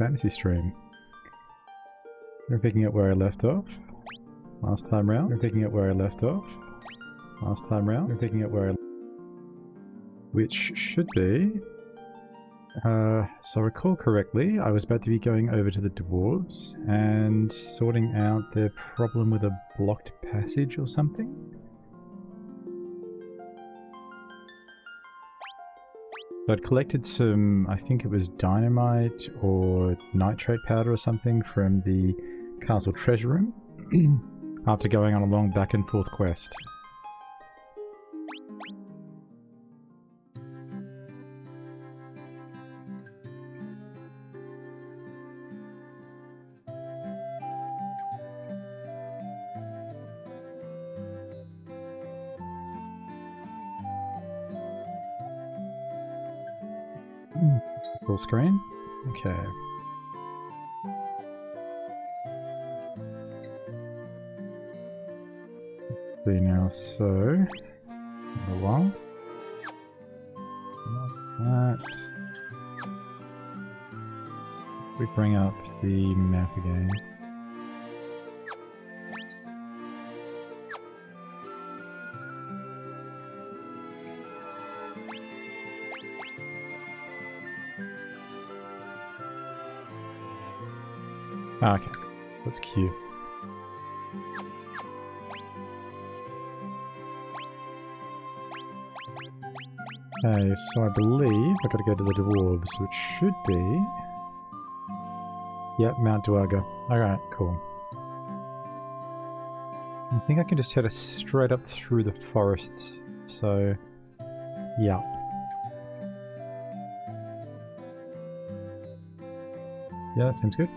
fantasy stream. We're picking up where I left off. Last time round. We're picking up where I left off. Last time round. We're picking up where I... Which should be... so I recall correctly, I was about to be going over to the Dwarfs and sorting out their problem with a blocked passage or something. So I'd collected some, I think it was dynamite or nitrate powder or something from the castle treasure room after going on a long back and forth quest. Full screen? Okay. Let's see now, so... Number one. That. We bring up the map again. Ah, okay, that's cute. Okay, so I believe I gotta go to the Dwarves, which should be... Yep, Mount Duergar. Alright, cool. I think I can just head straight up through the forests, so... yeah. Yeah, that seems good.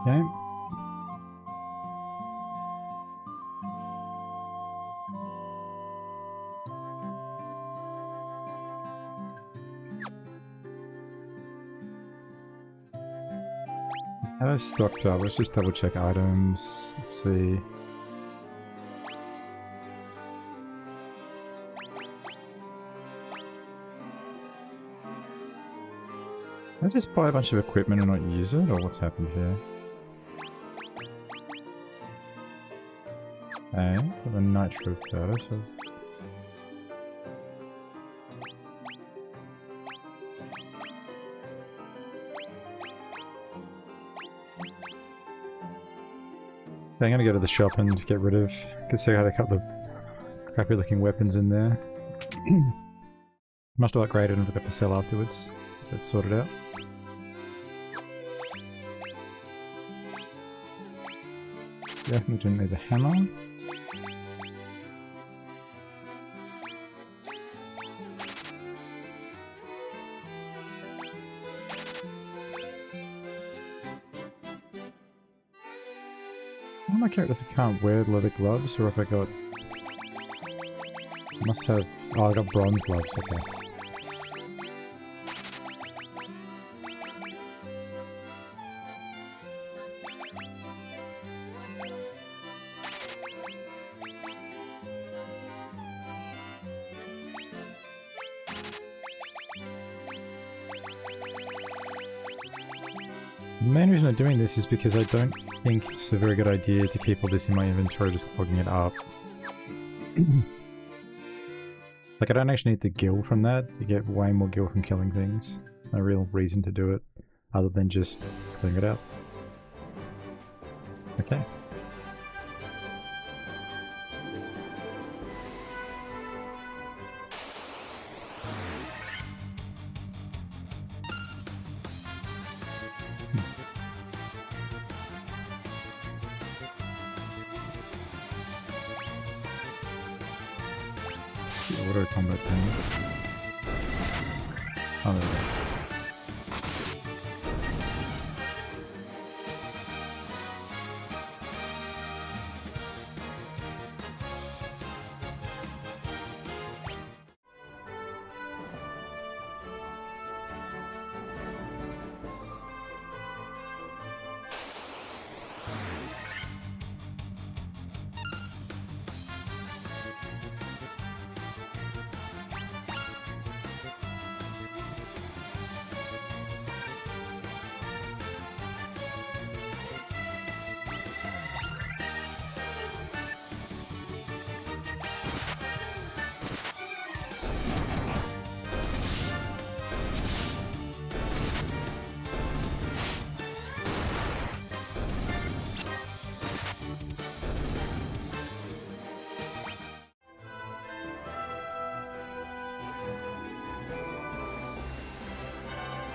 Okay. How is stocked up? Let's just double check items. Let's see. Did I just buy a bunch of equipment and not use it, or what's happened here? Okay, got a nitro powder, so... Okay, I'm gonna go to the shop and get rid of... You can see I had a couple of crappy looking weapons in there. Must have upgraded and forgot to sell afterwards. That's sorted out. Definitely didn't need the hammer. One of my characters I can't wear leather gloves, or if I got... I must have... Oh, I got bronze gloves, okay. The main reason I'm doing this is because I don't think it's a very good idea to keep all this in my inventory, just clogging it up. Like, I don't actually need the gil from that. You get way more gil from killing things. No real reason to do it, other than just clearing it out. Okay. The auto combat thing. Oh, there we go.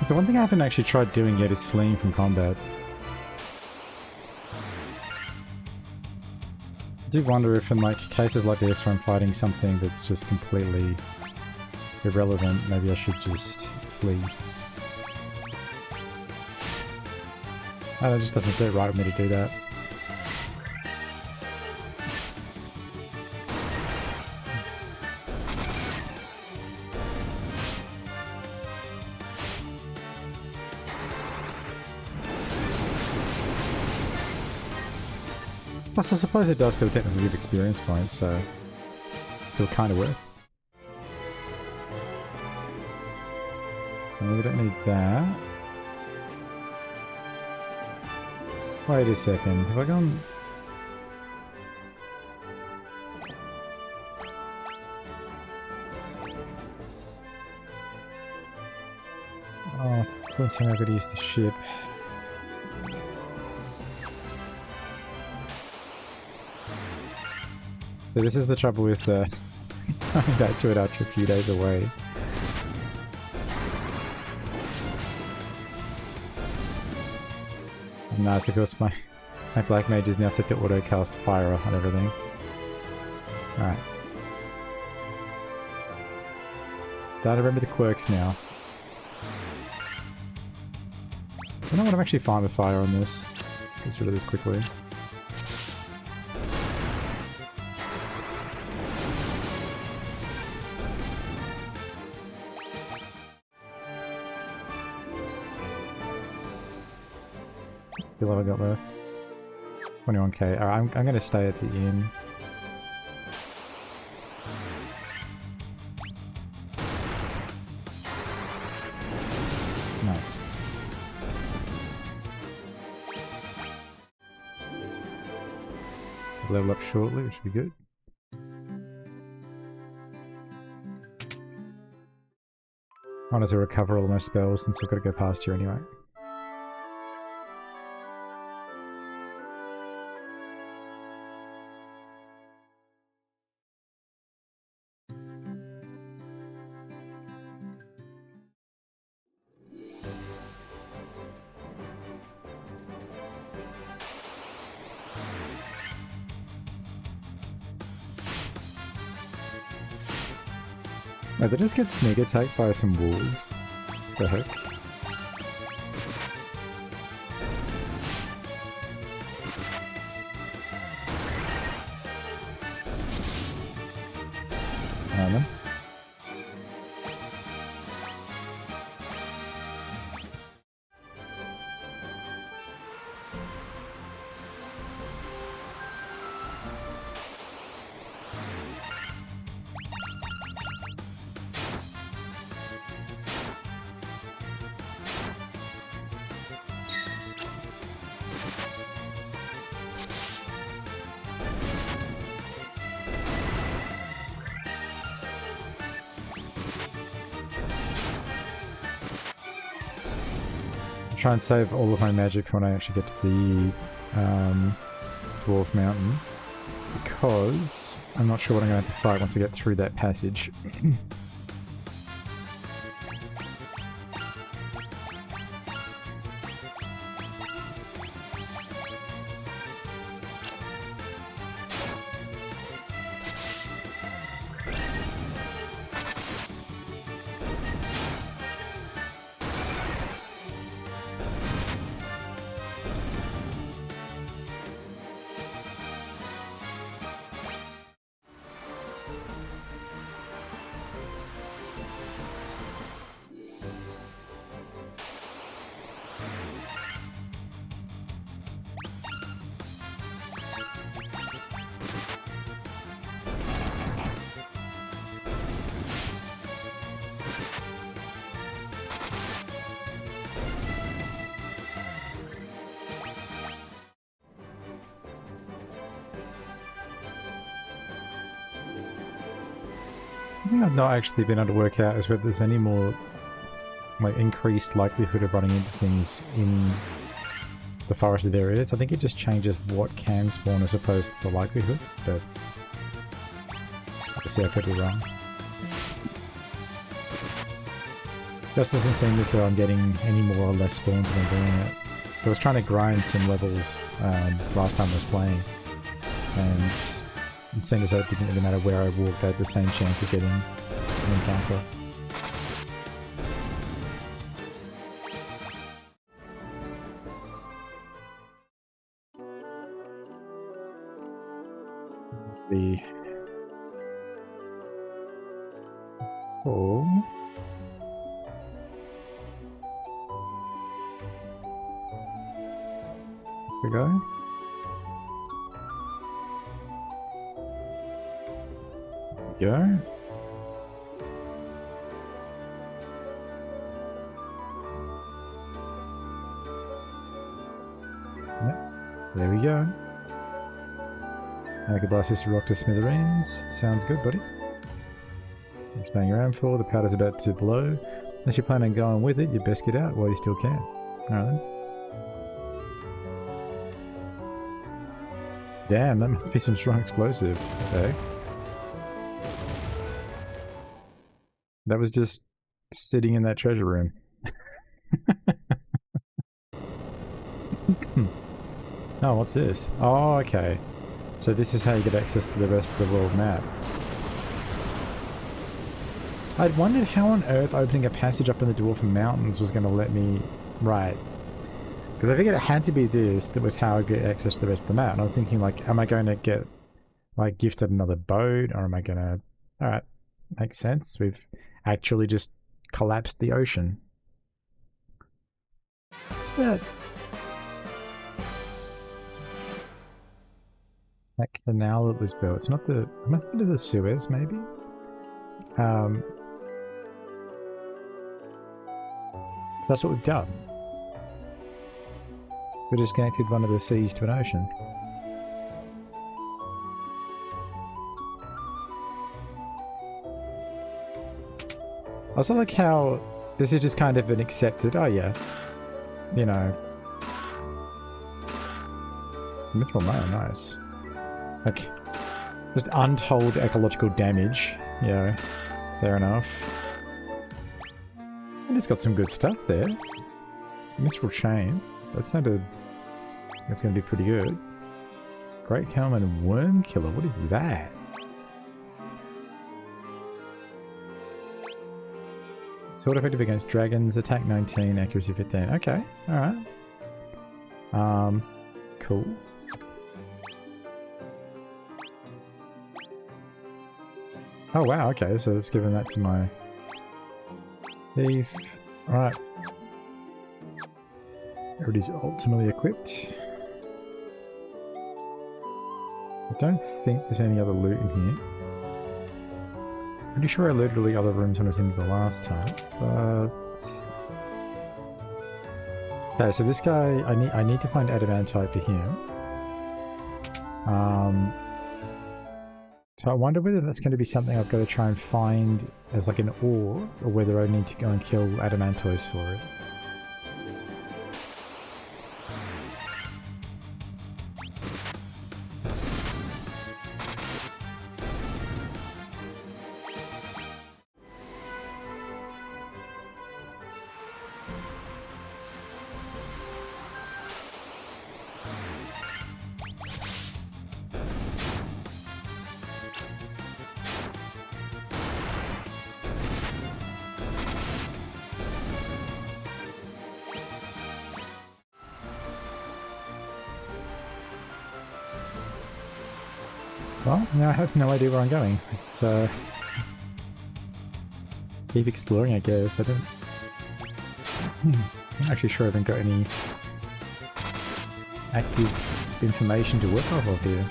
The one thing I haven't actually tried doing yet is fleeing from combat. I do wonder if in like cases like this where I'm fighting something that's just completely irrelevant, maybe I should just flee. It just doesn't sit right with me to do that. Plus, I suppose it does still technically give experience points, so still kind of worth. And we don't need that. Wait a second, have I gone... Oh, of course I'm going to use the ship. So this is the trouble with coming back to it after a few days away. And nice, of course my black mage is now set to auto cast fire on everything. Alright. Gotta remember the quirks now. You know what, I'm actually fine with fire on this. Let's get rid of this quickly. What have I got left? 21k. Alright, I'm gonna stay at the inn. Nice. Level up shortly, which should be good. I wanted to recover all my spells since I've got to go past here anyway. No, they just get sneak attacked by some wolves. The heck? Then. Try and save all of my magic when I actually get to the Dwarf Mountain, because I'm not sure what I'm going to have to fight once I get through that passage. Something I've not actually been able to work out is whether there's any more like increased likelihood of running into things in the forested areas. I think it just changes what can spawn as opposed to the likelihood, but obviously I could be wrong. Just doesn't seem as though I'm getting any more or less spawns when I'm doing it. I was trying to grind some levels last time I was playing, and it seemed as though it didn't really matter where I walked, I had the same chance of getting an encounter. Oh. Here we go. There we go. Yep. There we go. I could blast this rock to smithereens. Sounds good, buddy. I'm staying around for. The powder's about to blow. Unless you plan on going with it, you best get out while you still can. Alright then. Damn, that must be some strong explosive. Okay. That was just sitting in that treasure room. Oh, what's this? Oh, okay. So this is how you get access to the rest of the world map. I'd wondered how on earth opening a passage up in the Dwarf Mountains was going to let me... Right. Because I figured it had to be this that was how I get access to the rest of the map. And I was thinking, like, am I going to get, like, gifted another boat? Or am I going to... Alright, makes sense. We've actually just collapsed the ocean. But... that canal that was built. It's not the... Am I thinking of the Suez, maybe? That's what we've done. We just connected one of the seas to an ocean. I also like how this is just kind of an accepted, oh yeah, you know. Mithril mail, nice. Like, just untold ecological damage, you know, fair enough. And it's got some good stuff there. Mithril chain, that sounded, that's going to be pretty good. Great Helm and Worm Killer, what is that? Sword effective against dragons, attack 19, accuracy 15. Okay, alright. Cool. Oh wow, okay, so it's given that to my thief. Alright. Everybody's ultimately equipped. I don't think there's any other loot in here. Pretty sure I looted all the other rooms when I was in the last time, but... Okay, so this guy, I need to find adamantite for him. So I wonder whether that's going to be something I've got to try and find as like an ore, or whether I need to go and kill adamantoids for it. Well, now I have no idea where I'm going. It's, keep exploring, I guess. I'm not actually sure I haven't got any active information to work off of here.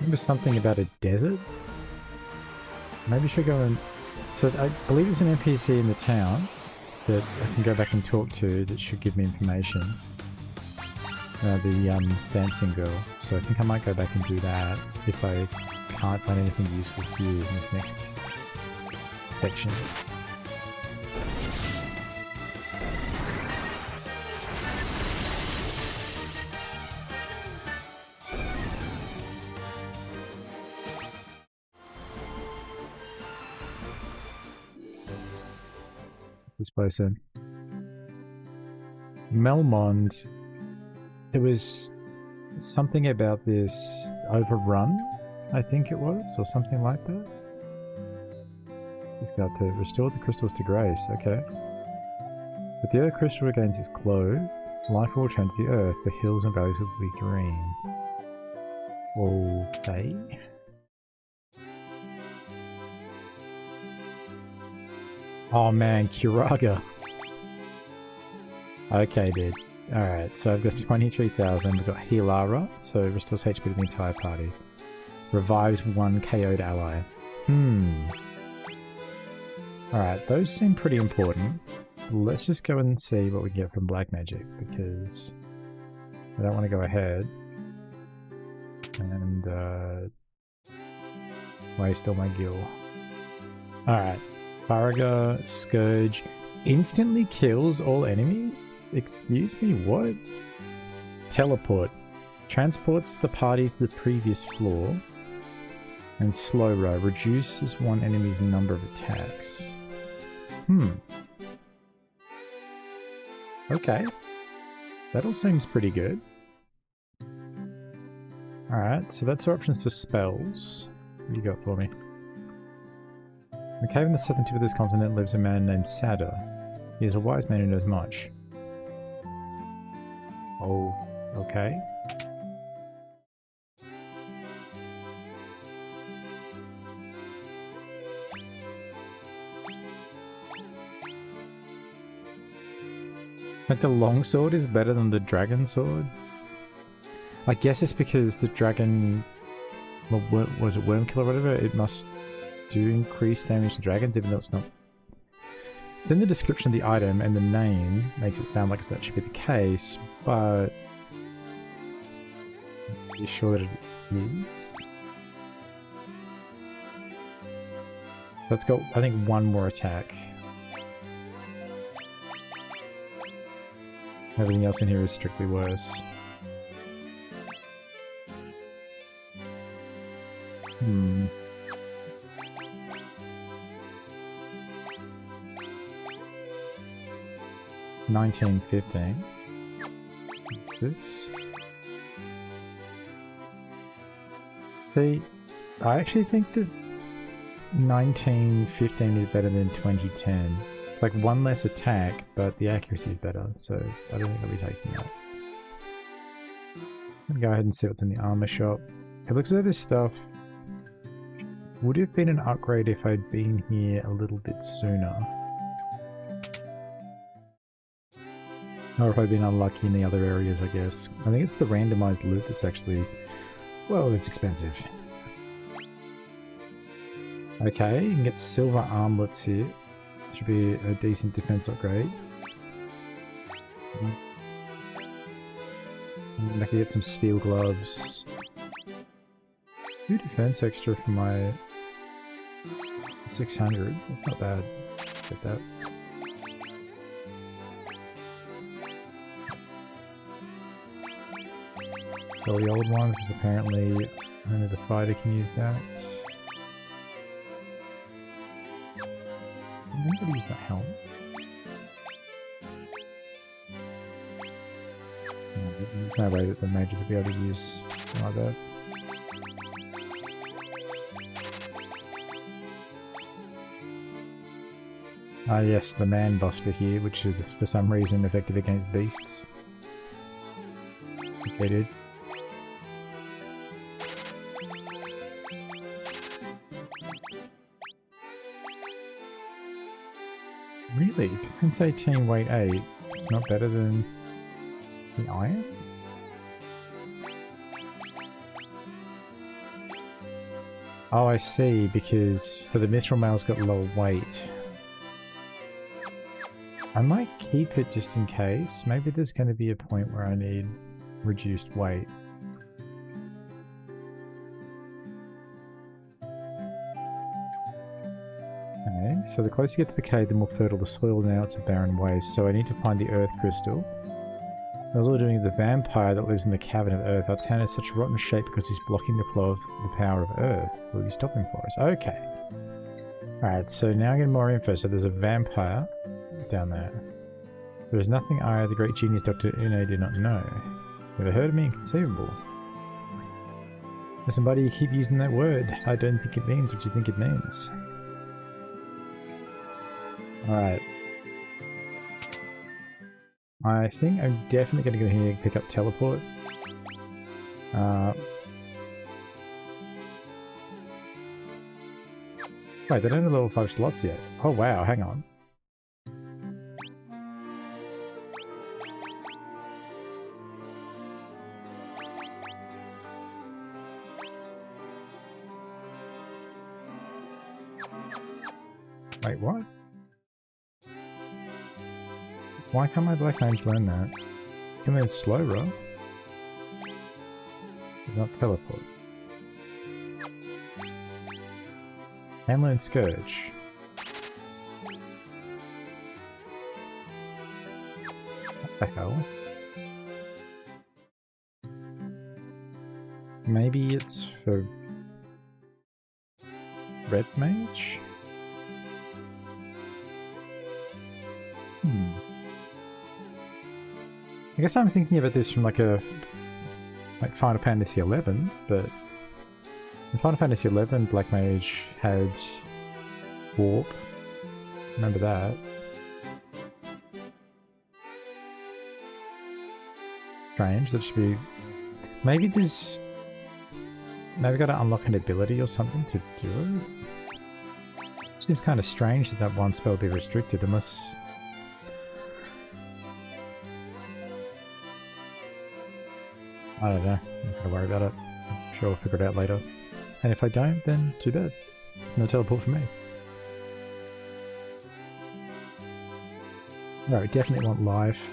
There was something about a desert? Maybe I should go and... So I believe there's an NPC in the town that I can go back and talk to that should give me information. dancing girl. So I think I might go back and do that if I can't find anything useful here in this next section. This place in Melmond, there was something about this overrun, I think it was, or something like that. He's got to restore the crystals to grace, okay. But the earth crystal regains its glow, life will return to the earth, the hills and valleys will be green. Okay. Oh man, Kiraga. Okay, dude. Alright, so I've got 23,000. We've got Hilara, so restores HP to the entire party. Revives one KO'd ally. Alright, those seem pretty important. Let's just go and see what we get from Black Magic, because I don't want to go ahead and waste all my gil. Alright. Faraga, Scourge, instantly kills all enemies? Excuse me, what? Teleport. Transports the party to the previous floor. And Slow Row, reduces one enemy's number of attacks. Okay. That all seems pretty good. Alright, so that's our options for spells. What do you got for me? In the cave in the southern tip of this continent lives a man named Sada. He is a wise man who knows much. Oh, okay. Like the longsword is better than the dragon sword? I guess it's because the dragon... Well, was it Wormkill or whatever? It must do increase damage to dragons, even though it's not. It's in the description of the item, and the name makes it sound like that should be the case, but... Are you sure that it is? Let's go, I think, one more attack. Everything else in here is strictly worse. 1915. This. See, I actually think that 1915 is better than 2010. It's like one less attack, but the accuracy is better, so I don't think I'll be taking that. I'm gonna go ahead and see what's in the armor shop. It looks like this stuff would have been an upgrade if I'd been here a little bit sooner. Or if I'd been unlucky in the other areas, I guess. I think it's the randomized loot that's actually... well, it's expensive. Okay, you can get silver armlets here. Should be a decent defense upgrade. And I can get some steel gloves. 2 defense extra for my 600. That's not bad. Get that. Sell the old one, because apparently only the fighter can use that. Anybody use that helm? No, there's no way that the major would be able to use something like that. Ah yes, the man buster here, which is for some reason effective against beasts. Okay, dude. Really? Defense 18, weight 8. It's not better than the iron? Oh, I see, because... so the mithril mail's got lower weight. I might keep it just in case. Maybe there's going to be a point where I need reduced weight. Okay, so the closer you get to the cave, the more fertile the soil. Now it's a barren waste, so I need to find the earth crystal. I was doing the vampire that lives in the cavern of earth. Our town is such a rotten shape because he's blocking the flow of the power of earth. Will you stop him for us? Okay. Alright, so now I get more info. So there's a vampire down there. There is nothing I, the great genius Dr. Une, did not know. Never heard of me? Inconceivable. Listen, buddy, you keep using that word. I don't think it means what you think it means. Alright. I think I'm definitely going to go here and pick up teleport. Wait, they don't have level 5 slots yet. Oh wow, hang on. Wait, what? Why can't my Black Mage learn that? Can they slow roll? Not teleport. Can learn Scourge. What the hell? Maybe it's for Red Mage? I guess I'm thinking about this from like Final Fantasy XI, but in Final Fantasy XI, Black Mage had Warp. Remember that. Strange, that should be... Maybe there's... Maybe got to unlock an ability or something to do it? Seems kind of strange that one spell be restricted, unless... I don't know, I'm not gonna worry about it. I'm sure I'll figure it out later. And if I don't, then too bad. No teleport for me. No, definitely want life.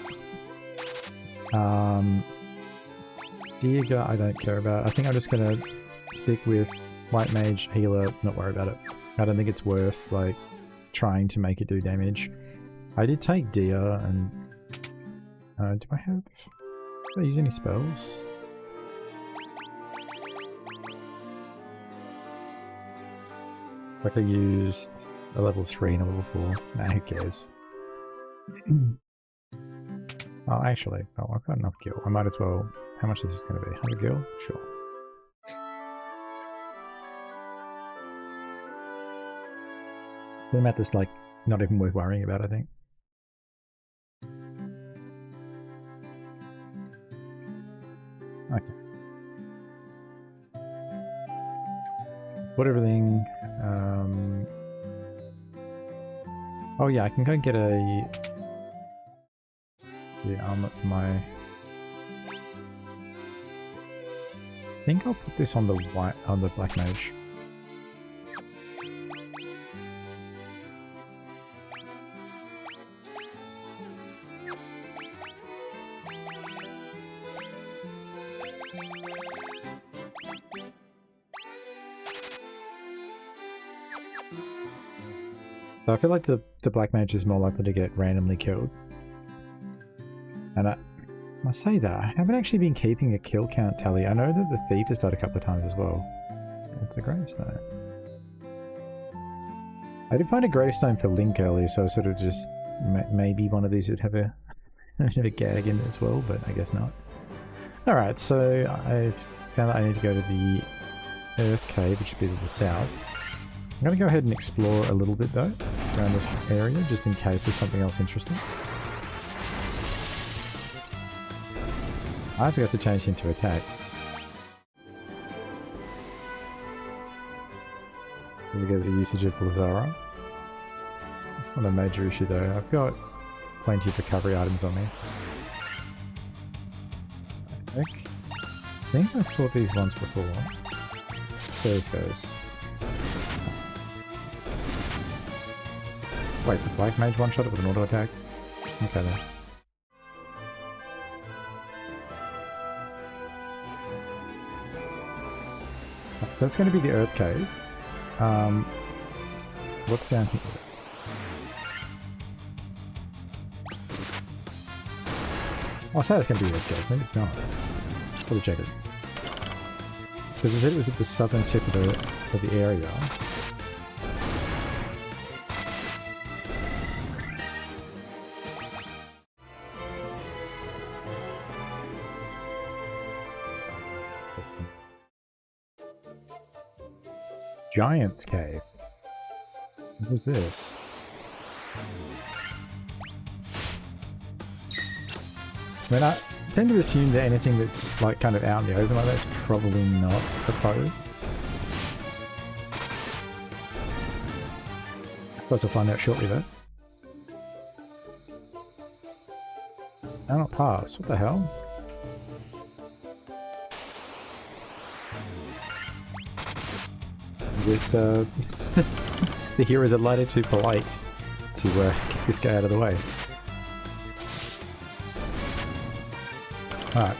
Diega I don't care about. I think I'm just gonna stick with White Mage, Healer, not worry about it. I don't think it's worth, like, trying to make it do damage. I did take Dia and... do I use any spells? Like I used a level 3 and a level 4. Nah, who cares? Oh, actually, I've got enough gil. I might as well... How much is this going to be? 100 gil? Sure. The amount that's like not even worth worrying about, I think. Okay. Put everything... Oh yeah, I can go and get the armor for my... I think I'll put this on the Black Mage. So I feel like the Black Mage is more likely to get randomly killed. And I say that, I haven't actually been keeping a kill count tally. I know that the Thief has died a couple of times as well. It's a gravestone. I did find a gravestone for Link earlier, so I sort of just... Maybe one of these would have a, a gag in it as well, but I guess not. Alright, so I've found that I need to go to the Earth Cave, which would be to the south. I'm going to go ahead and explore a little bit though, around this area, just in case there's something else interesting. I forgot to change into attack. Here goes the usage of Lazara. Not a major issue though, I've got plenty of recovery items on me. I think I've fought these ones before. There this goes. Wait, the Black Mage one-shot it with an auto attack? Okay then. So that's going to be the Earth Cave. What's down here? I thought it's going to be Earth Cave. Maybe it's not. Probably check it. Because it said it was at the southern tip of the area. Giant's Cave. What was this? I mean, I tend to assume that anything that's like kind of out in the open like that is probably not proposed. Of course, I'll find out shortly though. Cannot pass. What the hell? This, the heroes are lighted too polite to get this guy out of the way. Alright.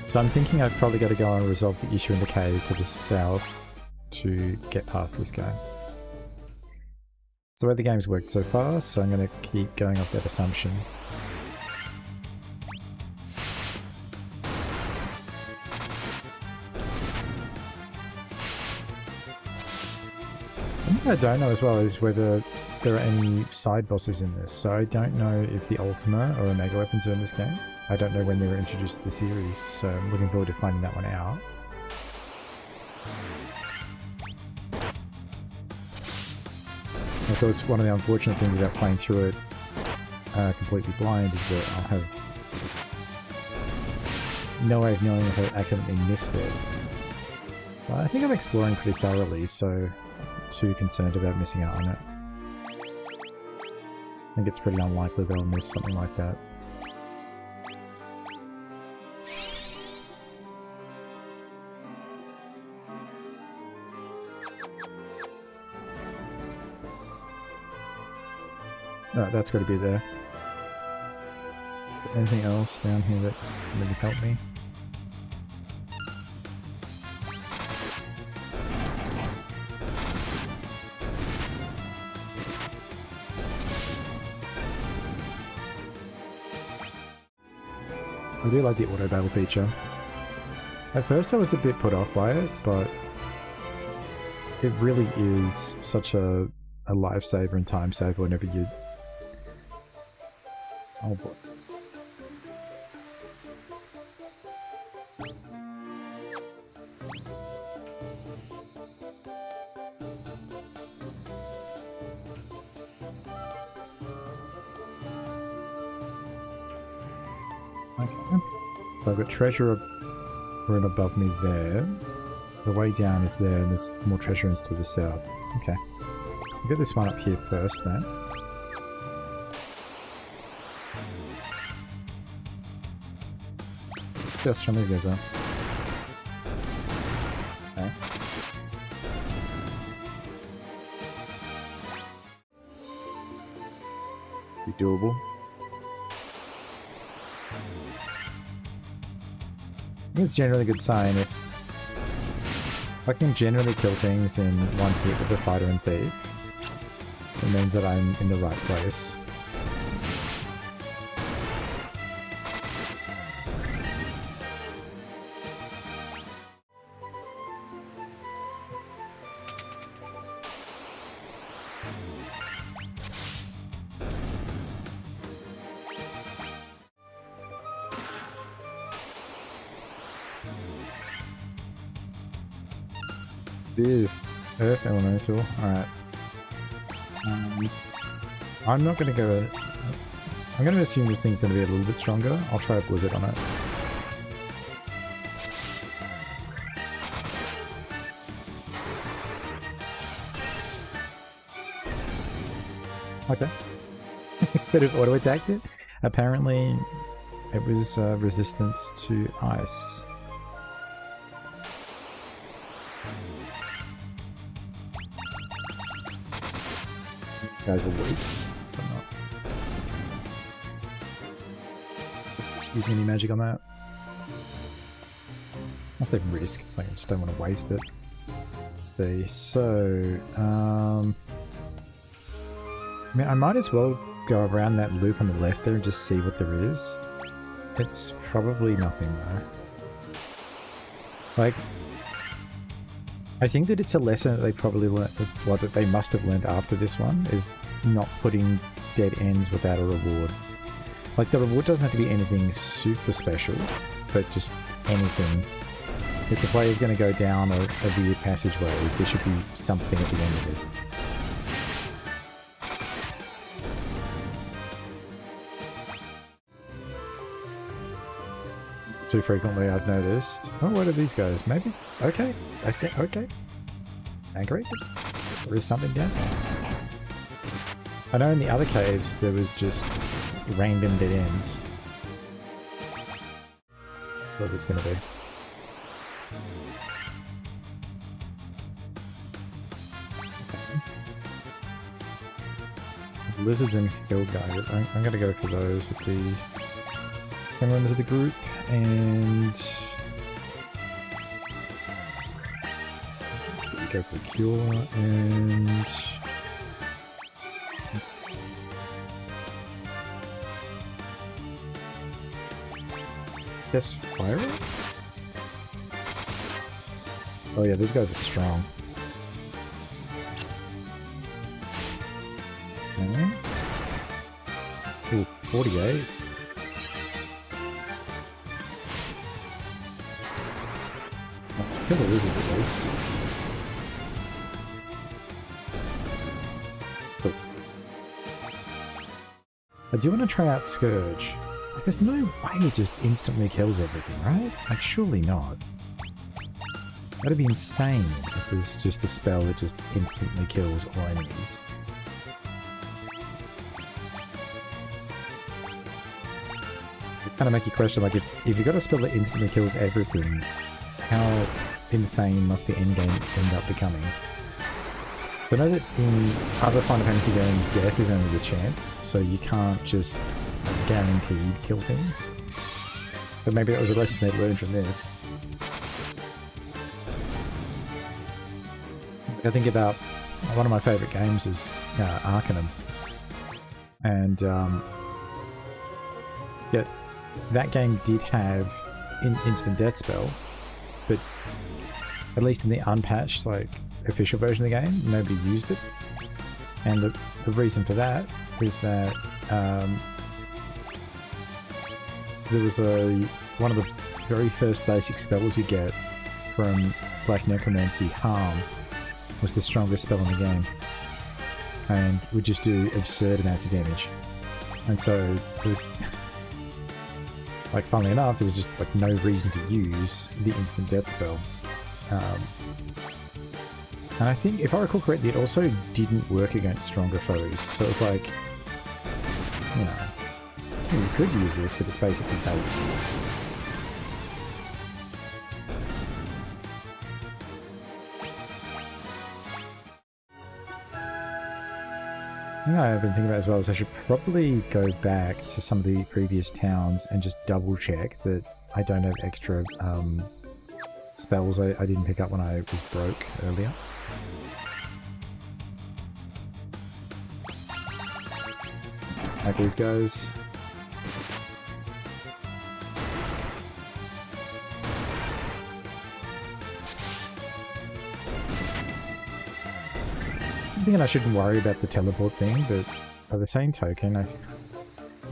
So I'm thinking I've probably got to go and resolve the issue in the cave to the south to get past this guy. It's the way the game's worked so far, so I'm going to keep going off that assumption. I don't know as well is whether there are any side bosses in this, so I don't know if the Ultima or Omega weapons are in this game. I don't know when they were introduced to the series, so I'm looking forward to finding that one out. Of course, one of the unfortunate things about playing through it completely blind is that I'll have no way of knowing if I accidentally missed it. But I think I'm exploring pretty thoroughly, so too concerned about missing out on it. I think it's pretty unlikely that I'll miss something like that. Oh, that's got to be there. Anything else down here that can maybe help me? I do like the auto battle feature. At first I was a bit put off by it, but it really is such a lifesaver and time saver whenever you... Oh boy. Okay. So I've got treasure room above me there. The way down is there, and there's more treasure rooms to the south. Okay. I'll get this one up here first then. Just trying to go there. Okay. Be doable. I think it's generally a good sign if I can generally kill things in one hit with the fighter and thief. It means that I'm in the right place. This Earth Elemental. Alright. I'm not going to go... I'm going to assume this thing's going to be a little bit stronger. I'll try a Blizzard on it. Okay. Could have auto-attacked it. Apparently, it was resistance to ice. Guys are weak, so I'm not using any magic on that. That's the risk. It's like I just don't want to waste it. Let's see. So, I mean, I might as well go around that loop on the left there and just see what there is. It's probably nothing though. Like, I think that it's a lesson that they probably learned, what that they must have learned after this one, is not putting dead ends without a reward. Like, the reward doesn't have to be anything super special, but just anything. If the player's going to go down a weird passageway, there should be something at the end of it. Too frequently, I've noticed. Oh, what are these guys? Maybe? Okay. Okay. Angry? There is something down there. I know in the other caves there was just random dead ends. So what's this going to be? Lizards and hill guys. I'm going to go for those with the members of the group, and go for cure, and yes, fire it? Oh yeah, these guys are strong. Okay. Ooh, 48. Kill the lizards at least. Cool. I do want to try out Scourge. Like, there's no way it just instantly kills everything, right? Like, surely not. That'd be insane if there's just a spell that just instantly kills all enemies. It's kind of make you question, like, if you've got a spell that instantly kills everything, how insane must the endgame end up becoming? But I know that in other Final Fantasy games, death is only a chance, so you can't just guaranteed kill things. But maybe that was a lesson they'd learned from this. I think about one of my favourite games is Arcanum, and yeah, that game did have an instant death spell, but at least in the unpatched, like, official version of the game, nobody used it. And the reason for that is that there was one of the very first basic spells you get from Black Necromancy, Harm, was the strongest spell in the game, and would just do absurd amounts of damage. And so it was like, funnily enough, there was just like no reason to use the instant death spell. And I think, if I recall correctly, it also didn't work against stronger foes. So it was like, you know, you could use this, but it's basically failed. The thing I've been thinking about as well is I should probably go back to some of the previous towns and just double check that I don't have extra spells I didn't pick up when I was broke earlier. Like these guys. I'm thinking I shouldn't worry about the teleport thing, but by the same token, I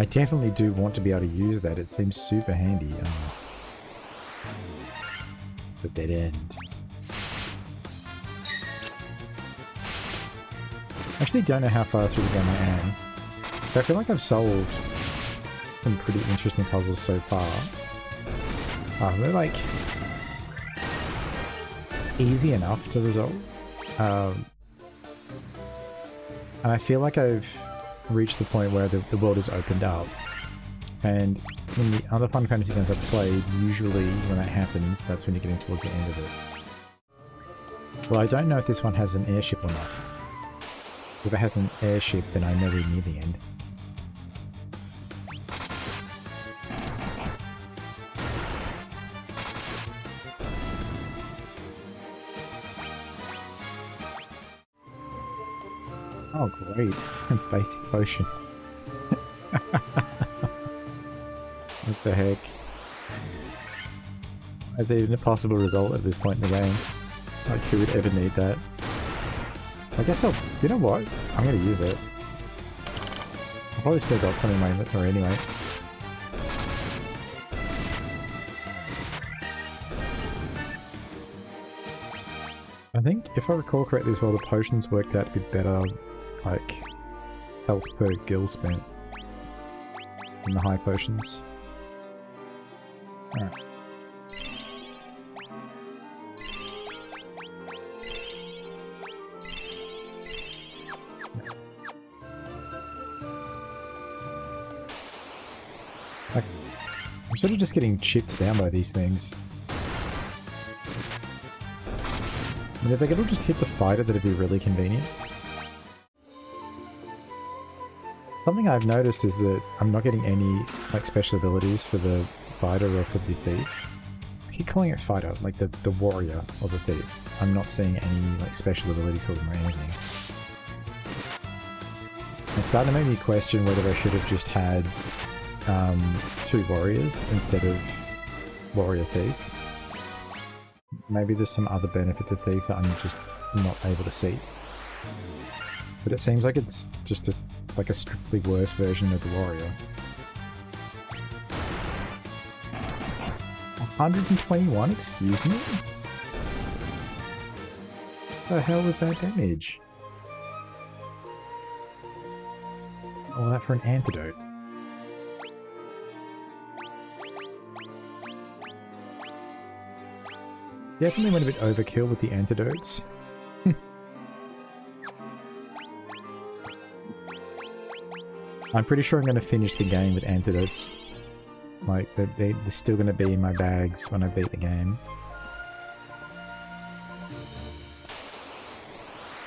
definitely do want to be able to use that. It seems super handy. The dead end. I actually don't know how far through the game I am. So I feel like I've solved some pretty interesting puzzles so far. They're like easy enough to resolve. And I feel like I've reached the point where the world has opened up. And in the other Final Fantasy games I've played, usually when that happens, that's when you're getting towards the end of it. Well, I don't know if this one has an airship or not. If it has an airship, then I'm nowhere near the end. Oh, great. Basic potion. What the heck? Is it even a possible result at this point in the game? Like, who would ever need that? I guess I'll... You know what? I'm gonna use it. I've probably still got some in my inventory anyway. I think, if I recall correctly as well, the potions worked out to be better, like, health per gil spent than the high potions. Alright. Like, I'm sort of just getting chipped down by these things. I mean, if they could all just hit the fighter, that'd be really convenient. Something I've noticed is that I'm not getting any, like, special abilities for the fighter or for the thief. I keep calling it fighter, like the warrior or the thief. I'm not seeing any, like, special abilities for them or anything. It's starting to make me question whether I should have just had 2 warriors instead of warrior thief. Maybe there's some other benefit to thief that I'm just not able to see. But it seems like it's just like a strictly worse version of the warrior. 121, excuse me? What the hell was that damage? All that for an antidote. Definitely went a bit overkill with the antidotes. I'm pretty sure I'm going to finish the game with antidotes. Like, they're still going to be in my bags when I beat the game.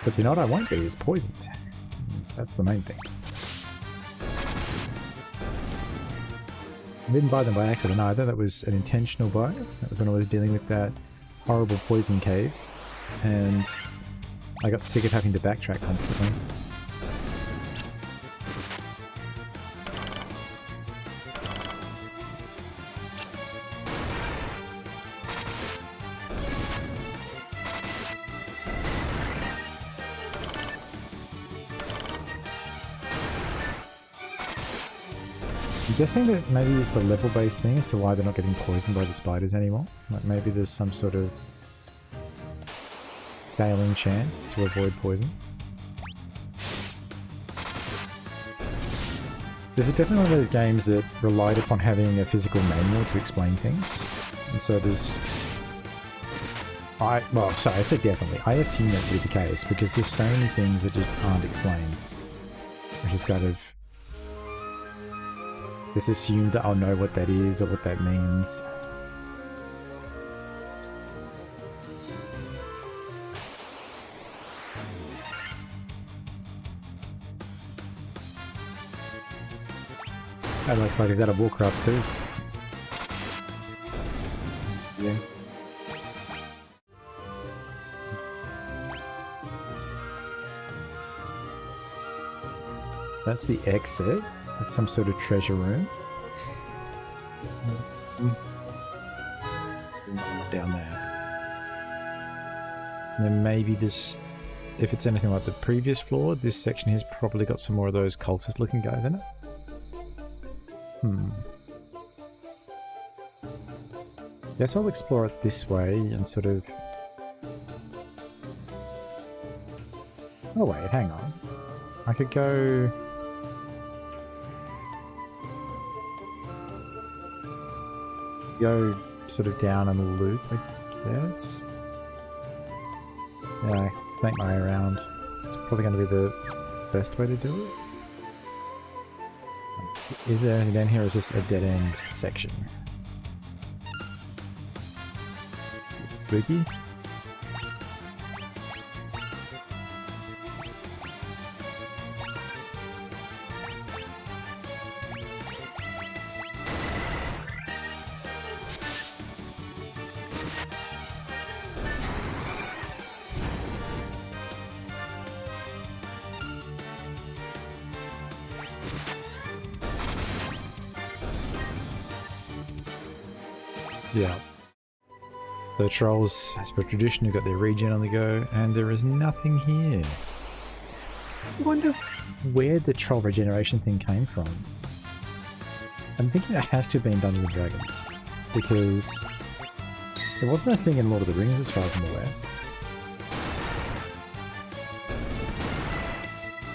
But you know what I won't be is poisoned. That's the main thing. I didn't buy them by accident either, that was an intentional buy. That was when I was dealing with that horrible poison cave, and I got sick of having to backtrack constantly. I'm guessing that maybe it's a level-based thing as to why they're not getting poisoned by the spiders anymore. Like maybe there's some sort of failing chance to avoid poison. This is definitely one of those games that relied upon having a physical manual to explain things. And so there's... well, sorry, I said definitely. I assume that to be the case because there's so many things that just aren't explained. Which is kind of... It's assumed that I'll know what that is or what that means. That looks like I got a Warcraft too. Yeah. That's the exit. That's some sort of treasure room. Down there. And then maybe this, if it's anything like the previous floor, this section here's probably got some more of those cultist looking guys in it. Guess I'll explore it this way and sort of... Oh wait, hang on. I could go... sort of down and loop, I guess. Yeah, just make my way around. It's probably going to be the best way to do it. Is there anything down here or is this a dead-end section? Spooky? Yeah. So the trolls, as per tradition, have got their regen on the go, and there is nothing here. I wonder where the troll regeneration thing came from. I'm thinking it has to have been Dungeons & Dragons, because there wasn't a thing in Lord of the Rings as far as I'm aware.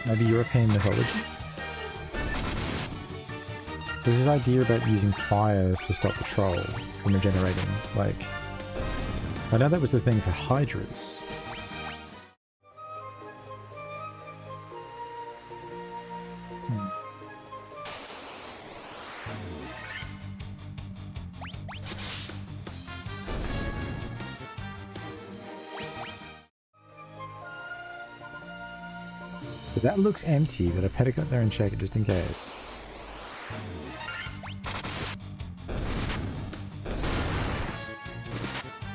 Maybe European mythology? There's this idea about using fire to stop the troll from regenerating. Like, I know that was the thing for hydras. But that looks empty, but I better go there and check it just in case.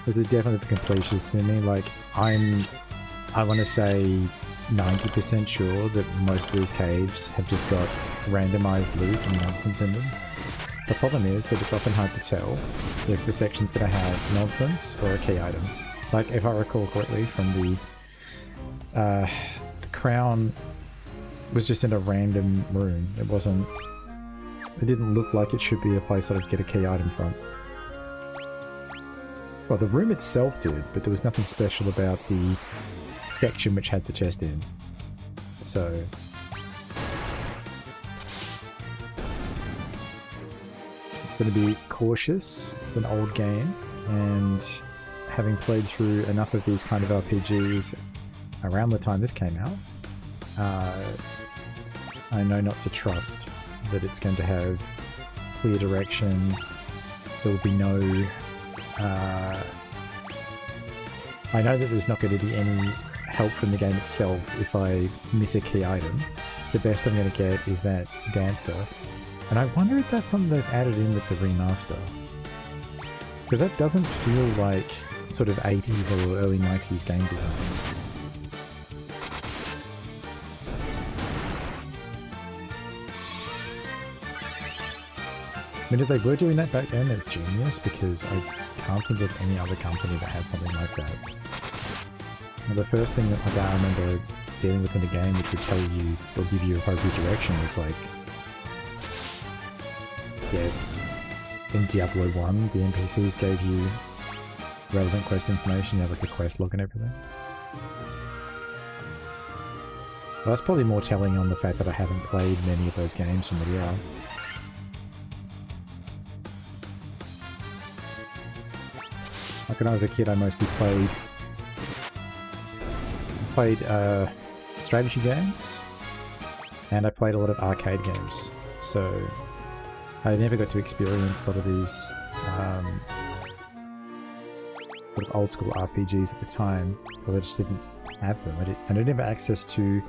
This is definitely the completionist in me. Like, I want to say 90% sure that most of these caves have just got randomized loot and nonsense in them. The problem is that it's often hard to tell if the section's going to have nonsense or a key item. Like, if I recall correctly from the crown was just in a random room. It didn't look like it should be a place that I'd get a key item from. Well, the room itself did, but there was nothing special about the section which had the chest in. So... I'm going to be cautious. It's an old game, and having played through enough of these kind of RPGs around the time this came out, I know not to trust that it's going to have clear direction. There will be no... I know that there's not going to be any help from the game itself if I miss a key item. The best I'm going to get is that dancer. And I wonder if that's something they've added in with the remaster. Because that doesn't feel like sort of 80s or early 90s game design. I mean, if they were doing that back then, that's genius, because I can't think of any other company that had something like that. Well, the first thing that I remember dealing with in the game, which would tell you, or give you appropriate direction, is like, yes, in Diablo 1, the NPCs gave you relevant quest information, you have like a quest log and everything. Well, that's probably more telling on the fact that I haven't played many of those games from the era. Like when I was a kid, I mostly played strategy games, and I played a lot of arcade games. So I never got to experience a lot of these sort of old school RPGs at the time, but I just didn't have them. I didn't have access to...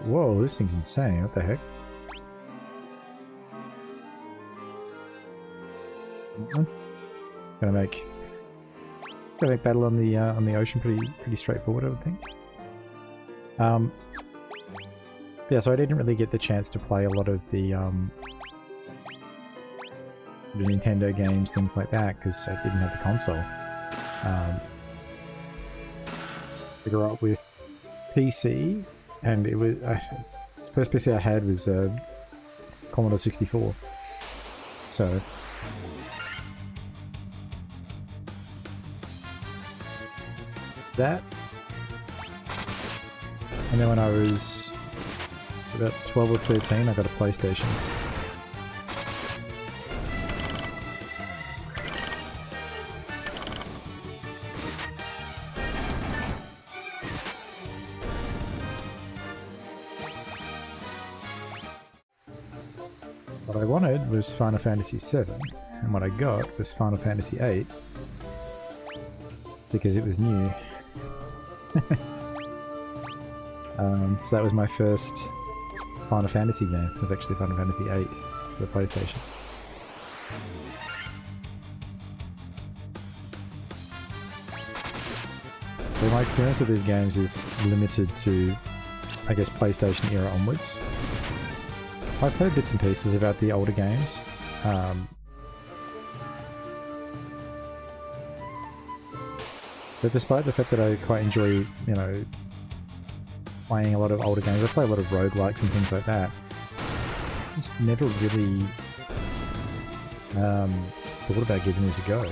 Whoa, this thing's insane, what the heck? Gonna make battle on the ocean pretty straightforward, I would think. Yeah, so I didn't really get the chance to play a lot of the Nintendo games, things like that, because I didn't have the console. I grew up with PC, and it was the first PC I had was Commodore 64. So that, and then when I was about 12 or 13, I got a PlayStation. What I wanted was Final Fantasy VII, and what I got was Final Fantasy VIII, because it was new. So that was my first Final Fantasy game. It was actually Final Fantasy VIII for the PlayStation. So my experience with these games is limited to, I guess, PlayStation era onwards. I've heard bits and pieces about the older games. But despite the fact that I quite enjoy, you know, playing a lot of older games, I play a lot of roguelikes and things like that. I just never really thought about giving these a go.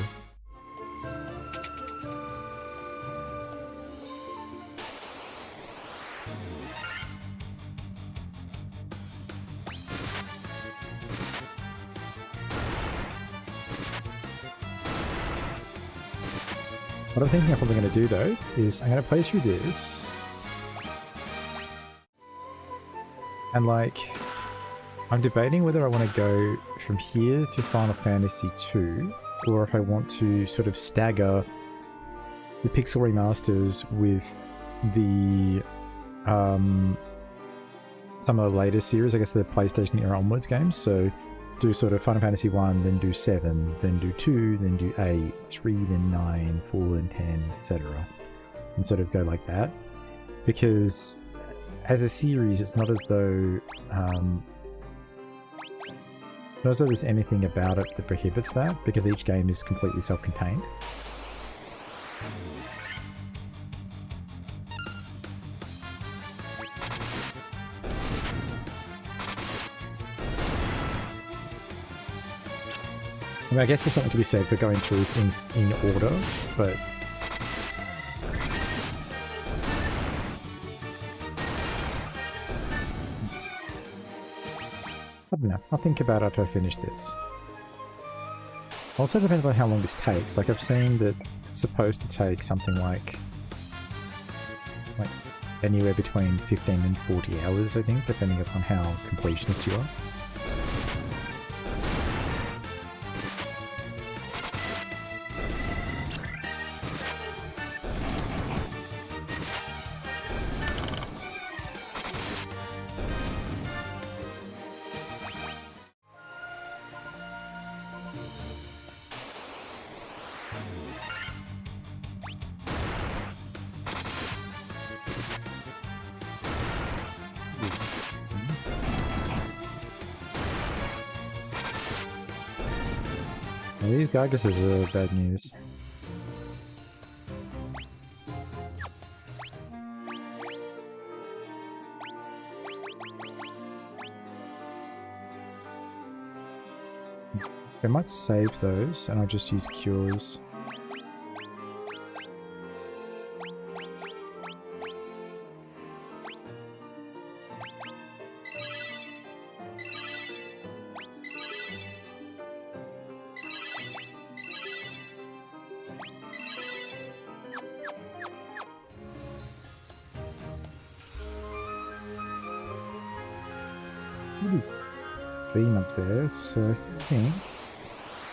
What I'm thinking I'm probably going to do though, is I'm going to play through this, and like, I'm debating whether I want to go from here to Final Fantasy II, or if I want to sort of stagger the pixel remasters with the, some of the later series, I guess the PlayStation era onwards games, so do sort of Final Fantasy 1, then do 7, then do 2, then do 8, 3, then 9, 4, and 10, etc. And sort of go like that. Because as a series, it's not as though there's anything about it that prohibits that, because each game is completely self-contained. I mean, I guess there's something to be said for going through things in order, but I don't know. I'll think about it after I finish this. Also depends on how long this takes. Like, I've seen that it's supposed to take something like anywhere between 15 and 40 hours, I think, depending upon how completionist you are. These Garguses are bad news. I might save those and I'll just use cures. Been up there, so I think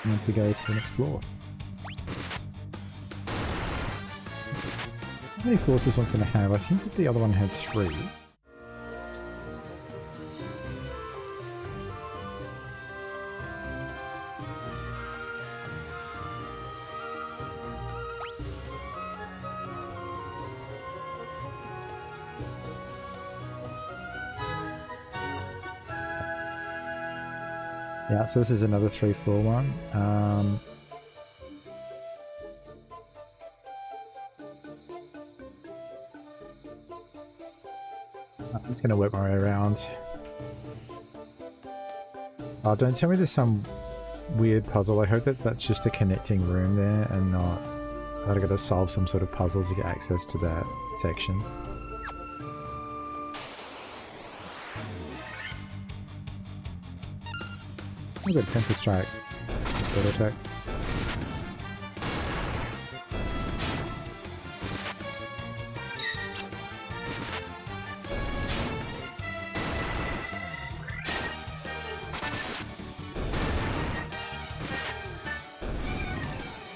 I need to go to the next floor. How many floors this one's going to have? I think that the other one had 3. Yeah, so this is another 3-floor one. I'm just going to work my way around. Oh, don't tell me there's some weird puzzle. I hope that that's just a connecting room there and not that I've got to solve some sort of puzzle to get access to that section. Oh, good, Pencil Strike. Just auto attack.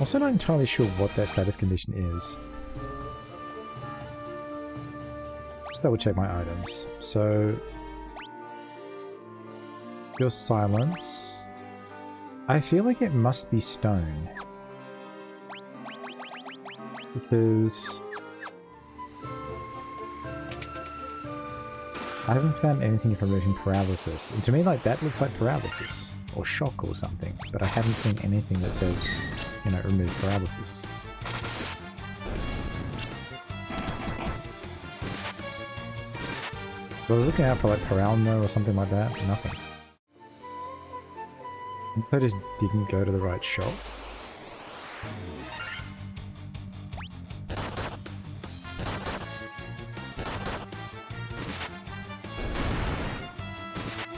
Also not entirely sure what that status condition is. Just double check my items. So, your silence. I feel like it must be stone. Because I haven't found anything for removing paralysis. And to me, like, that looks like paralysis. Or shock or something. But I haven't seen anything that says, you know, remove paralysis. I was looking out for like Peralno or something like that. Nothing. I just didn't go to the right shop.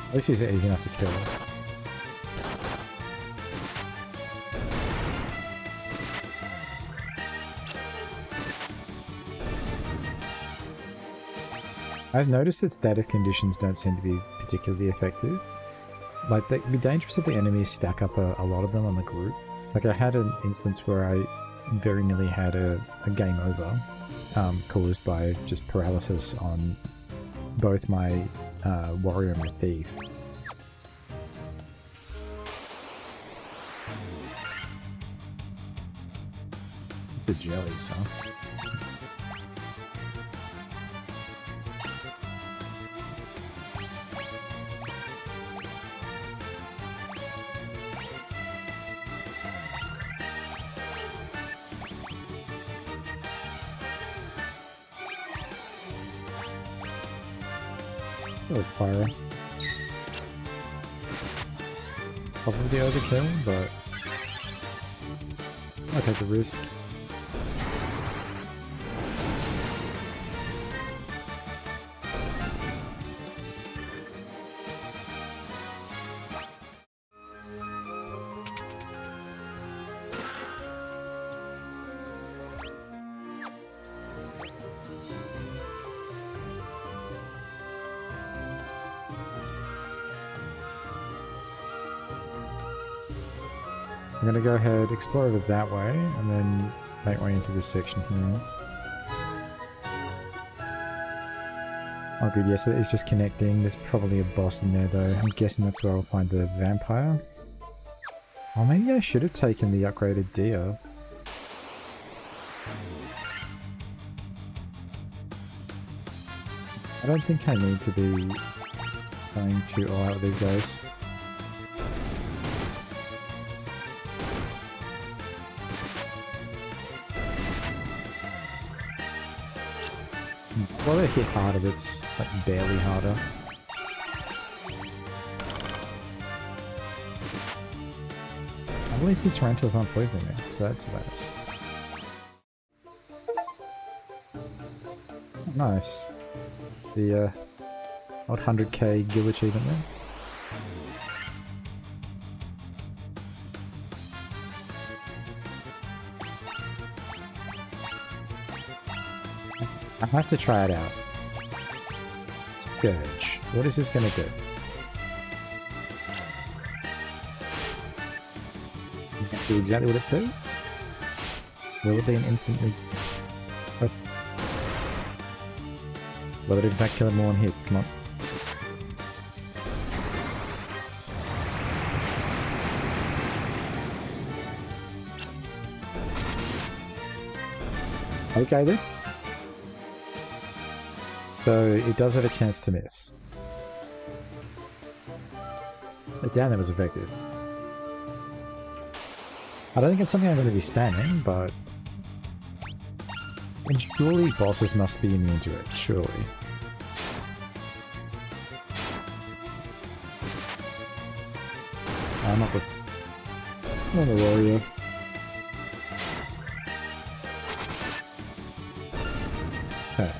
At least he's easy enough to kill. I've noticed that static conditions don't seem to be particularly effective. Like, they'd be dangerous if the enemies stack up a lot of them on the group. Like, I had an instance where I very nearly had a game over, caused by just paralysis on both my warrior and my thief. The jellies, huh? Oh, fire. Probably overkill, but I'll take the risk. I'm gonna go ahead, explore over that way, and then make my way into this section here. Oh good, yes, it's just connecting. There's probably a boss in there though. I'm guessing that's where I'll find the vampire. Oh, maybe I should have taken the upgraded deer. I don't think I need to be going too all out with these guys. Well, they hit harder, but it's like barely harder. At least these tarantulas aren't poisoning me, so that's nice. Nice. The old 100k guild achievement there. I have to try it out. Scourge. What is this gonna do? Do exactly what it says? Will it be an instantly... Oh. Will it in fact kill him more on hit? Come on. Okay then. So it does have a chance to miss. But damn, that was effective. I don't think it's something I'm going to be spamming, but... And surely bosses must be immune to it, surely. I'm not the warrior. Okay.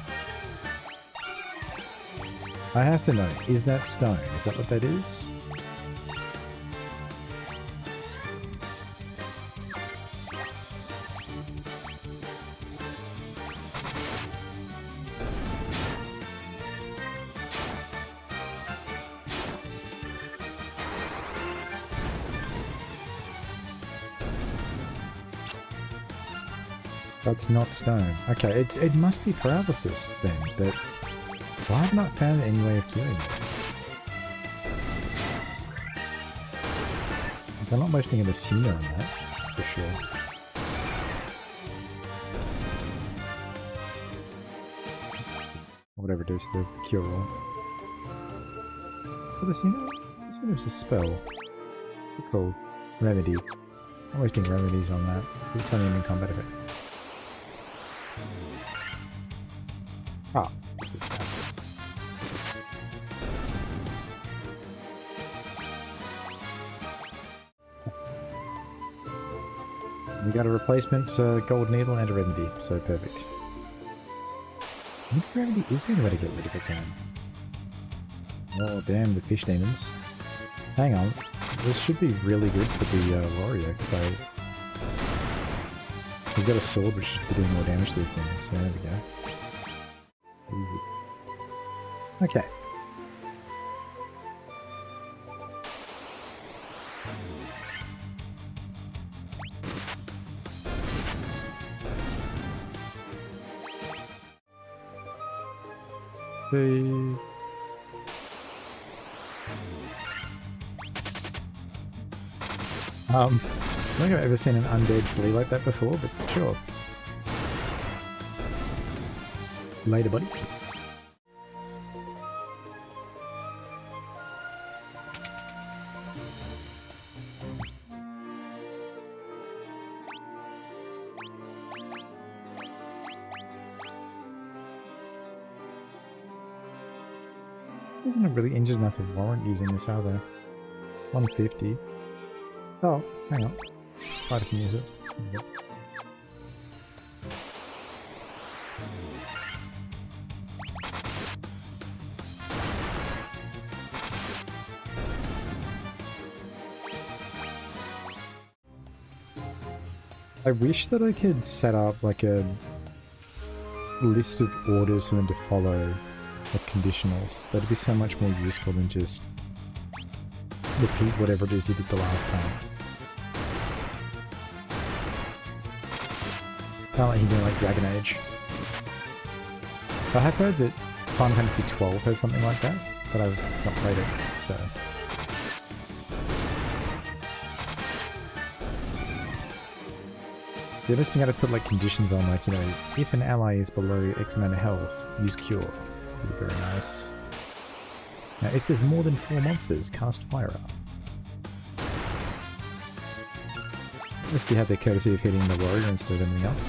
I have to know, is that stone? Is that what that is? That's not stone. Okay, it must be paralysis then, but why have I not found any way of killing it? I'm not wasting an Asuna on that, for sure. Whatever it is, the cure all. But Asuna? Asuna's a spell. What's it called? Remedy. I'm wasting remedies on that. It's only in combat effect. Ah, what's this now? We got a replacement gold needle and a remedy, so perfect. What remedy is there way to get rid of it then? Oh damn, the fish demons. Hang on, this should be really good for the warrior, because he's got a sword which should be doing more damage to these things, so there we go. Ooh. Okay. The... I don't think I've ever seen an undead flea like that before, but sure. Later, buddy. I'm not really injured enough to warrant using this, are they? 150. Oh, hang on. I can use it. Yep. I wish that I could set up like a list of orders for them to follow, like conditionals. That'd be so much more useful than just repeat whatever it is you did the last time. Kind of like you do like Dragon Age. I have heard that Final Fantasy XII has something like that, but I've not played it, so... They're just being able to put like conditions on, like, you know, if an ally is below X amount of health, use Cure. That'd be very nice. Now, if there's more than 4 monsters, cast Fire Up. Let's see how they're courtesy of hitting the warrior instead of anything else.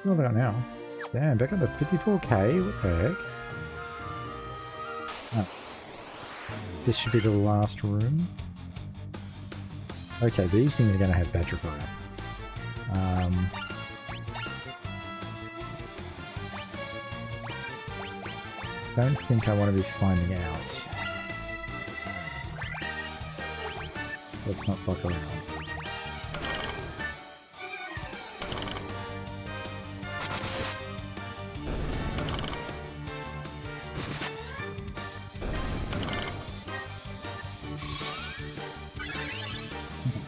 What have I got now? Damn, back up to 54k, what the heck? Oh. This should be the last room. Okay, these things are going to have Badger Fire. Don't think I want to be finding out. Let's not fuck around.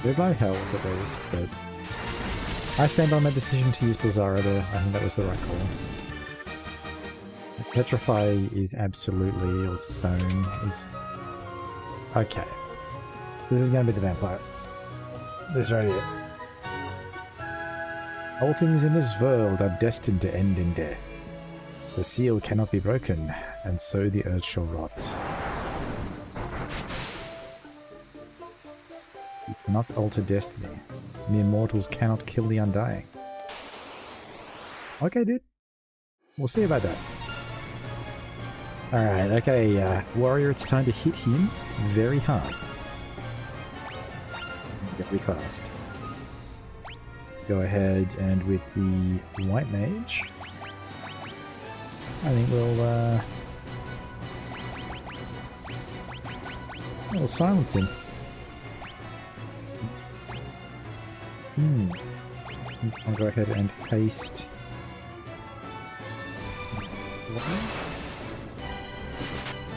They're by health at least, but I stand by my decision to use Blizzara there. I think that was the right call. Petrify is absolutely, or stone is... Okay. This is going to be the vampire. This right here. All things in this world are destined to end in death. The seal cannot be broken, and so the earth shall rot. You cannot alter destiny. Mere mortals cannot kill the undying. Okay, dude. We'll see about that. Alright, okay, warrior, it's time to hit him very hard. Very fast. Go ahead and with the white mage, I think we'll silence him. I'll go ahead and paste.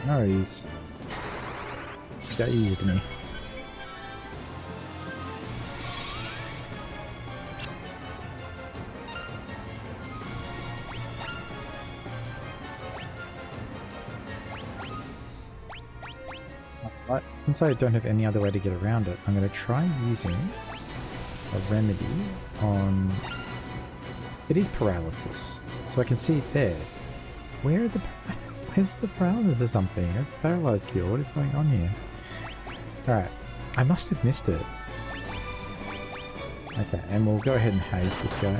No, he's dazed me. But since I don't have any other way to get around it, I'm going to try using a remedy on... It is paralysis, so I can see it there. Where are the... Where's the paralysis or something? It's the paralyzed cure. What is going on here? Alright. I must have missed it. Okay, and we'll go ahead and haze this guy.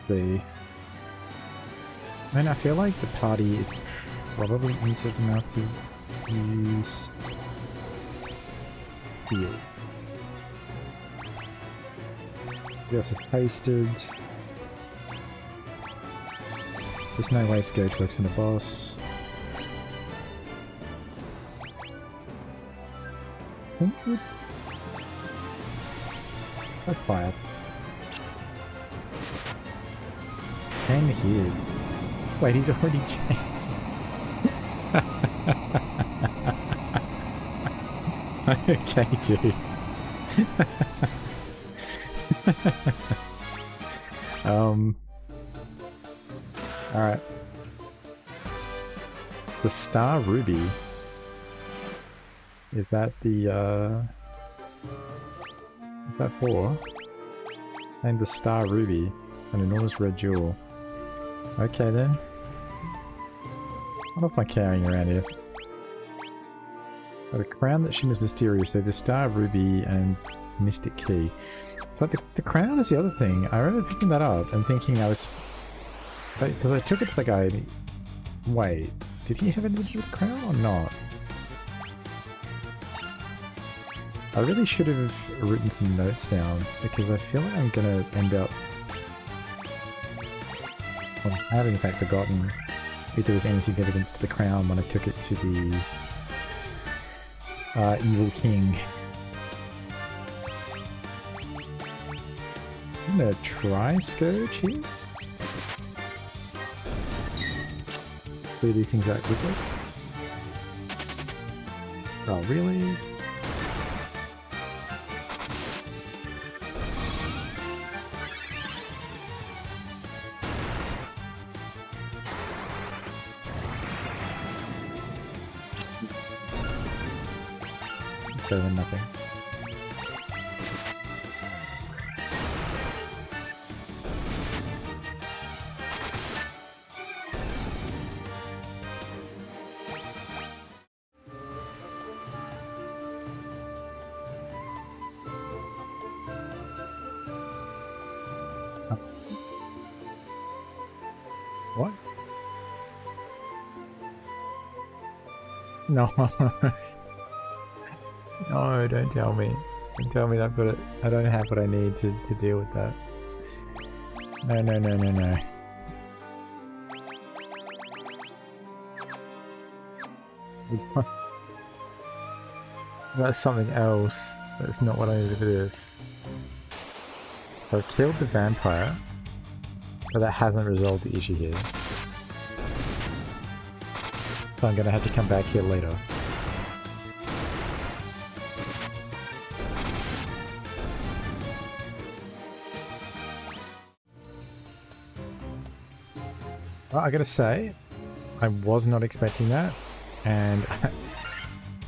see. I feel like the party is probably easier enough to use here. This is pasted. There's no way Scourge works on the boss. That's fire. 10 hits. Wait, he's already dead. Okay, dude. Alright. The Star Ruby. Is that the, what's that for? And the Star Ruby. An enormous red jewel. Okay then. What else am I carrying around here? Got a crown that shimmers mysterious, so the Star Ruby and Mystic Key. So the crown is the other thing. I remember picking that up and thinking I was... Because I took it to the guy and wait, did he have anything to do with the crown or not? I really should have written some notes down, because I feel like I'm gonna end up... Well, I have in fact forgotten if there was any significance to the crown when I took it to the Evil King. I'm gonna try Scourge here. Clear these things out quickly. Oh, really? Better than nothing. What? No. No, don't tell me. Don't tell me that, but I don't have what I need to deal with that. No, no, no, no, no. That's something else. That's not what I needed for this. So I've killed the vampire, but that hasn't resolved the issue here. So I'm gonna have to come back here later. Well, I gotta say, I was not expecting that, and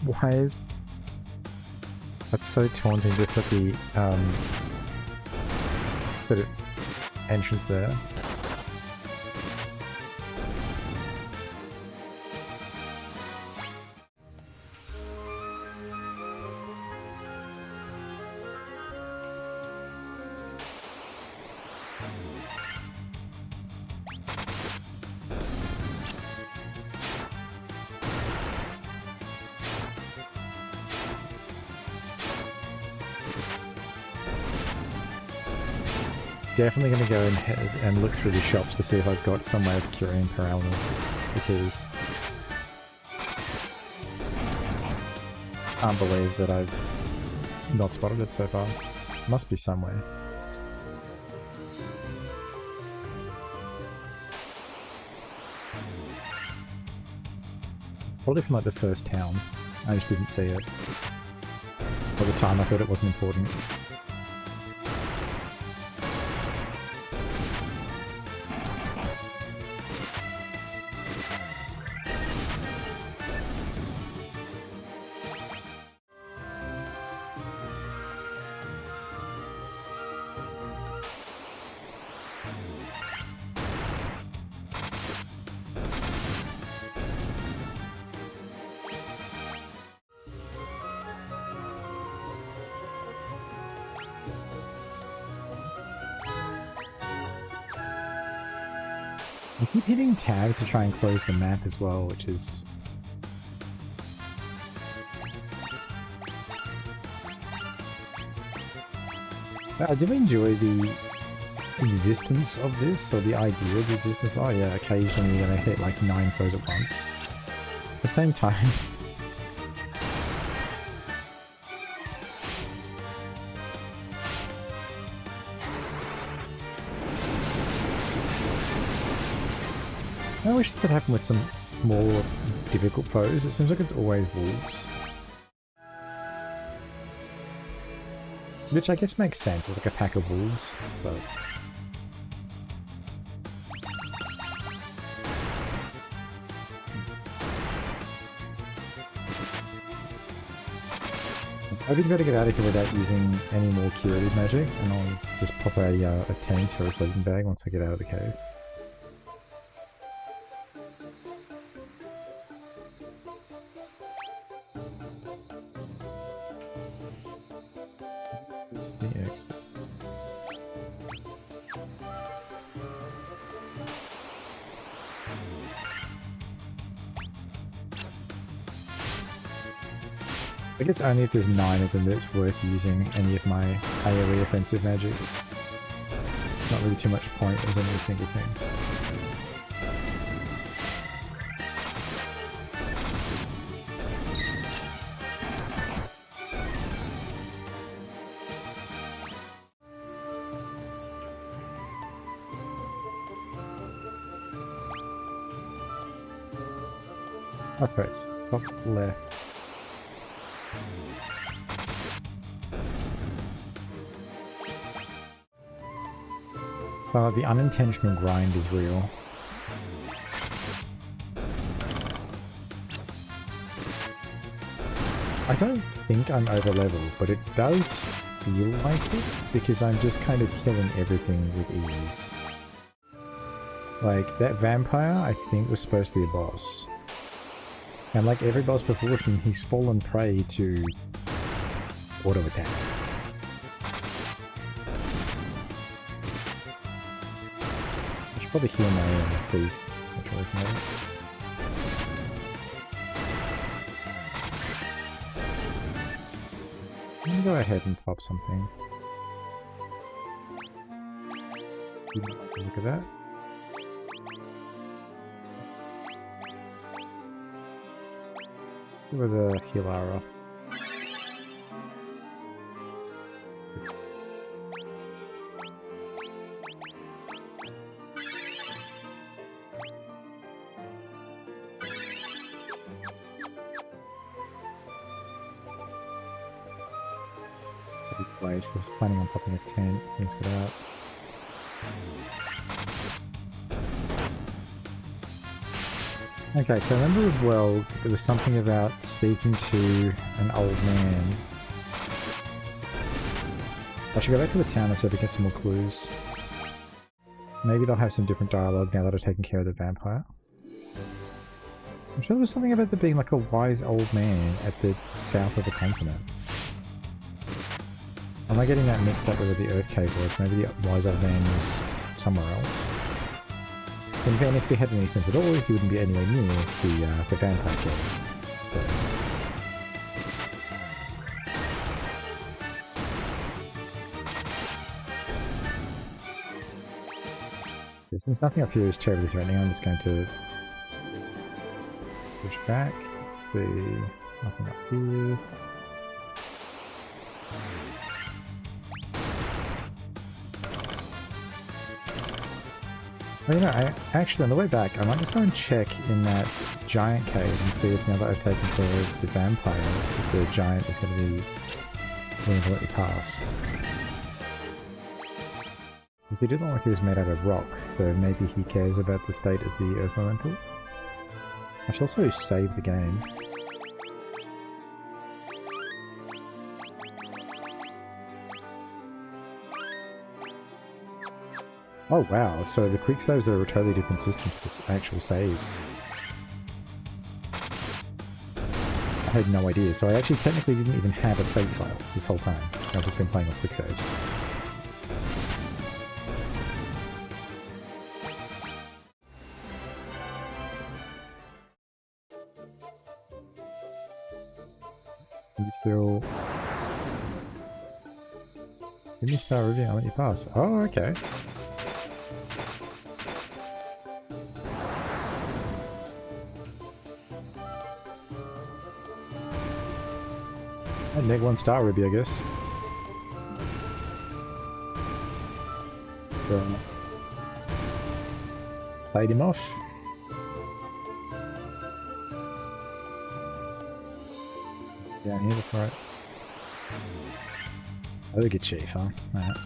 why is that's so taunting to put the entrance there. Definitely going to go and look through the shops to see if I've got some way of curing paralysis, because I can't believe that I've not spotted it so far. Must be some way. Probably from like the first town. I just didn't see it. At the time I thought it wasn't important. I keep hitting tab to try and close the map as well, which is... I do enjoy the existence of this, or the idea of the existence. Oh yeah, occasionally you're gonna hit like 9 foes at once. At the same time... I wish this had happened with some more difficult foes. It seems like it's always wolves. Which I guess makes sense, it's like a pack of wolves, but... I think better get out of here without using any more curative magic, and I'll just pop a tent or a sleeping bag once I get out of the cave. I think it's only if there's 9 of them that it's worth using any of my AoE offensive magic. Not really too much point as any single thing. Okay, it's top left. So the unintentional grind is real. I don't think I'm over leveled, but it does feel like it, because I'm just kind of killing everything with ease. Like, that vampire I think was supposed to be a boss. And like every boss before him, he's fallen prey to auto attack. Probably heal my thief. I'll try looking at it. I'm gonna go ahead and pop something. You might like to look at that. With a Healara. Place. I was planning on popping a tent. Things get out. Okay, so I remember as well there was something about speaking to an old man. I should go back to the town and see if we get some more clues. Maybe they'll have some different dialogue now that I've taken care of the vampire. I'm sure there was something about there being like a wise old man at the south of the continent. Am I getting that mixed up with where the Earth Cave was? Maybe the wise old man was somewhere else. In fact, if he had any sense at all, he wouldn't be anywhere near the vampire cave. But... since nothing up here is terribly threatening, I'm just going to push back. See, nothing up here. Well, you know, actually on the way back, I might just go and check in that giant cave and see if now that I've taken care of the vampire, if the giant is going to be willing to let me pass. If he didn't look like he was made out of rock, so maybe he cares about the state of the Earth Elemental. I should also save the game. Oh wow, so the quick saves are a totally different system to the actual saves. I had no idea, so I actually technically didn't even have a save file this whole time. I've just been playing with quick saves. You still... Give me star review, I'll let you pass. Oh, okay. I'd neg 1 star review, I guess. Played him off. Down here before it. Oh, good chief, huh? Alright.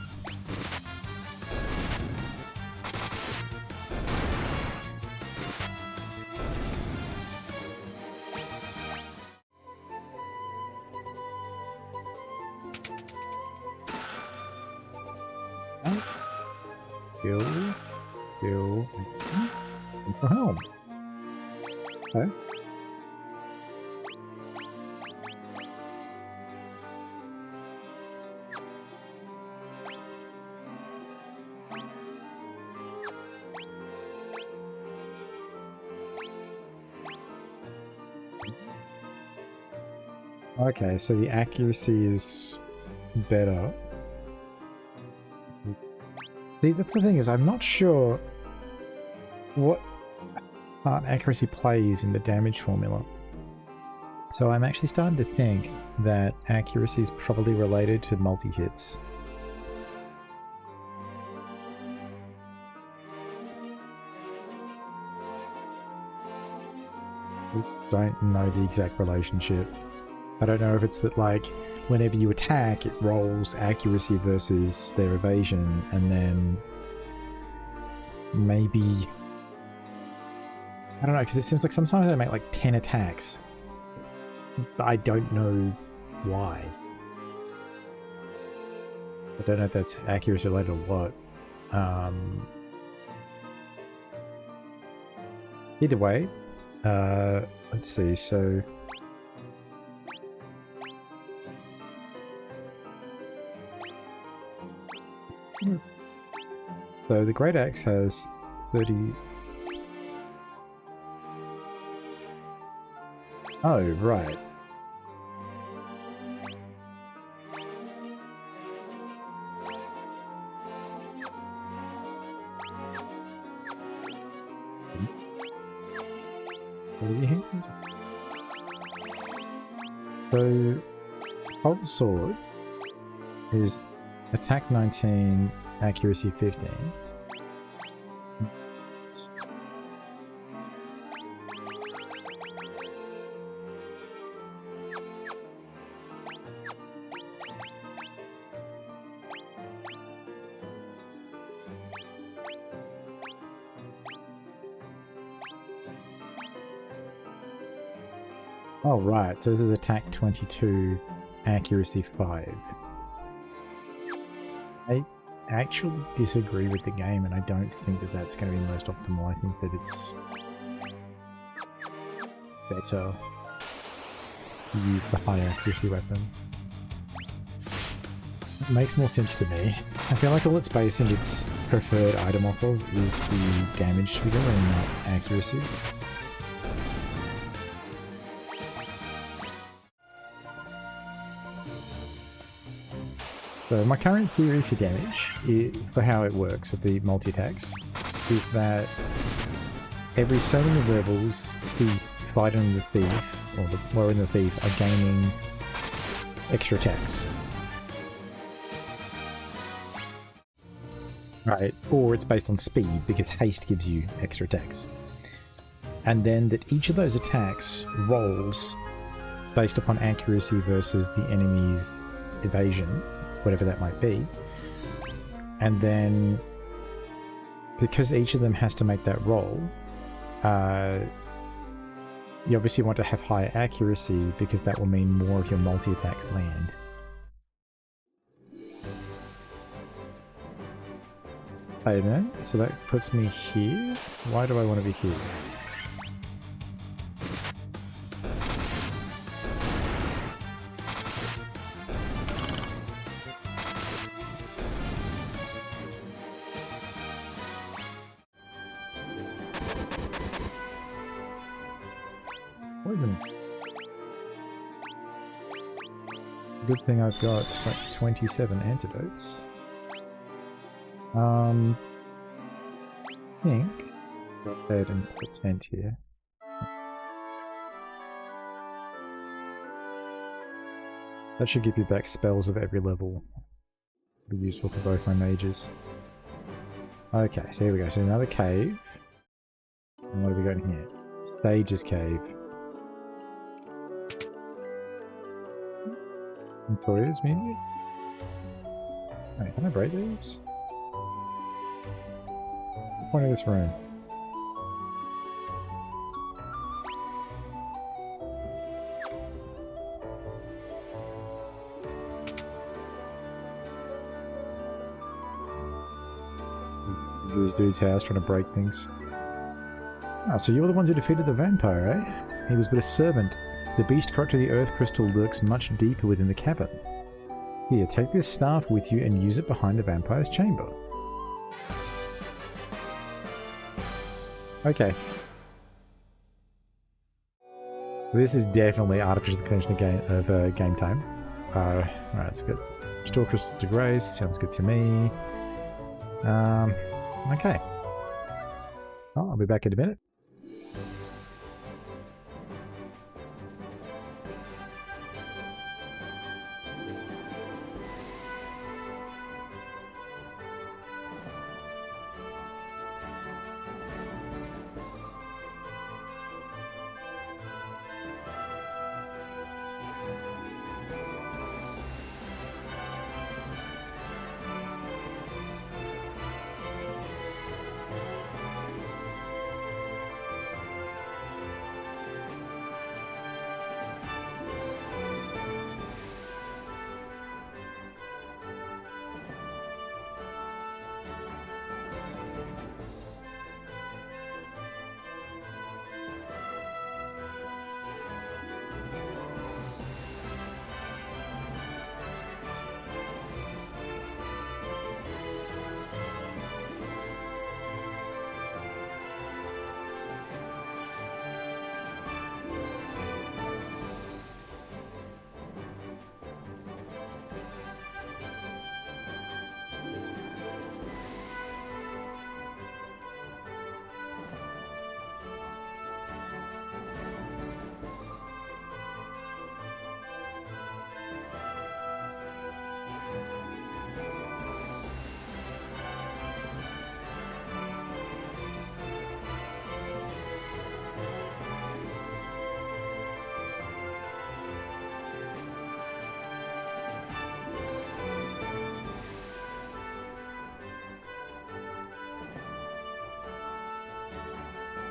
Skill, and for helm. Okay. Okay, so the accuracy is better. See, that's the thing, is I'm not sure what part accuracy plays in the damage formula. So I'm actually starting to think that accuracy is probably related to multi-hits. I just don't know the exact relationship. I don't know if it's that, like, whenever you attack, it rolls accuracy versus their evasion, and then maybe... I don't know, because it seems like sometimes they make like 10 attacks, but I don't know why. I don't know if that's accuracy related or what. Either way, let's see, so... So the Great Axe has 30... Oh, right. What did you hit? So, Pulp Sword is attack 19, accuracy 15. Oh, right. So this is attack 22, accuracy 5. I actually disagree with the game, and I don't think that that's going to be most optimal. I think that it's better to use the high accuracy weapon. It makes more sense to me. I feel like all it's basing its preferred item off of is the damage figure and not accuracy. So my current theory for damage, for how it works with the multi-attacks, is that every so many levels, the fighter and the thief, or the warrior and the thief, are gaining extra attacks. Right, or it's based on speed, because haste gives you extra attacks. And then that each of those attacks rolls based upon accuracy versus the enemy's evasion, whatever that might be. And then, because each of them has to make that roll, you obviously want to have higher accuracy, because that will mean more of your multi-attacks land. Hey then, so that puts me here? Why do I want to be here? Good thing I've got like 27 antidotes. I think go ahead and put a tent here. That should give you back spells of every level. Be useful for both my mages. Okay, so here we go. So another cave. And what have we got in here? Stages cave. Employers menu? Wait, can I break these? What's the point of this room? This dude's house trying to break things. Ah, so you're the ones who defeated the vampire, eh? He was but a servant. The beast caught to the earth crystal lurks much deeper within the cavern. Here, take this staff with you and use it behind the vampire's chamber. Okay. This is definitely artificial extension of game time. Alright, so we've got Restore Crystals to Grace, sounds good to me. Okay. Oh, I'll be back in a minute.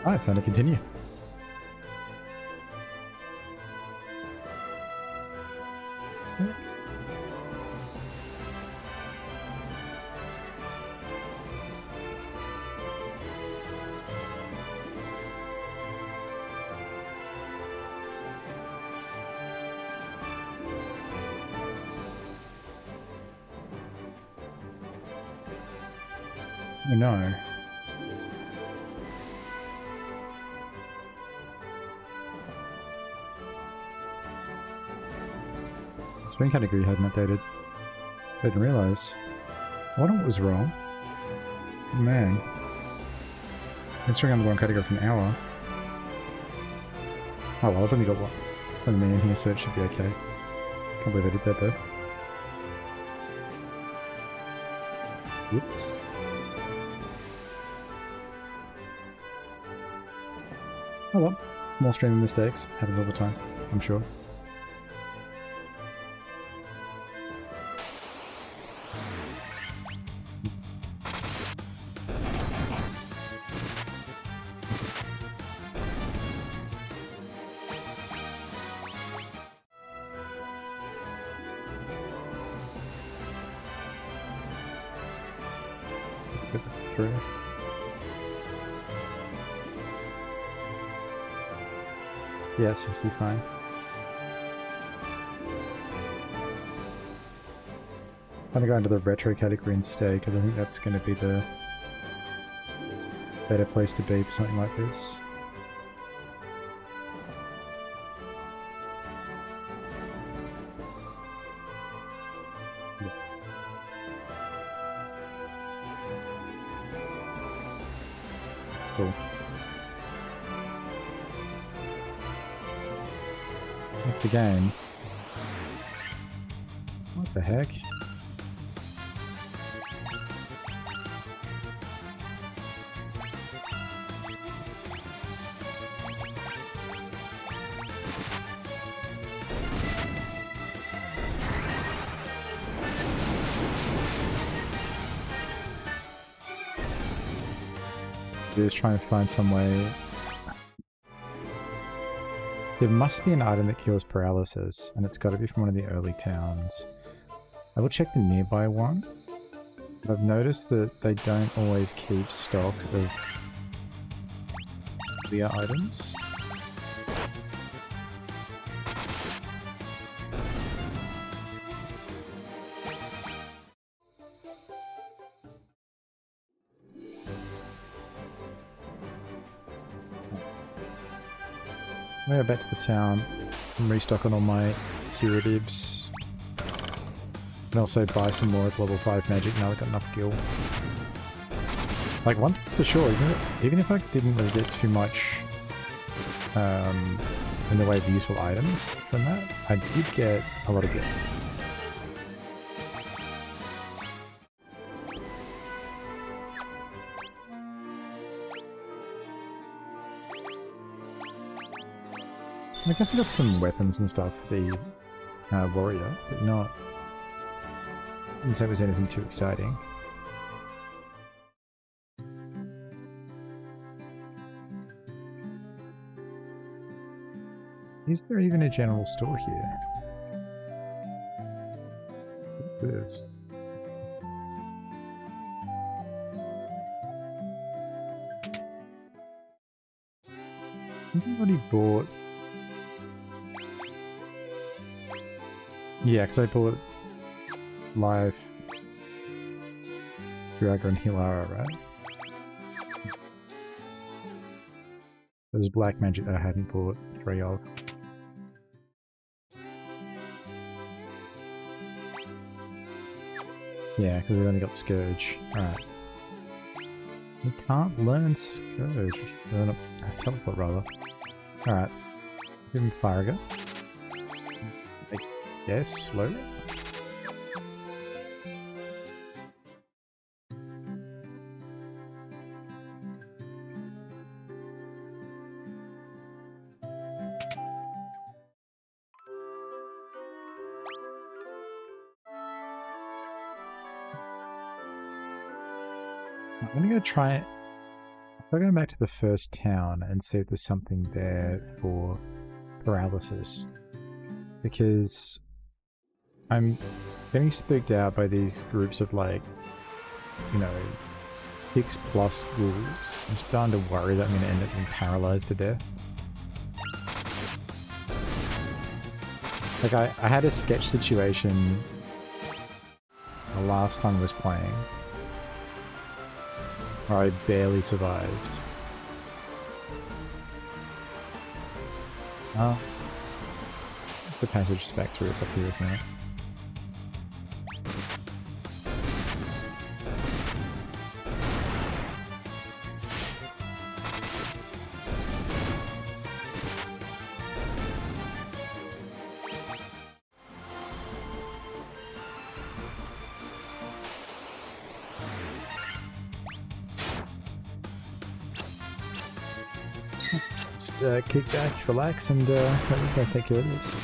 Alright, time to continue. Oh no. Swing category hadn't updated. I didn't realise. I wonder what was wrong. Oh, man. It's swing on the wrong category for an hour. Oh well, I've only got one. It's only me in here, so it should be okay. Can't believe I did that though. Whoops. Oh well, small streaming mistakes. Happens all the time, I'm sure. Through. Yeah, it seems to be fine. I'm gonna go into the retro category instead, because I think that's going to be the better place to be for something like this. Cool. That's the game. What the heck? Just trying to find some way. There must be an item that cures paralysis, and it's got to be from one of the early towns. I will check the nearby one. I've noticed that they don't always keep stock of the items. We're back to the town and restock on all my curatives. And also buy some more at level 5 magic now I've got enough gil. Like, one thing's for sure, even if I didn't really get too much in the way of useful items from that, I did get a lot of gil. I guess I got some weapons and stuff for the warrior, but not... I didn't say it was anything too exciting. Is there even a general store here? There is. I think I already bought... Yeah, because I bought Live, Draga and Hilara, right? There's black magic that I hadn't bought 3 of. Yeah, because we only got Scourge. Alright. We can't learn Scourge. Teleport, rather. Alright. Give him Faraga. Yes, slowly. I'm gonna go try it. I'll go back to the first town and see if there's something there for paralysis. Because I'm getting spooked out by these groups of, like, you know, 6+ ghouls. I'm starting to worry that I'm gonna end up being paralyzed to death. Like, I had a sketch situation the last time I was playing where I barely survived. Oh. It's the passage just back through, it's up here, isn't it? Just kick back, relax, and let me guys take care of this.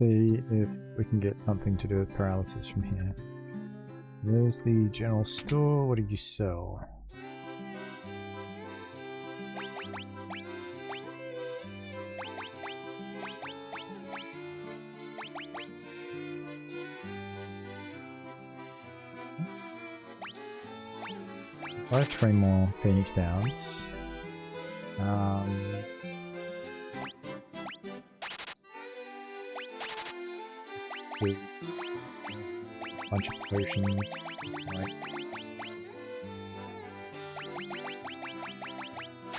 See if we can get something to do with paralysis from here. There's the general store. What did you sell? I have 3 more Phoenix Downs. Foods. Bunch of potions. Like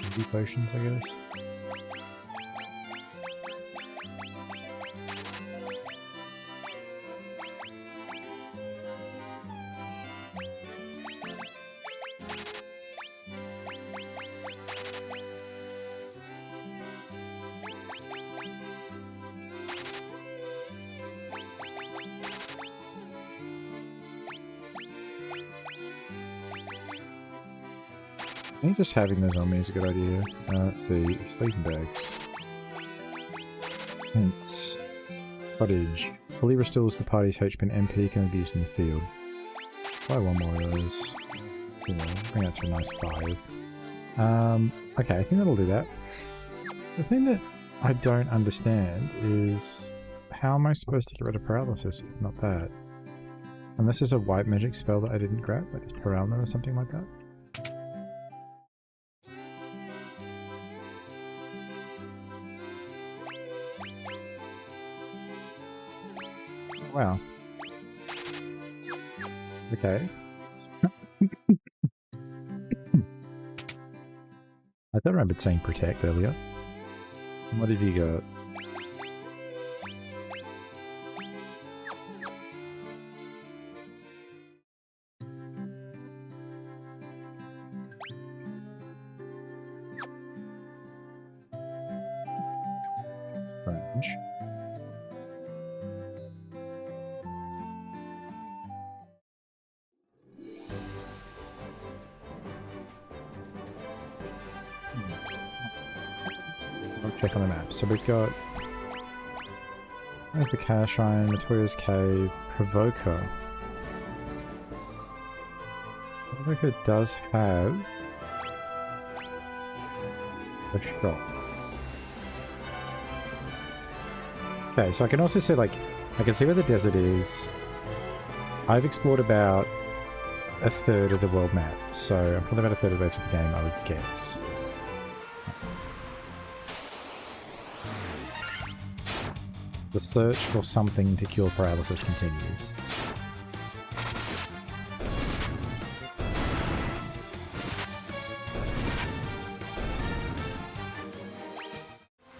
easy potions, I guess. I think just having those on me is a good idea. Let's see, sleeping bags. Hints. Cottage. Fully restores the party's HP and MP can be used in the field. Buy 1 more of those. You know, bring that to a nice 5. Okay, I think that'll do that. The thing that I don't understand is how am I supposed to get rid of paralysis if not that? Unless there's a white magic spell that I didn't grab, like Paralma or something like that. Wow. Okay. I don't remember saying protect earlier. What have you got? Sponge. I'll check on the map. So we've got... There's the Cash Shrine, Matoya's Cave, Provoker. Provoker does have a shop. Okay, so I can also see, like, I can see where the desert is. I've explored about a third of the world map, so I'm probably about a third of the way through the game, I would guess. The search for something to cure paralysis continues.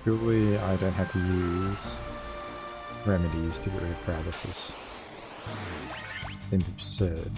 Surely I don't have to use remedies to get rid of paralysis. Seems absurd.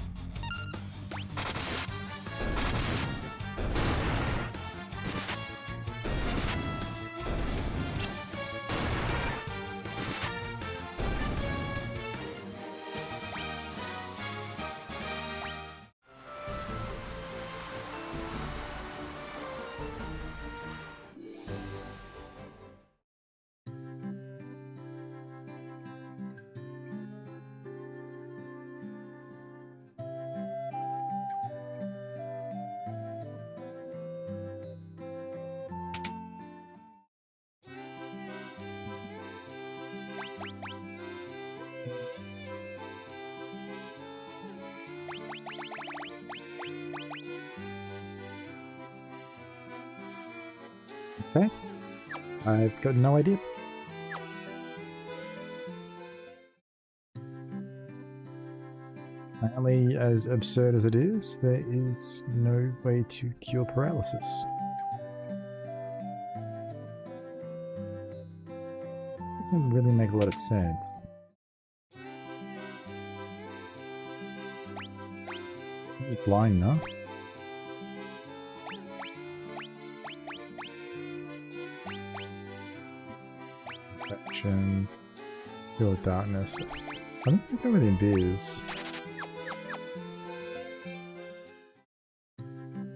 Okay. I've got no idea. Apparently, as absurd as it is, there is no way to cure paralysis. It doesn't really make a lot of sense. He's blind now. Infection. Pure darkness. I don't think everything is.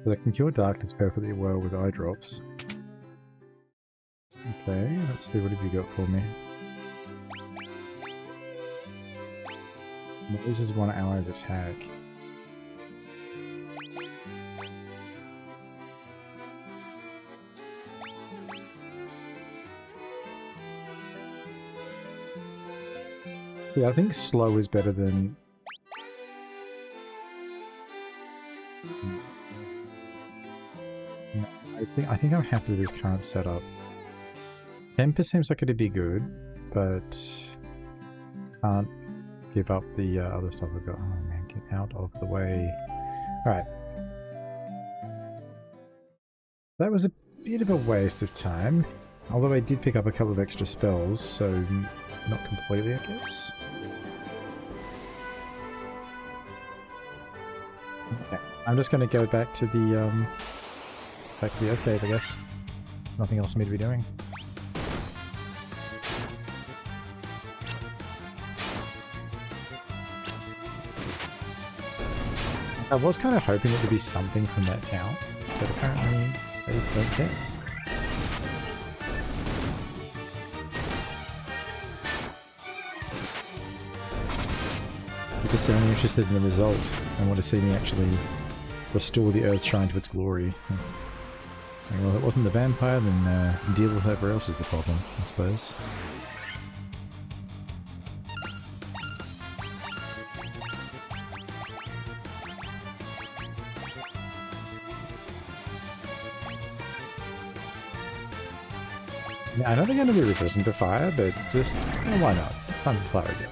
But I can cure darkness perfectly well with eye drops. Okay, let's see, what have you got for me? Raises one ally's attack. Yeah, I think slow is better than... No, I think I'm happy with this current setup. Temper seems like it'd be good, but can't give up the other stuff I've got. Oh man, get out of the way. Alright. That was a bit of a waste of time, although I did pick up a couple of extra spells, so not completely, I guess. Okay, I'm just going to go back to the Earth Cave, I guess. Nothing else for me to be doing. I was kind of hoping it would be something from that town, but apparently they don't care. Because they're only interested in the result and want to see me actually restore the Earth Shrine to its glory. Well, if it wasn't the vampire, then deal with whoever else is the problem, I suppose. Yeah, I know they're going to be resistant to fire, but just, why not? It's time to fire again.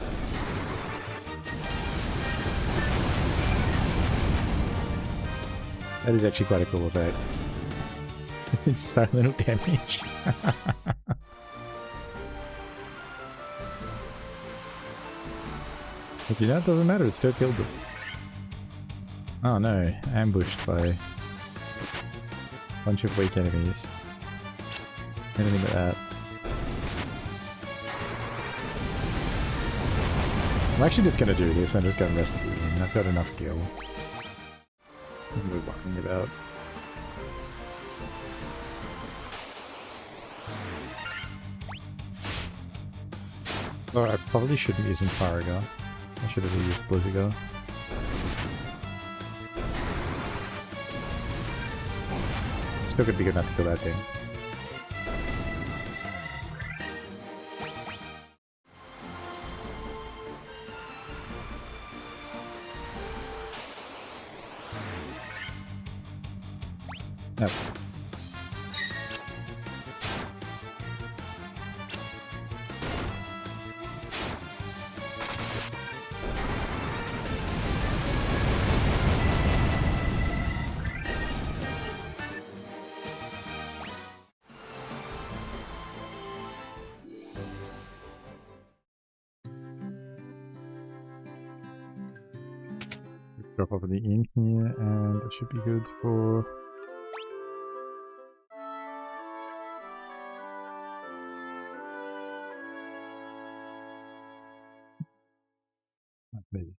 That is actually quite a cool effect. It's so little damage. But you know, it doesn't matter, it still killed them. Oh no, ambushed by a bunch of weak enemies. Anything like that. I'm actually just going to do this and just go and rest of the evening. I've got enough gil. What are we worrying about? Oh, I probably shouldn't be using Faragar. I should have used Blizzagar. Still could be good enough to kill that thing. Yep. Drop off at the inn here, and it should be good for... maybe.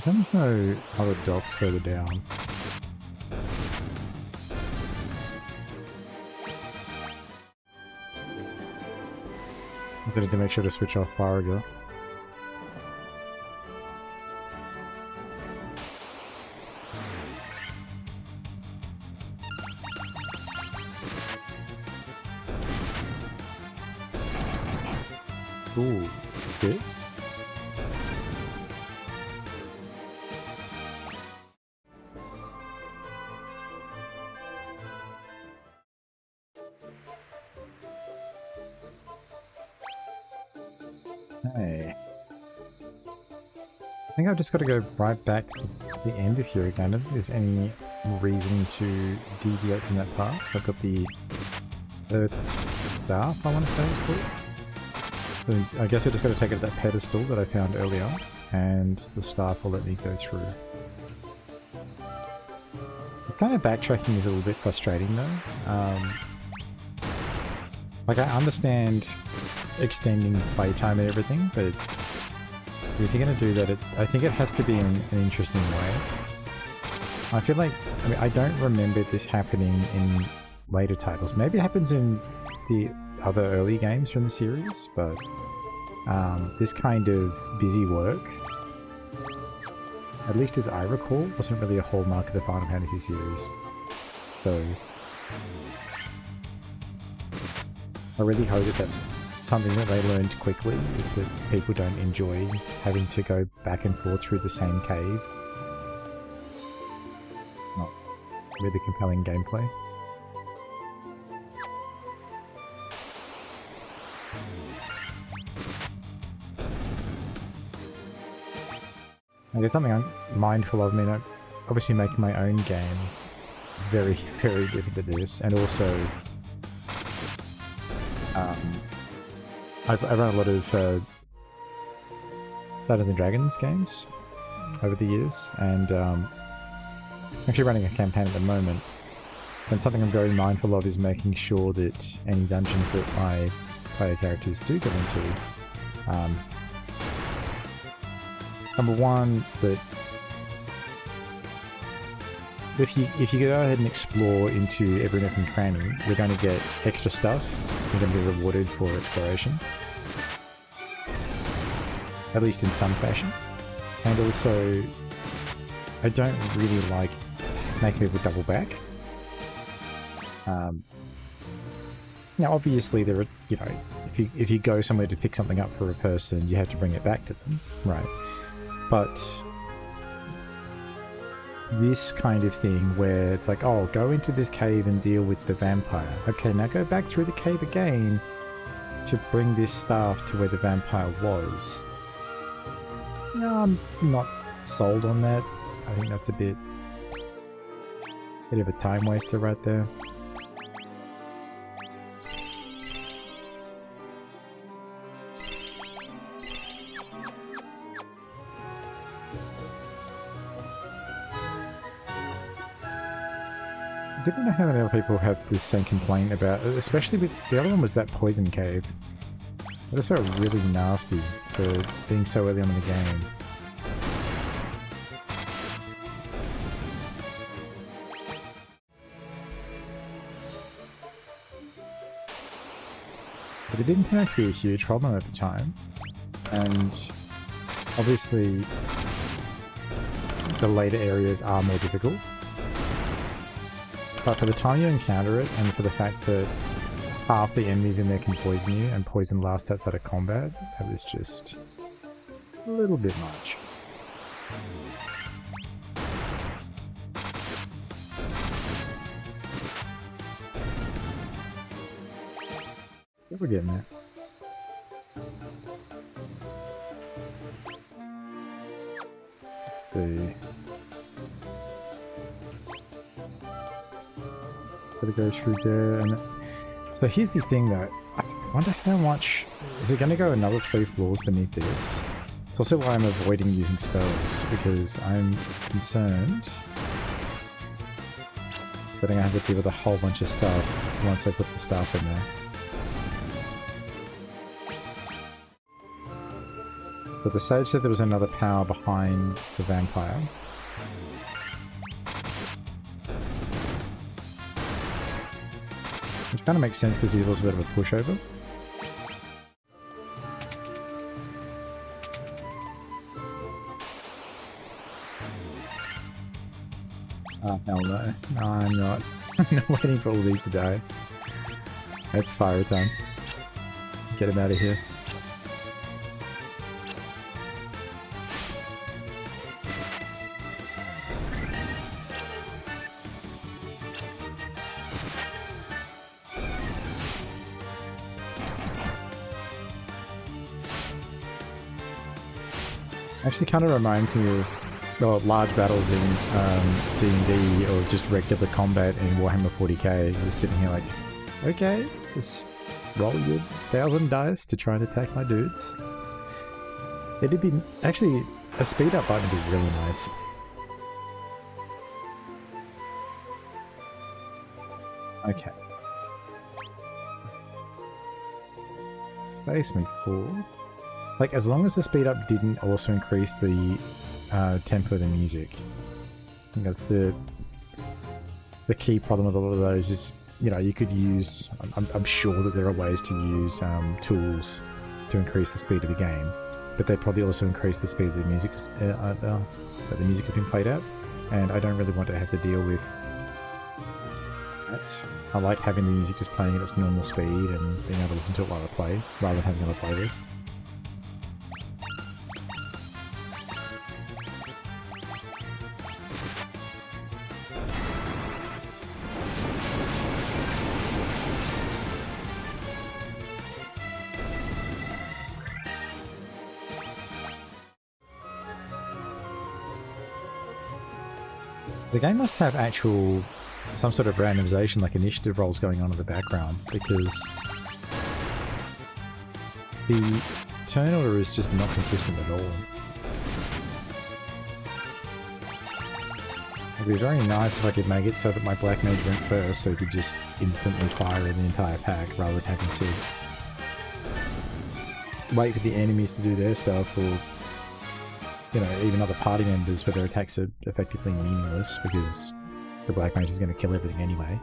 There's no other docks further down. I'm going to make sure to switch off Faragar. Ooh, okay. Hey. I think I've just got to go right back to the end of here again. I don't think there's any reason to deviate from that path. I've got the Earth's Staff, I want to say it's called. So I guess I just got to take it to that pedestal that I found earlier, and the staff will let me go through. The kind of backtracking is a little bit frustrating though. Like I understand extending playtime and everything, but if you're going to do that, I think it has to be in an interesting way. I feel like, I mean, I don't remember this happening in later titles. Maybe it happens in the other early games from the series, but this kind of busy work at least as I recall, wasn't really a hallmark of the Final Fantasy series. So I really hope that that's something that they learned quickly, is that people don't enjoy having to go back and forth through the same cave. Not really compelling gameplay. I guess something I'm mindful of, I mean, I'm obviously making my own game very, very different to this, and also I've run a lot of Dungeons and Dragons games over the years, and I'm actually running a campaign at the moment, and something I'm very mindful of is making sure that any dungeons that my player characters do get into, number one, that if you go ahead and explore into every nook and cranny, you're going to get extra stuff. You're going to be rewarded for exploration, at least in some fashion. And also, I don't really like making people double back. Now, obviously, there are, you know, if you go somewhere to pick something up for a person, you have to bring it back to them, right? But this kind of thing where it's like, oh, go into this cave and deal with the vampire. Okay, now go back through the cave again to bring this staff to where the vampire was. No, I'm not sold on that. I think that's a bit of a time waster right there. I don't know how many other people have the same complaint about, especially with the other one was that poison cave. I just felt really nasty for being so early on in the game. But it didn't turn out to be a huge problem at the time, and obviously the later areas are more difficult. But for the time you encounter it, and for the fact that half the enemies in there can poison you, and poison lasts outside of combat, that was just a little bit much. We're getting there. Gotta go through there, and so here's the thing though, I wonder how much, is it gonna go another 3 floors beneath this? It's also why I'm avoiding using spells, because I'm concerned that I'm gonna have to deal with a whole bunch of stuff once I put the stuff in there. But the sage said there was another power behind the vampire. Which kind of makes sense because he's also a bit of a pushover. Oh, hell no. No, I'm not. I'm not waiting for all these to die. That's fire time. Get him out of here. Actually kind of reminds me of large battles in D&D or just regular combat in Warhammer 40k. You're sitting here like, okay, just roll your 1,000 dice to try and attack my dudes. It'd be, actually, a speed up button would be really nice. Okay. Basement 4. Like, as long as the speed up didn't also increase the tempo of the music. I think that's the key problem with a lot of those is, you know, you could use, I'm sure that there are ways to use tools to increase the speed of the game. but they probably also increase the speed of the music that the music has been played at, and I don't really want to have to deal with that. I like having the music just playing at its normal speed and being able to listen to it while I play, rather than having it on a playlist. The game must have some sort of randomization, like initiative rolls going on in the background, because the turn order is just not consistent at all. It'd be very nice if I could make it so that my Black Mage went first, so he could just instantly fire in the entire pack, rather than having to wait for the enemies to do their stuff, or even other party members where their attacks are effectively meaningless because the Black Mage is going to kill everything anyway.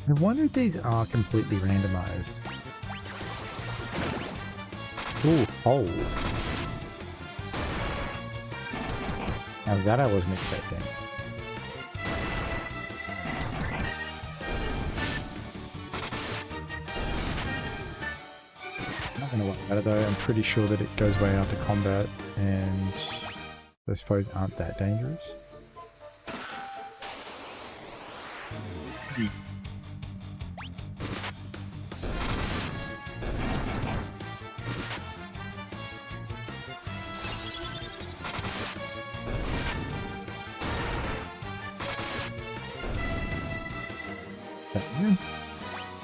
I wonder if these are completely randomized. Ooh, hold. Now that I wasn't expecting. I'm not going to worry about it though, I'm pretty sure that it goes way after combat, and those foes aren't that dangerous.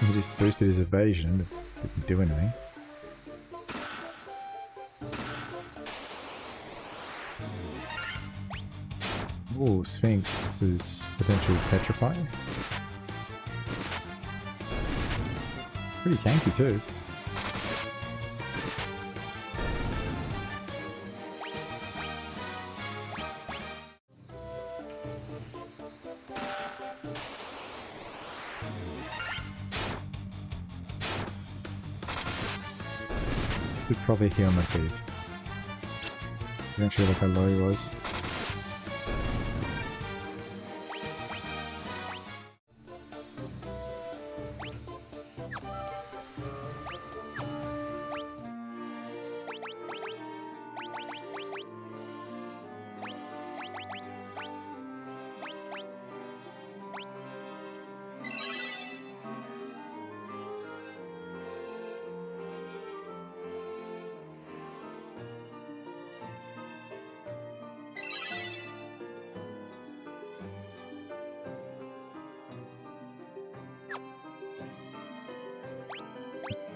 He just boosted his evasion, but didn't do anything. Ooh, Sphinx, this is potential petrifying. Pretty tanky too. Should probably heal my thief. I'm not sure like how low he was.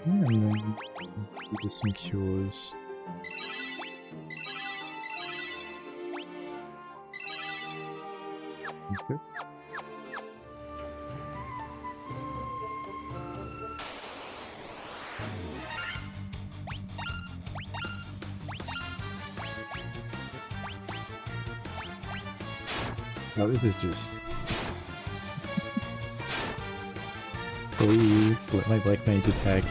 And then do some cures. That's good. No, this is just... Please, let my Black Mage attack.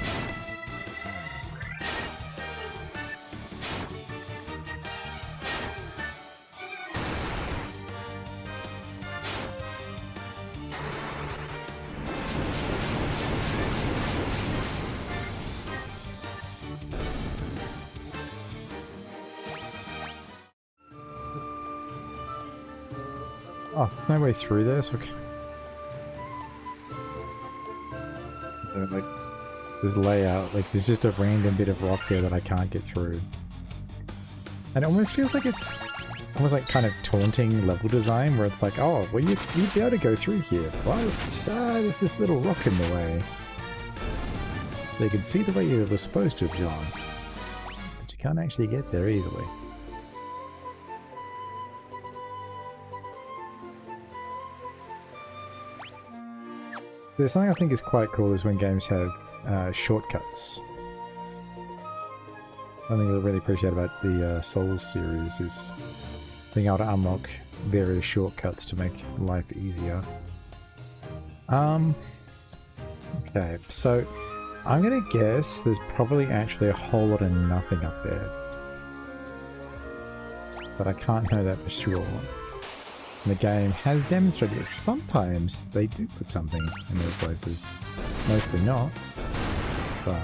Oh, no way through this? Okay. So, like, this layout, like, there's just a random bit of rock there that I can't get through. And it almost feels like it's almost like kind of taunting level design, where it's like, oh, well, you'd be able to go through here, but there's this little rock in the way. So you can see the way you were supposed to have gone, but you can't actually get there easily. There's something I think is quite cool is when games have shortcuts. Something I really appreciate about the Souls series is being able to unlock various shortcuts to make life easier. Okay, so I'm gonna guess there's probably actually a whole lot of nothing up there. But I can't know that for sure. And the game has demonstrated that sometimes they do put something in those places. Mostly not, but...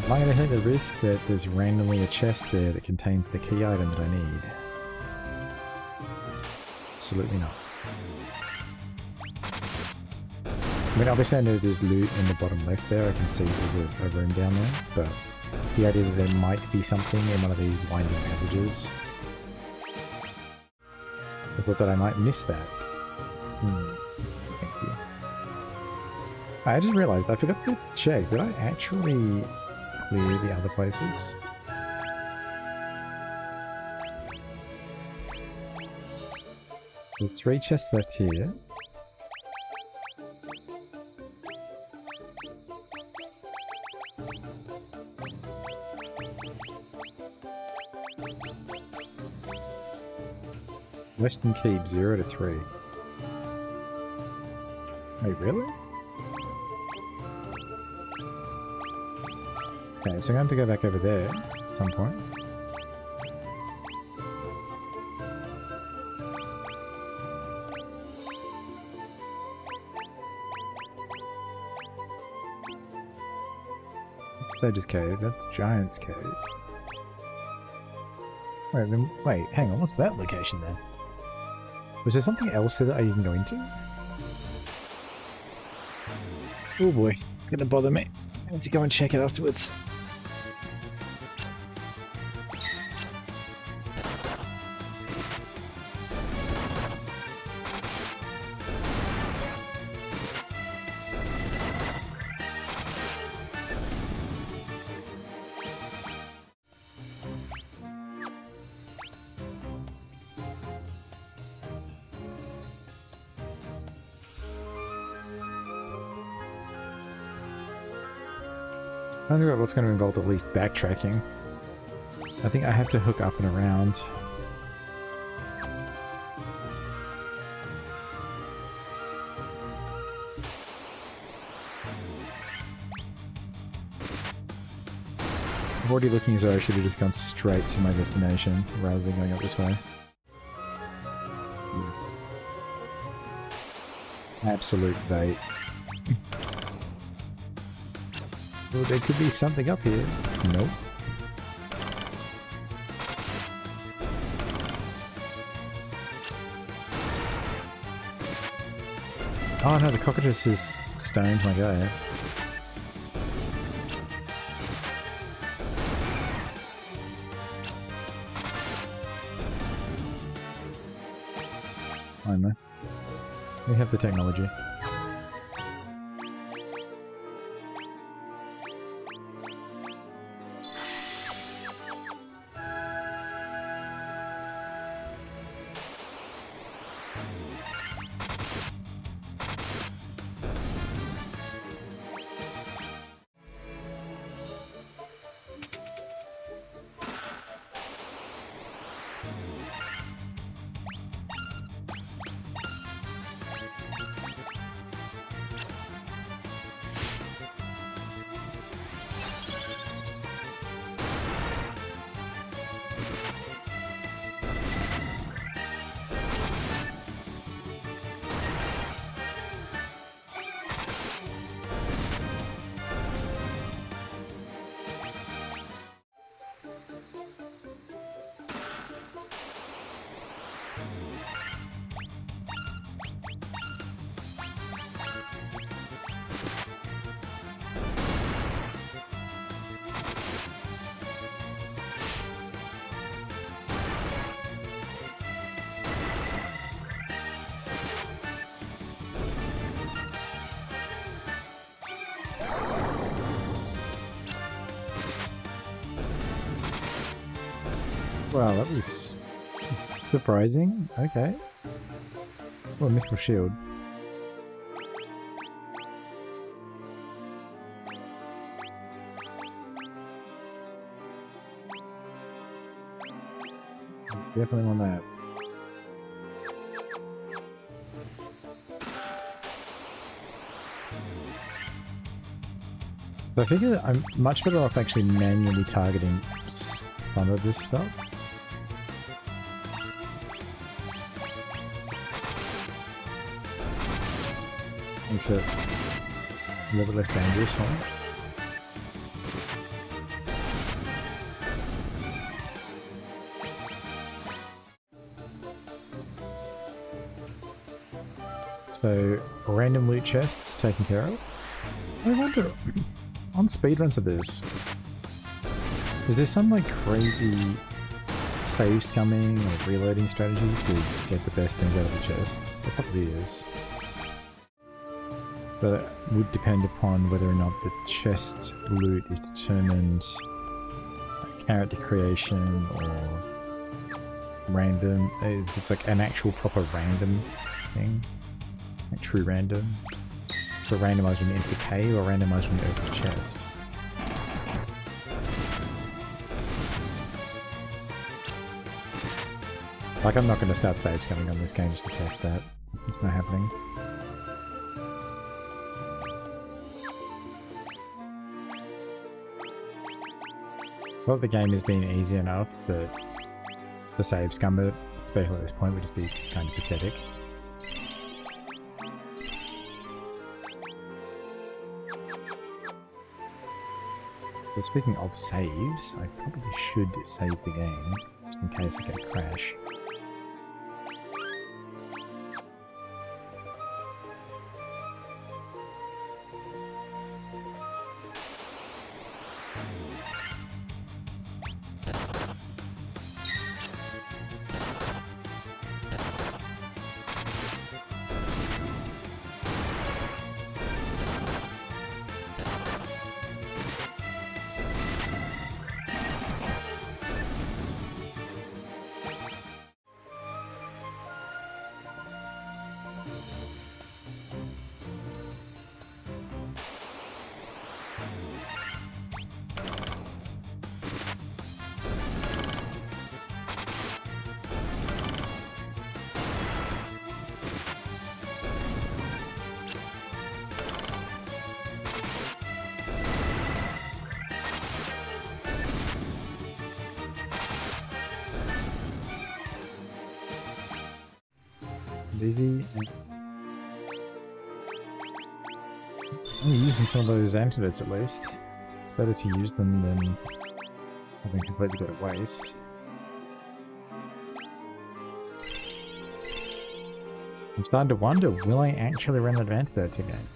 Am I going to take the risk that there's randomly a chest there that contains the key item that I need? Absolutely not. I mean, obviously I know there's loot in the bottom left there. I can see there's a room down there, but the idea that there might be something in one of these winding passages, I thought that I might miss that. Thank you. I just realised I forgot to check. Did I actually clear the other places? There's 3 chests left here. Western Keep 0 to 3. Wait, really? Okay, so I'm going to go back over there at some point. Sage's Cave, that's Giant's Cave. Wait, hang on, what's that location then? Was there something else that I didn't go into? Oh boy, gonna bother me. I need to go and check it afterwards. I wonder what's going to involve at least backtracking. I think I have to hook up and around. I'm already looking as though I should have just gone straight to my destination rather than going up this way. Absolute bait. Well, there could be something up here. Nope. Oh no, the cockatrice is stoned my guy. I know. We have the technology. Wow, that was surprising. Okay. Oh, mythical shield. Definitely want that. So I figure that I'm much better off actually manually targeting some of this stuff. Makes it a little bit less dangerous for me. So, random loot chests taken care of. I wonder, on speedruns of this, is there some like crazy save scumming or reloading strategies to get the best things out of the chests? There probably is. But it would depend upon whether or not the chest loot is determined character creation or random. It's like an actual proper random thing. Like true random. So randomized when you enter the cave or randomized when you open the chest. Like I'm not going to start save scumming on this game just to test that. It's not happening. Well, the game has been easy enough that the save scum, especially at this point, would just be kind of pathetic. But speaking of saves, I probably should save the game, just in case I get a crash. Easy. I'm using some of those antidotes at least. It's better to use them than having completely go to waste. I'm starting to wonder, will I actually run out of antidotes again?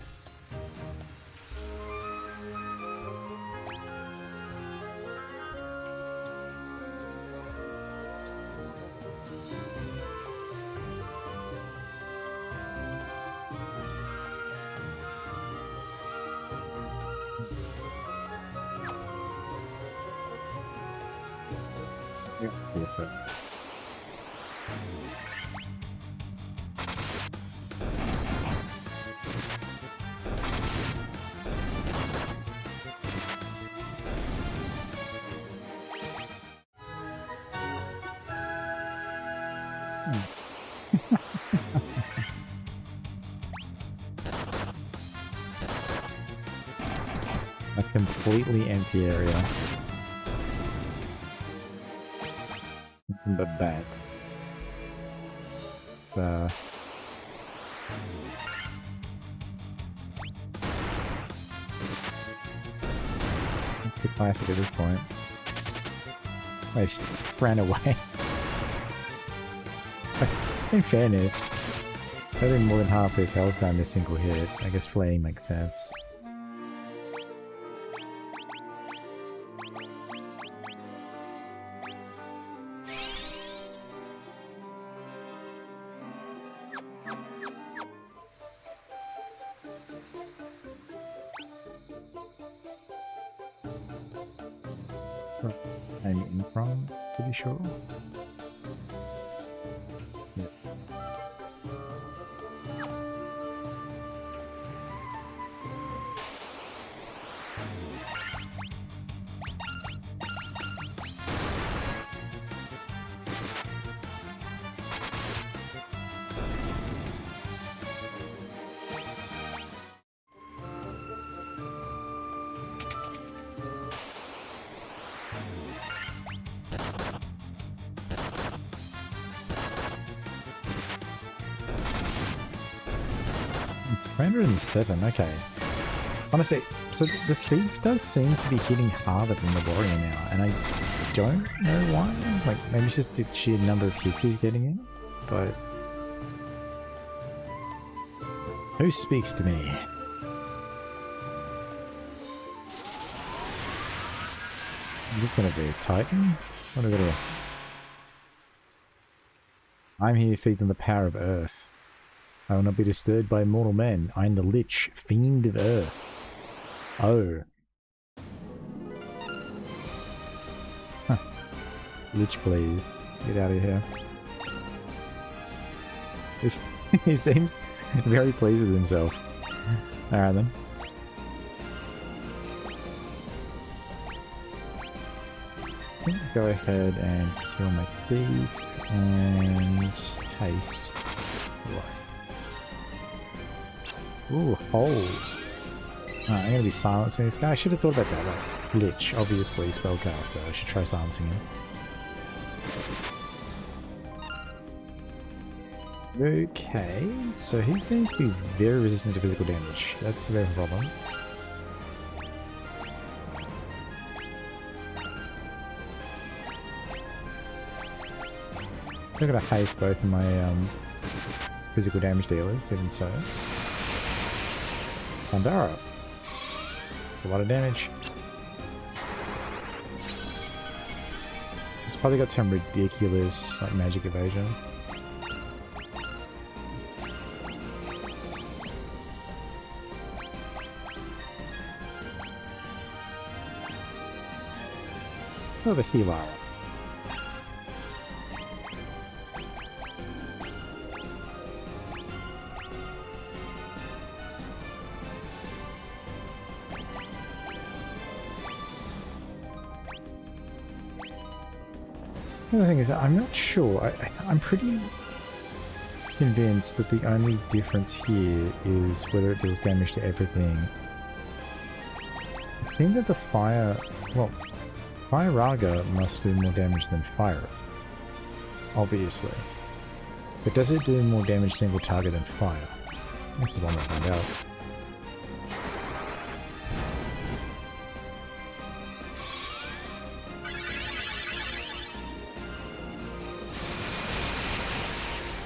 A completely empty area. The bat. It's the classic at this point. I ran away. In fairness, having more than half his health down this single hit, I guess fleeing makes sense. I'm in from, pretty sure. Yeah. 307, okay. Honestly, so the thief does seem to be hitting harder than the warrior now, and I don't know why. Like, maybe it's just the sheer number of hits he's getting in, but... Who speaks to me? I'm just gonna do Titan. What do I do? I'm here feeds on the power of Earth. I will not be disturbed by mortal men. I am the Lich, fiend of Earth. Oh. Huh. Lich, please. Get out of here. He seems very pleased with himself. Alright then. Go ahead and kill my thief and haste. Ooh, holes. I'm gonna be silencing this guy. I should have thought about that. Like, Lich, obviously spellcaster. I should try silencing him. Okay, so he seems to be very resistant to physical damage. That's a bit of a problem. I'm gonna haste both of my physical damage dealers, even so. Pandara. It's a lot of damage. It's probably got some ridiculous like magic evasion. Oh, the Hilara. The other thing is, I'm not sure. I'm pretty convinced that the only difference here is whether it deals damage to everything. I think that the fire... well, Fire Raga must do more damage than Fire, obviously. But does it do more damage single target than Fire? This is one to find out.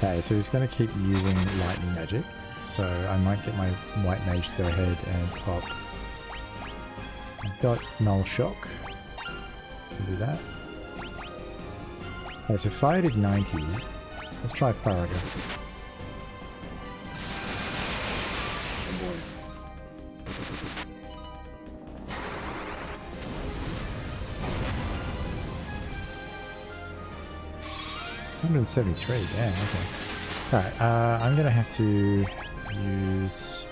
Okay, so he's going to keep using lightning magic, so I might get my white mage to go ahead and pop. I've got Null Shock. Do that. Okay, so fire did 90. Let's try Fire again. $173, yeah, okay. Alright, I'm gonna have to use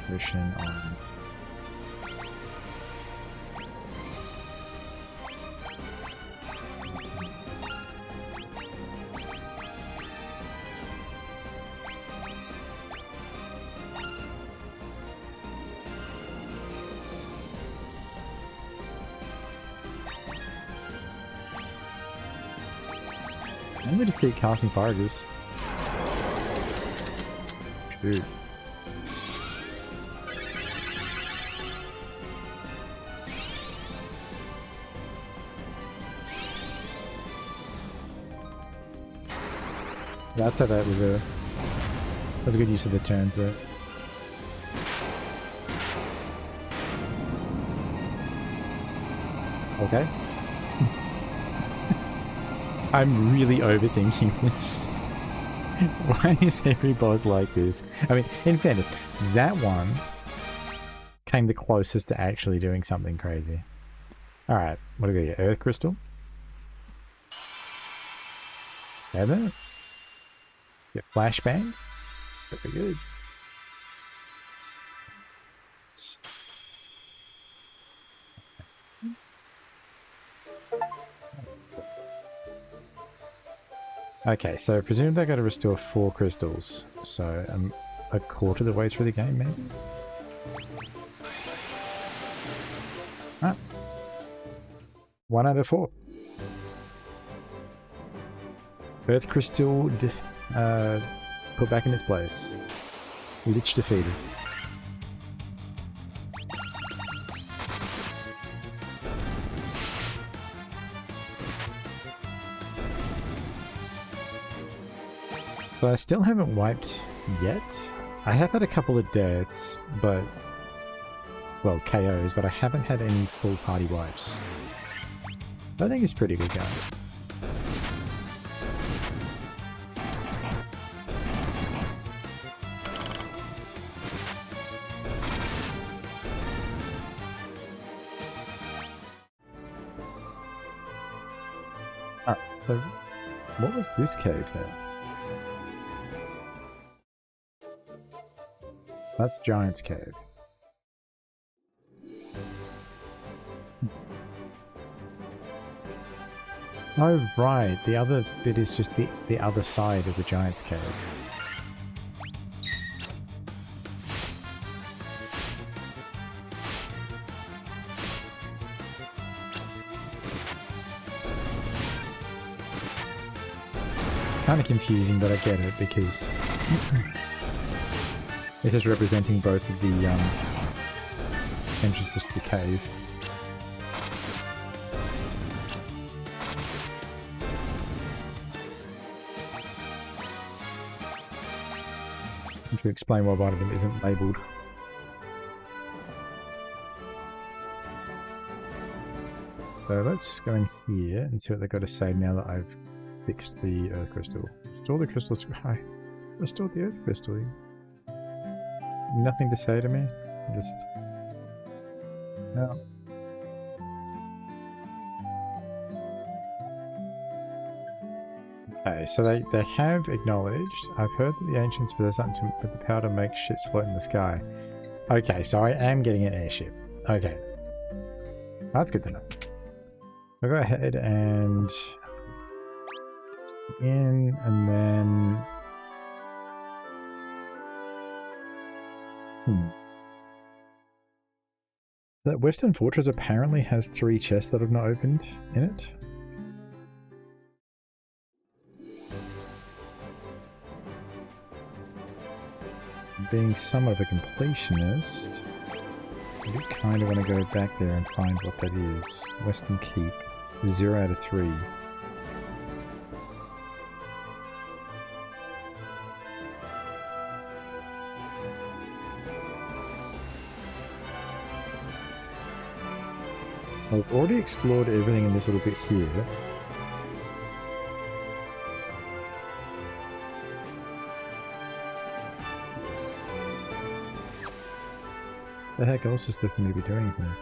potion on I'm gonna just keep casting fires. Shoot. That's how that was a good use of the turns there. Okay. I'm really overthinking this. Why is every boss like this? I mean, in fairness, that one came the closest to actually doing something crazy. Alright, what do we get? Earth Crystal? Feather? Get Flashbang? Very good. Okay, so presumably I got to restore 4 crystals, so I'm a quarter of the way through the game, maybe? Ah. 1 out of 4. Earth Crystal put back in its place. Lich defeated. But I still haven't wiped yet. I have had a couple of deaths, but... well, KOs, but I haven't had any full party wipes. I think it's pretty good going. Alright, so what was this cave then? That's Giant's Cave. Oh right, the other bit is just the other side of the Giant's Cave. Kind of confusing, but I get it because it is representing both of the entrances to the cave. To explain why one of them isn't labelled. So let's go in here and see what they've got to say now that I've fixed the earth crystal. Restore the crystals. Hi. Restore the earth crystal. Nothing to say to me? Just... no. Okay, so they have acknowledged. I've heard that the ancients possess something with the power to make ships float in the sky. Okay, so I am getting an airship. Okay. That's good to know. I'll go ahead and... in, and then... That Western Fortress apparently has 3 chests that have not opened in it. Being somewhat of a completionist, I do kind of want to go back there and find what that is. Western Keep, 0 out of 3. I've already explored everything in this little bit here. The heck else is there for me to be doing here?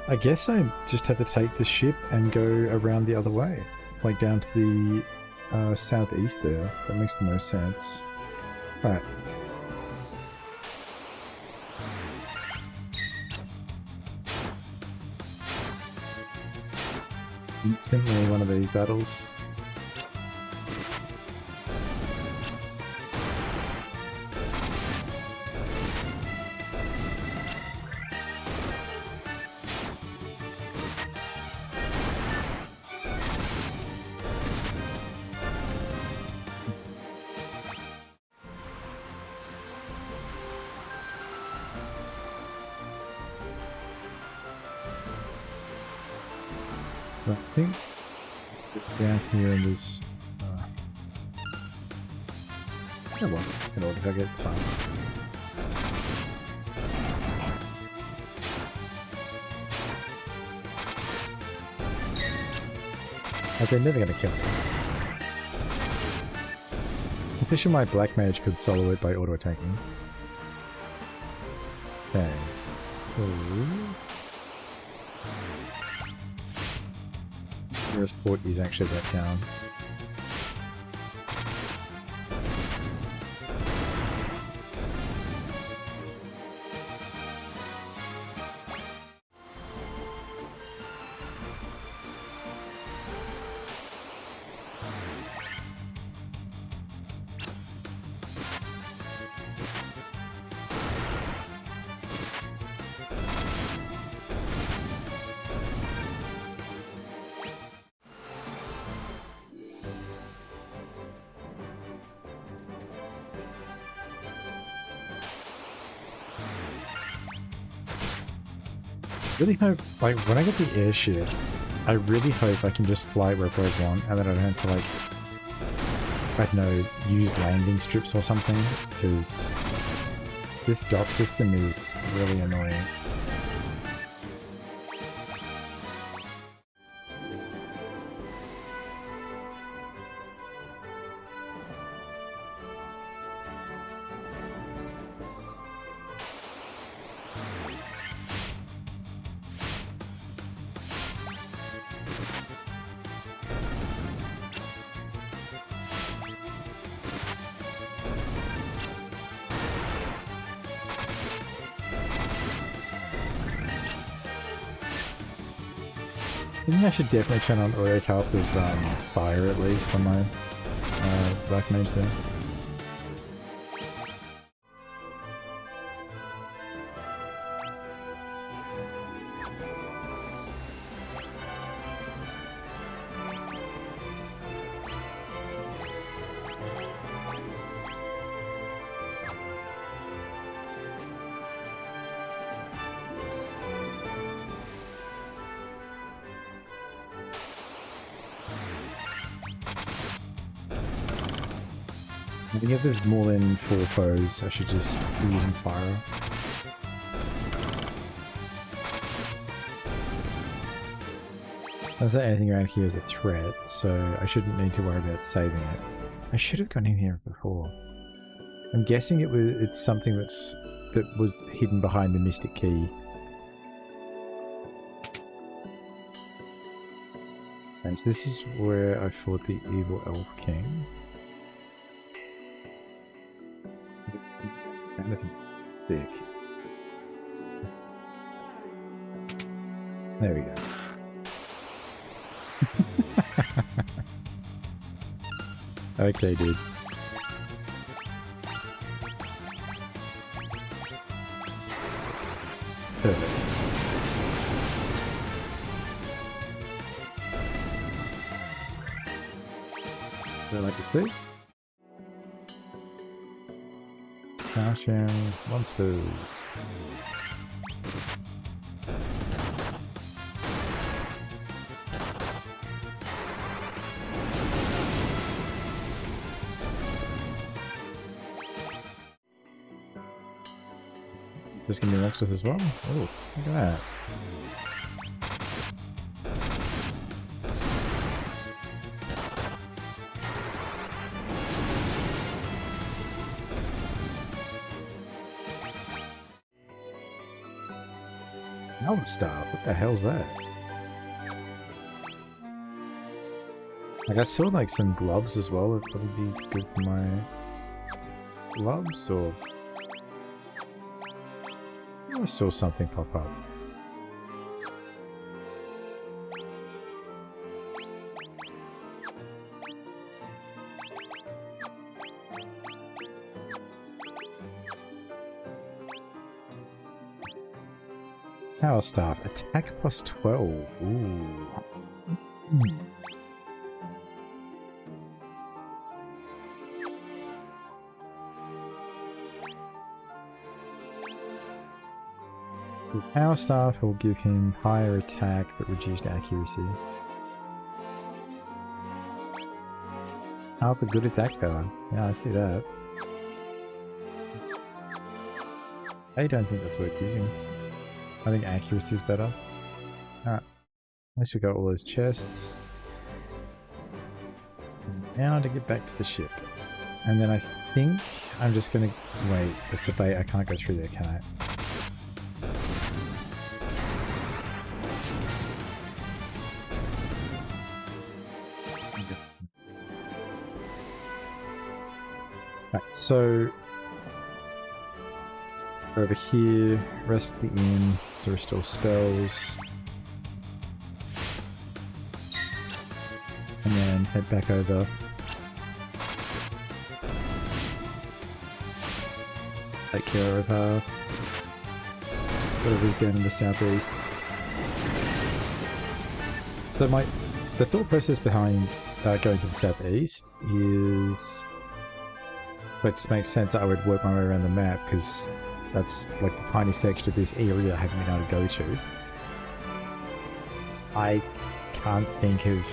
I guess I just have to take the ship and go around the other way. Like down to the southeast there. That makes the most sense. Alright. Instantly one of these battles. I think down here in this... yeah, well, in order to get it, it's fine. Like, they're never gonna kill me. I'm pretty sure my Black Mage could solo it by auto-attacking. Thanks. Ooh. Nearest port is actually that town. Really hope, like, when I get the airship, I really hope I can just fly wherever I want, and then I don't have to, like, I don't know, use landing strips or something, because this dock system is really annoying. I think I should definitely turn on autocast of fire at least on my black mage there. I think if there's more than 4 foes, I should just be using fire. Is there anything around here as a threat, so I shouldn't need to worry about saving it. I should have gone in here before. I'm guessing it's something that was hidden behind the Mystic Key. And so this is where I fought the evil Elf King. It's big. There we go. Okay, dude. Perfect. Do I like to see? Caution, monsters. There's gonna be monsters as well? Oh, look at that. Staff, what the hell's that? Like I saw like some gloves as well, that'd probably be good for my gloves, or I saw something pop up. Power staff, attack plus 12. Ooh. The power staff will give him higher attack but reduced accuracy. Half a good attack power. Yeah, I see that. I don't think that's worth using. I think accuracy is better. Alright. At least we got all those chests. Now to get back to the ship. And then I think I'm just gonna... Wait, it's a bait. I can't go through there, can I? Right, so... over here, rest of the inn to restore spells. And then head back over. Take care of whatever's down in the southeast. So the thought process behind going to the southeast is... It makes sense that I would work my way around the map, because that's like the tiny section of this area I haven't been able to go to. I can't think of...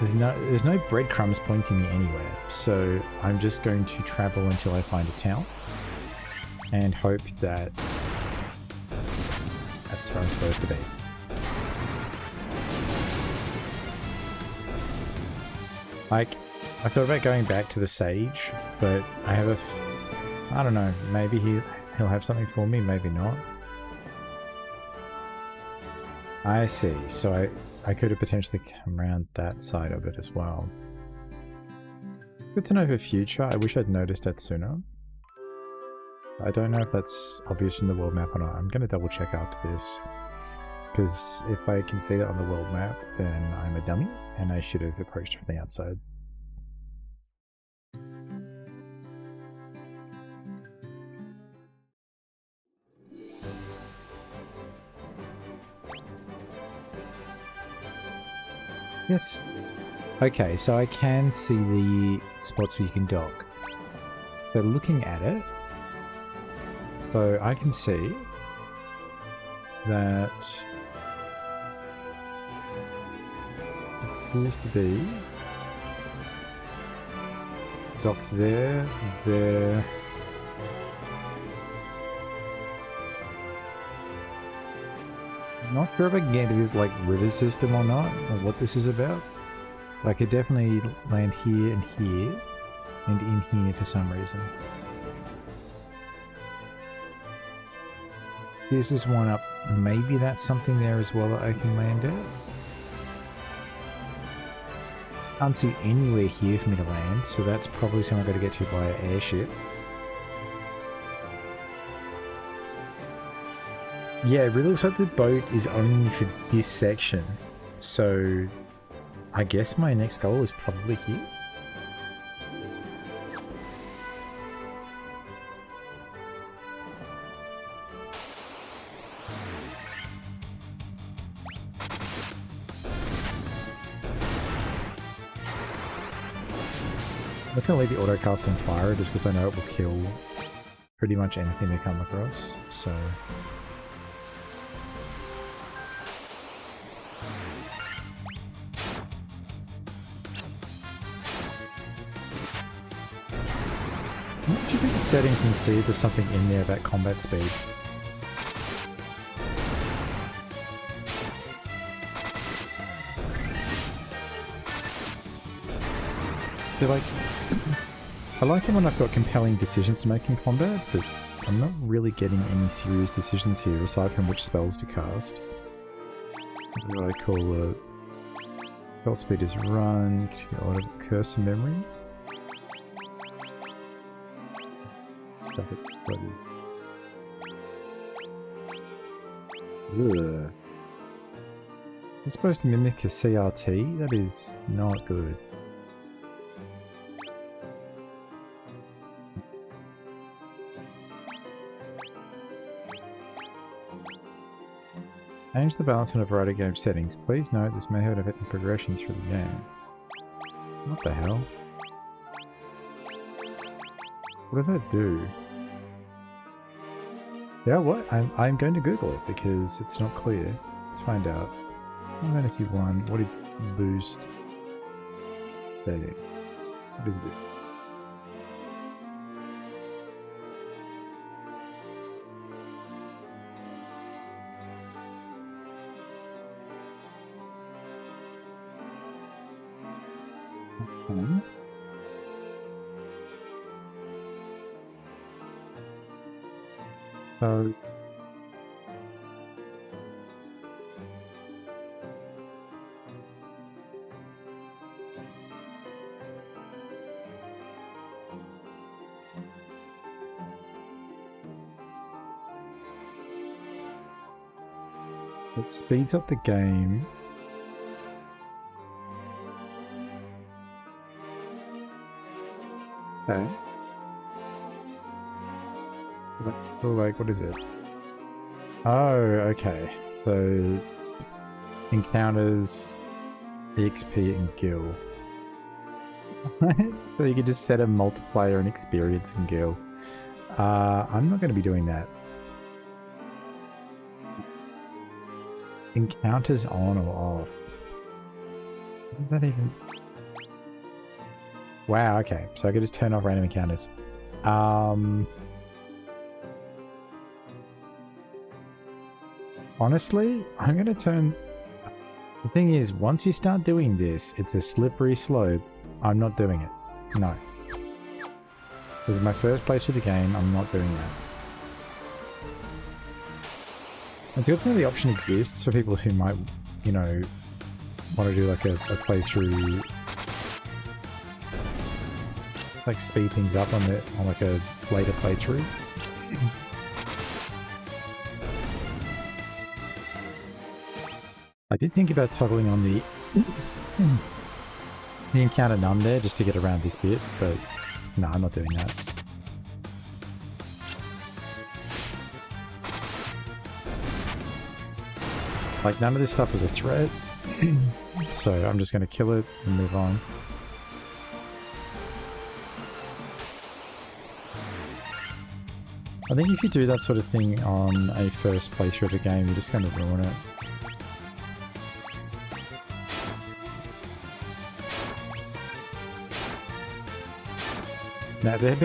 There's no breadcrumbs pointing me anywhere, so I'm just going to travel until I find a town and hope that that's where I'm supposed to be. Like, I thought about going back to the Sage, but I have I don't know, maybe he'll have something for me, maybe not. I see, so I could have potentially come around that side of it as well. Good to know for future. I wish I'd noticed that sooner. I don't know if that's obvious in the world map or not. I'm going to double check after this. Because if I can see that on the world map, then I'm a dummy, and I should have approached from the outside. Yes. Okay, so I can see the spots where you can dock. So looking at it, so I can see that it appears to be docked there, there. I'm not sure if I can get into this like river system or not, or what this is about. But I could definitely land here and in here for some reason. This is one up. Maybe that's something there as well that I can land at. Can't see anywhere here for me to land, so that's probably something I've got to get to by an airship. Yeah, it really looks like the boat is only for this section. So I guess my next goal is probably here. I'm just going to leave the autocast on fire just because I know it will kill pretty much anything they come across, so... What do you think the settings and see if there's something in there about combat speed? They're like... I like it when I've got compelling decisions to make in combat, but I'm not really getting any serious decisions here aside from which spells to cast. What do I call it? Spell speed is run, curse and memory. Ugh. It's supposed to mimic a CRT? That is not good. Change the balance on a variety of game settings. Please note this may have an effect on progression through the game. What the hell? What does that do? Yeah, what? I'm going to Google it because it's not clear. Let's find out. I'm going to see one. What is boost setting? What is this? So it speeds up the game. Okay. So like, what is it? Oh, okay. So encounters, EXP and gil. So you can just set a multiplier and experience and gil. I'm not going to be doing that. Encounters on or off. What does that even... Wow, okay. So I could just turn off random encounters. Honestly, I'm going to turn... The thing is, once you start doing this, it's a slippery slope. I'm not doing it. No. This is my first playthrough of the game. I'm not doing that. It's good to know the option exists for people who might, you know, want to do like a playthrough, like speed things up on like a later playthrough. I did think about toggling on the encounter none there just to get around this bit, but no, I'm not doing that. Like, none of this stuff is a threat, so I'm just going to kill it and move on. I think if you do that sort of thing on a first playthrough of a game, you're just going to ruin it. Now, if there'd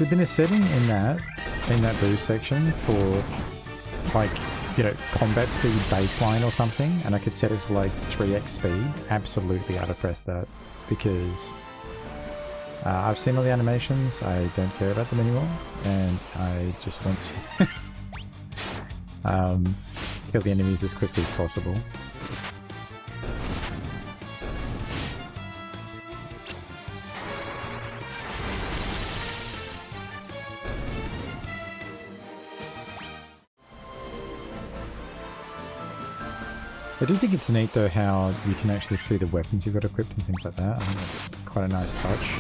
been a setting in that boost section for, like, you know, combat speed baseline or something, and I could set it to like 3x speed, absolutely I'd have pressed that, because I've seen all the animations, I don't care about them anymore, and I just want to kill the enemies as quickly as possible. I do think it's neat though how you can actually see the weapons you've got equipped and things like that. I think that's quite a nice touch.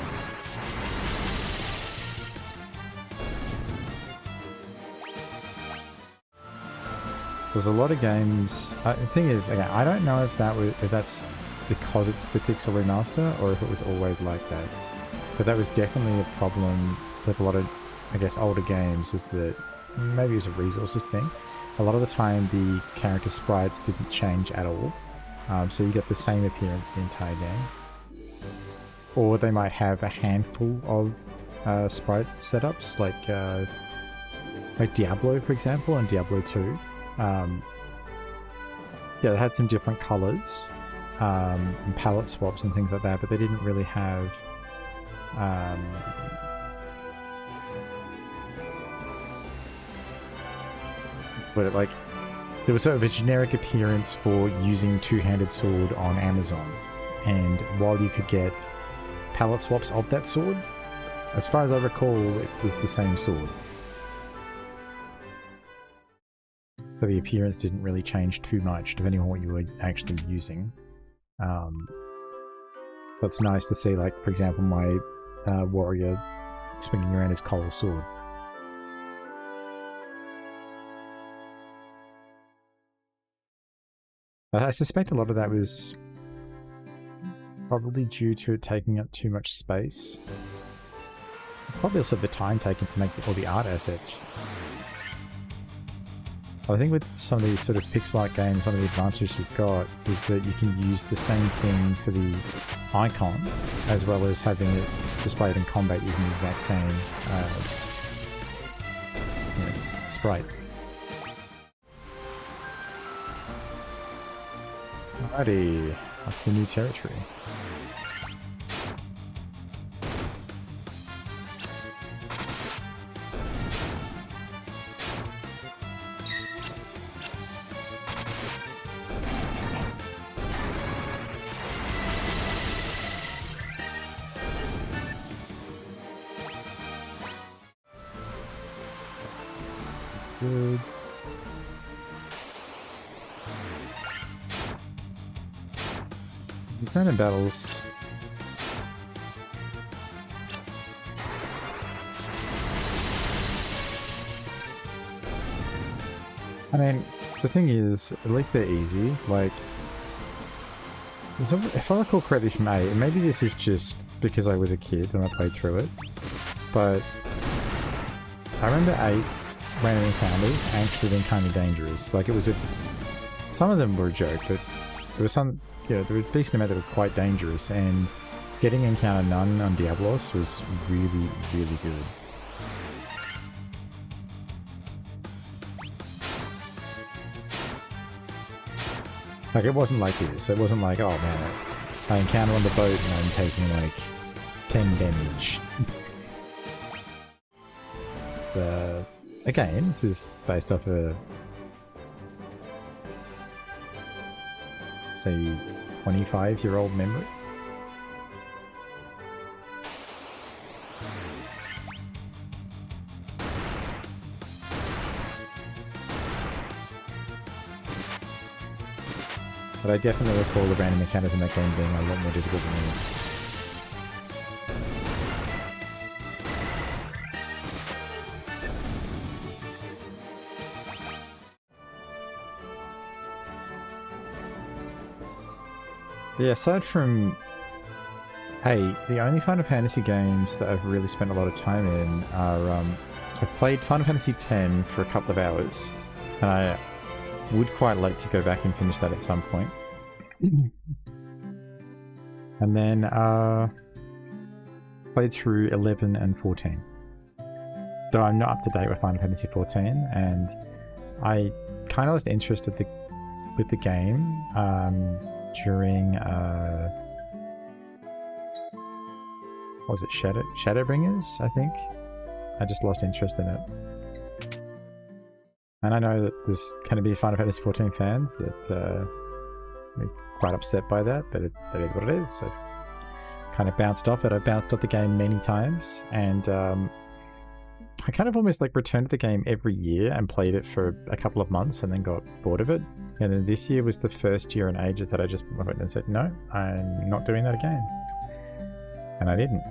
There's a lot of games... the thing is, again, I don't know if that's because it's the Pixel Remaster or if it was always like that. But that was definitely a problem with a lot of, I guess, older games, is that maybe it's a resources thing. A lot of the time the character sprites didn't change at all, so you get the same appearance the entire game. Or they might have a handful of sprite setups, like Diablo, for example, and Diablo 2. Yeah, they had some different colours, and palette swaps and things like that, but they didn't really have but like, there was sort of a generic appearance for using two-handed sword on Amazon, and while you could get palette swaps of that sword, as far as I recall, it was the same sword. So the appearance didn't really change too much depending on what you were actually using. So it's nice to see, like, for example, my warrior swinging around his coral sword. I suspect a lot of that was probably due to it taking up too much space. Probably also the time taken to make all the art assets. I think with some of these sort of pixel-art games, one of the advantages you've got is that you can use the same thing for the icon, as well as having it displayed in combat using the exact same sprite. Alrighty, off to new territory. Good. These random battles. I mean, the thing is, at least they're easy. Like, if I recall correctly from 8, and maybe this is just because I was a kid and I played through it, but I remember 8's random encounters actually being kind of dangerous. Like, it was a some of them were a joke, but there was some, there were a decent amount that were quite dangerous, and getting encounter none on Diablos was really, really good. Like, it wasn't like this. It wasn't like, oh man, I encounter on the boat and I'm taking like 10 damage. Again, this is based off a, say, 25-year-old memory. But I definitely recall the random encounters in that game being a lot more difficult than this. Yeah, aside from... Hey, the only Final Fantasy games that I've really spent a lot of time in are... I played Final Fantasy X for a couple of hours, and I would quite like to go back and finish that at some point. And then played through 11 and 14. So I'm not up to date with Final Fantasy 14, and I kind of lost interest with the game during what was it, Shadowbringers, I think. I just lost interest in it. And I know that there's going to be Final Fantasy 14 fans that are quite upset by that, but that is what it is. So kind of bounced off it. I bounced off the game many times, and I kind of almost like returned to the game every year and played it for a couple of months and then got bored of it. And then this year was the first year in ages that I just went and said, no, I'm not doing that again. And I didn't.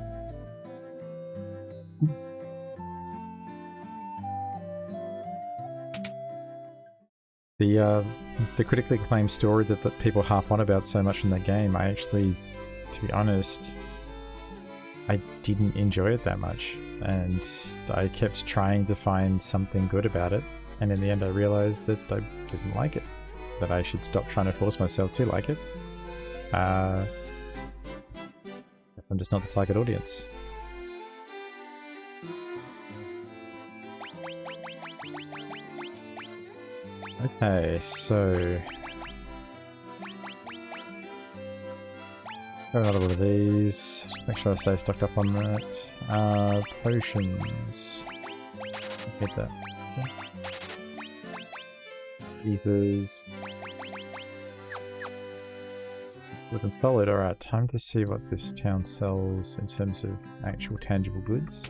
The critically acclaimed story that people harp on about so much in that game, I actually, to be honest, I didn't enjoy it that much. And I kept trying to find something good about it, and in the end I realized that I didn't like it. That I should stop trying to force myself to like it. I'm just not the target audience. Okay, so... Got another one of these. Just make sure I stay stocked up on that. Potions. Get that. Okay. Ethers. Looking solid. Alright, time to see what this town sells in terms of actual tangible goods.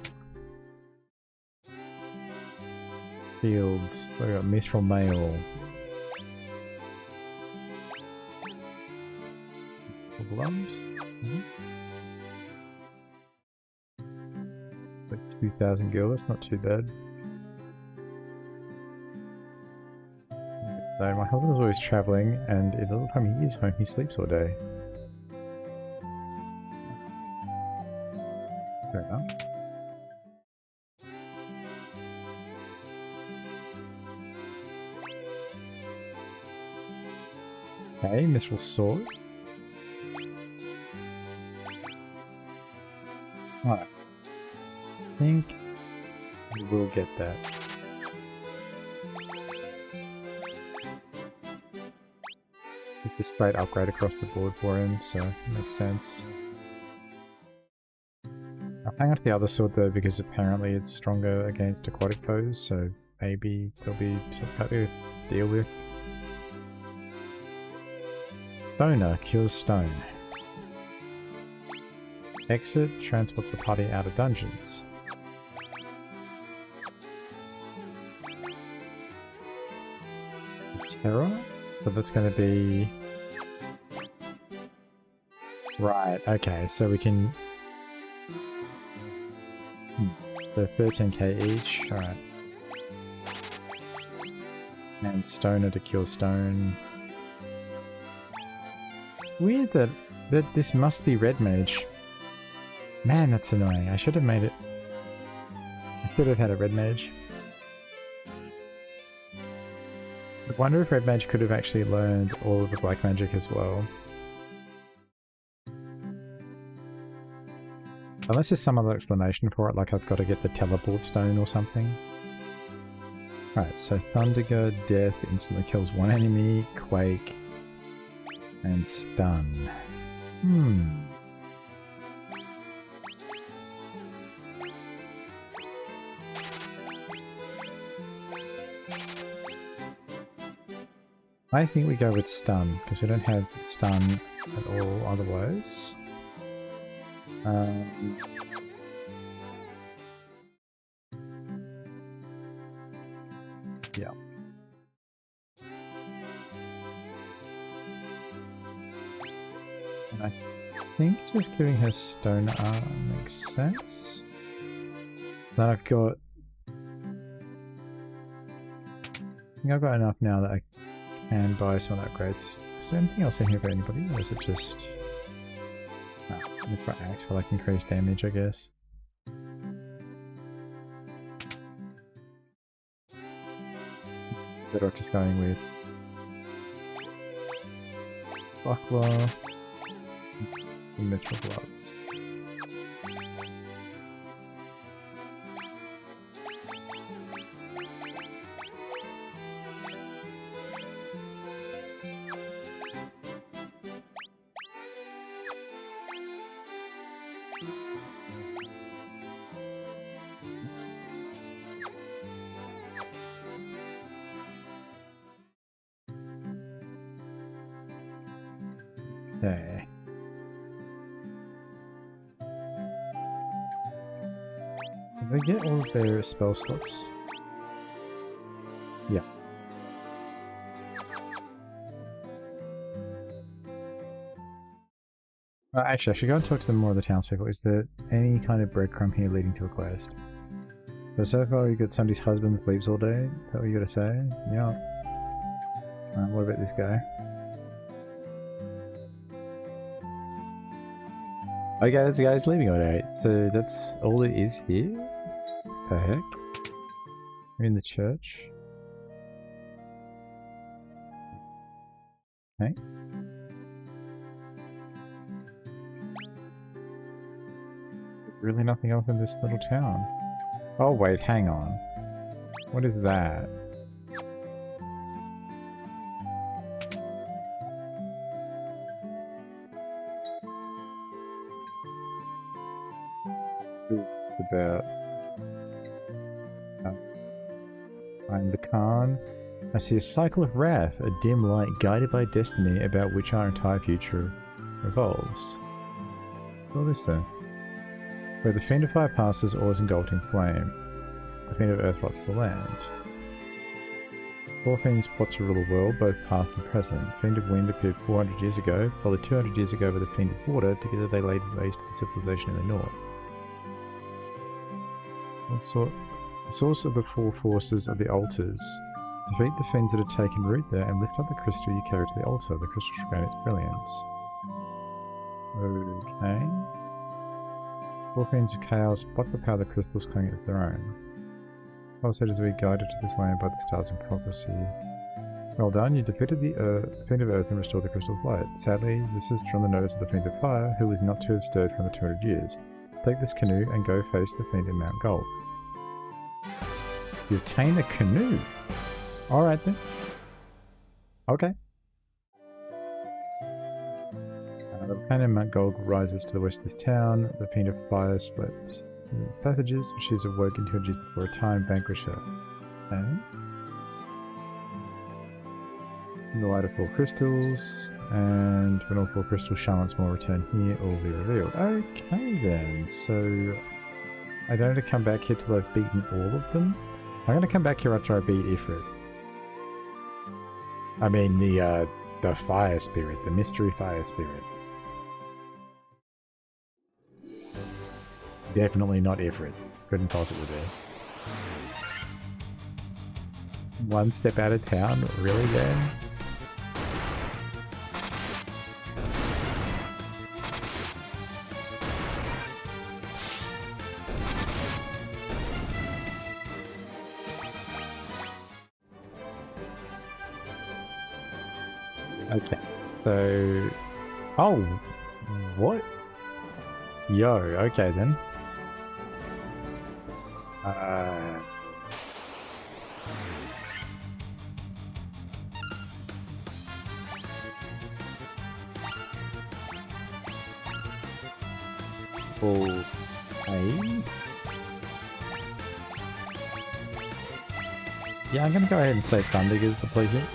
Fields. We got mithril mail. Gloves. Like 2,000 gil, that's not too bad. So my husband's always travelling, and the little time he is home, he sleeps all day. Fair enough. Okay, mithril sword. Alright. I think we will get that. It's a straight upgrade across the board for him, so it makes sense. I'll hang on to the other sword though, because apparently it's stronger against aquatic foes, so maybe there'll be something to deal with. Stoner kills stone. Exit transports the party out of dungeons. Terror? So that's going to be... Right, okay, so we can... So 13k each, alright. And stoner to kill stone. Weird that this must be red mage. Man, that's annoying. I should have made it... I should have had a red mage. I wonder if red mage could have actually learned all of the black magic as well. Unless there's some other explanation for it, like I've got to get the teleport stone or something. Right, so Thunder Death instantly kills one enemy, Quake, and Stun. I think we go with Stun, because we don't have Stun at all otherwise. Yeah. And I think just giving her Stone Arm makes sense. Then I've got... I think I've got enough now that I can buy some upgrades. Is there anything else in here for anybody, or is it just... Oh, for act for like increased damage, I guess. Better off just going with Buckler and Mitchell Gloves. Okay. Did they get all of their spell slots? Yeah. Actually, I should go and talk to some more of the townspeople. Is there any kind of breadcrumb here leading to a quest? So far you got somebody's husband sleeps all day? Is that what you gotta say? Yeah. What about this guy? Okay, this guy's leaving all day. So that's all it is here? The heck? We're in the church. Okay. There's really nothing else in this little town. Oh wait, hang on. What is that? It's about... I'm the Khan. I see a cycle of wrath, a dim light guided by destiny about which our entire future revolves. What is this then? Where the Fiend of Fire passes, all is engulfed in flame. The Fiend of Earth rots the land. Four fiends plot to rule the world, both past and present. Fiend of Wind appeared 400 years ago, followed 200 years ago by the Fiend of Water. Together they laid waste to the civilization in the north. The source of the four forces of the altars. Defeat the fiends that have taken root there and lift up the crystal you carry to the altar. The crystal shall gain its brilliance. Okay. Four fiends of chaos block the power of the crystals, claiming it as their own. All said is to be guided to this land by the stars in prophecy. Well done, you defeated the Fiend of Earth and restored the crystal's light. Sadly, this is from the notice of the Fiend of Fire, who is not to have stirred from the 200 years. Take this canoe and go face the Fiend in Mount Gulf. You obtain a canoe? Alright then. Okay. The volcano Mount Gold rises to the west of this town. The Fiend of Fire slept in its passages, which is awoken 200 years before a time vanquisher. Okay. The light of four crystals, and when all four crystals shall once more return here, all will be revealed. Okay then, so I don't have to come back here till I've beaten all of them. I'm going to come back here after I beat Ifrit. I mean the fire spirit, the mystery fire spirit. Definitely not Ifrit. Couldn't possibly be. One step out of town? Really then? Okay, so... Oh! What? Yo, okay then. Okay. Yeah, I'm gonna go ahead and say Thunder's the play here.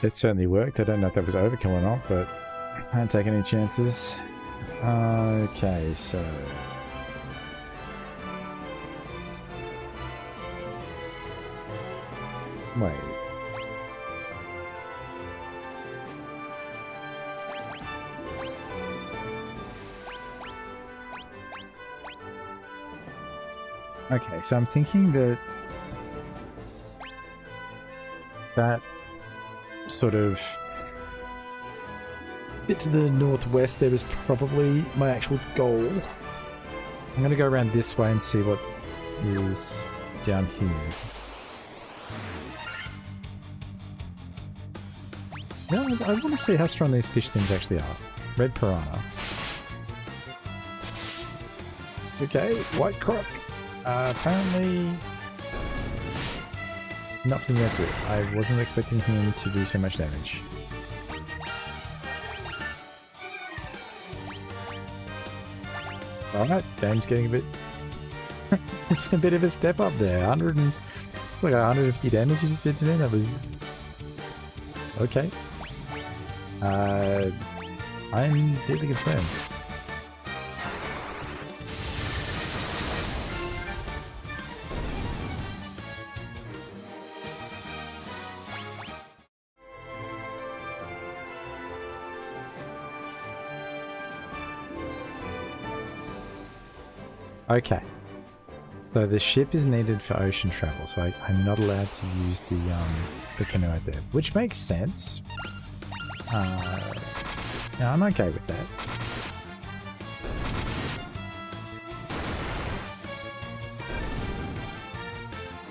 It certainly worked. I don't know if that was overkill or not, but I didn't take any chances. Okay, so... Wait. Okay, so I'm thinking that sort of bit to the northwest there is probably my actual goal. I'm going to go around this way and see what is down here. Yeah, I want to see how strong these fish things actually are. Red piranha. Okay, white croc. Apparently not being as good. I wasn't expecting him to do so much damage. Alright, game's getting a bit... it's a bit of a step up there. 150 damage you just did to me, that was... Okay. I'm deeply concerned. Okay, so the ship is needed for ocean travel, so I'm not allowed to use the canoe out there, which makes sense. Yeah, I'm okay with that.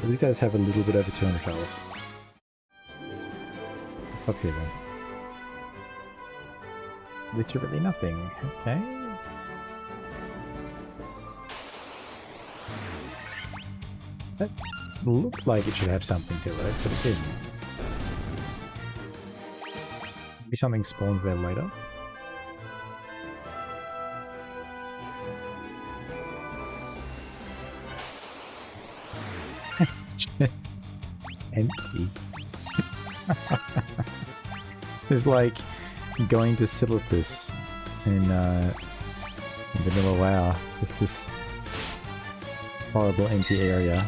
So these guys have a little bit over 200 health. Up here then. Literally nothing. Okay. That looked like it should have something to it, but it didn't. Maybe something spawns there later. It's just empty. It's like going to Silithus in Vanilla WoW. Just this horrible empty area.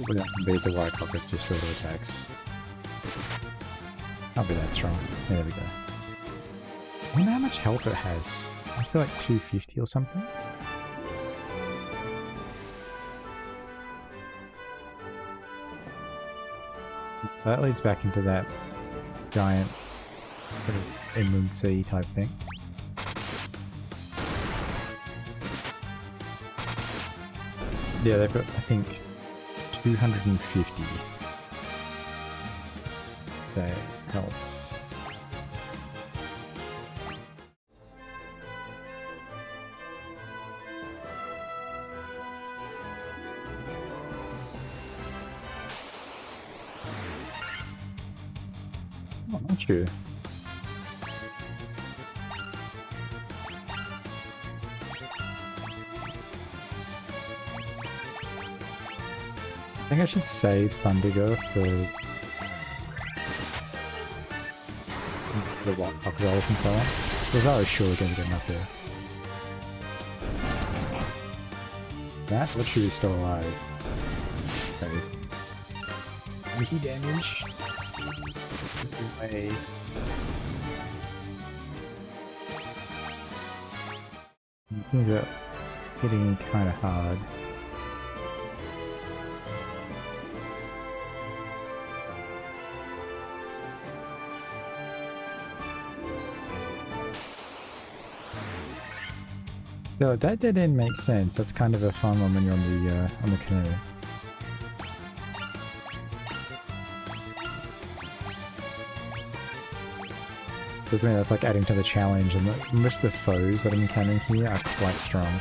We're not gonna beat the white cock with just little attacks. Can't be that strong. Yeah, there we go. I wonder how much health it has. It must be like 250 or something. That leads back into that giant sort of inland sea type thing. Yeah, they've got, I think, 250 their health. Oh, not sure. I think I should save Thundergo for the what? Crocodiles and so on. Lazaro is surely going to get enough there. That literally is still alive. That is 20 damage. Away. Things are hitting kind of hard. So that dead end makes sense. That's kind of a fun one when you're on the canoe. Because I mean, that's like adding to the challenge, and most of the foes that I'm encountering here are quite strong.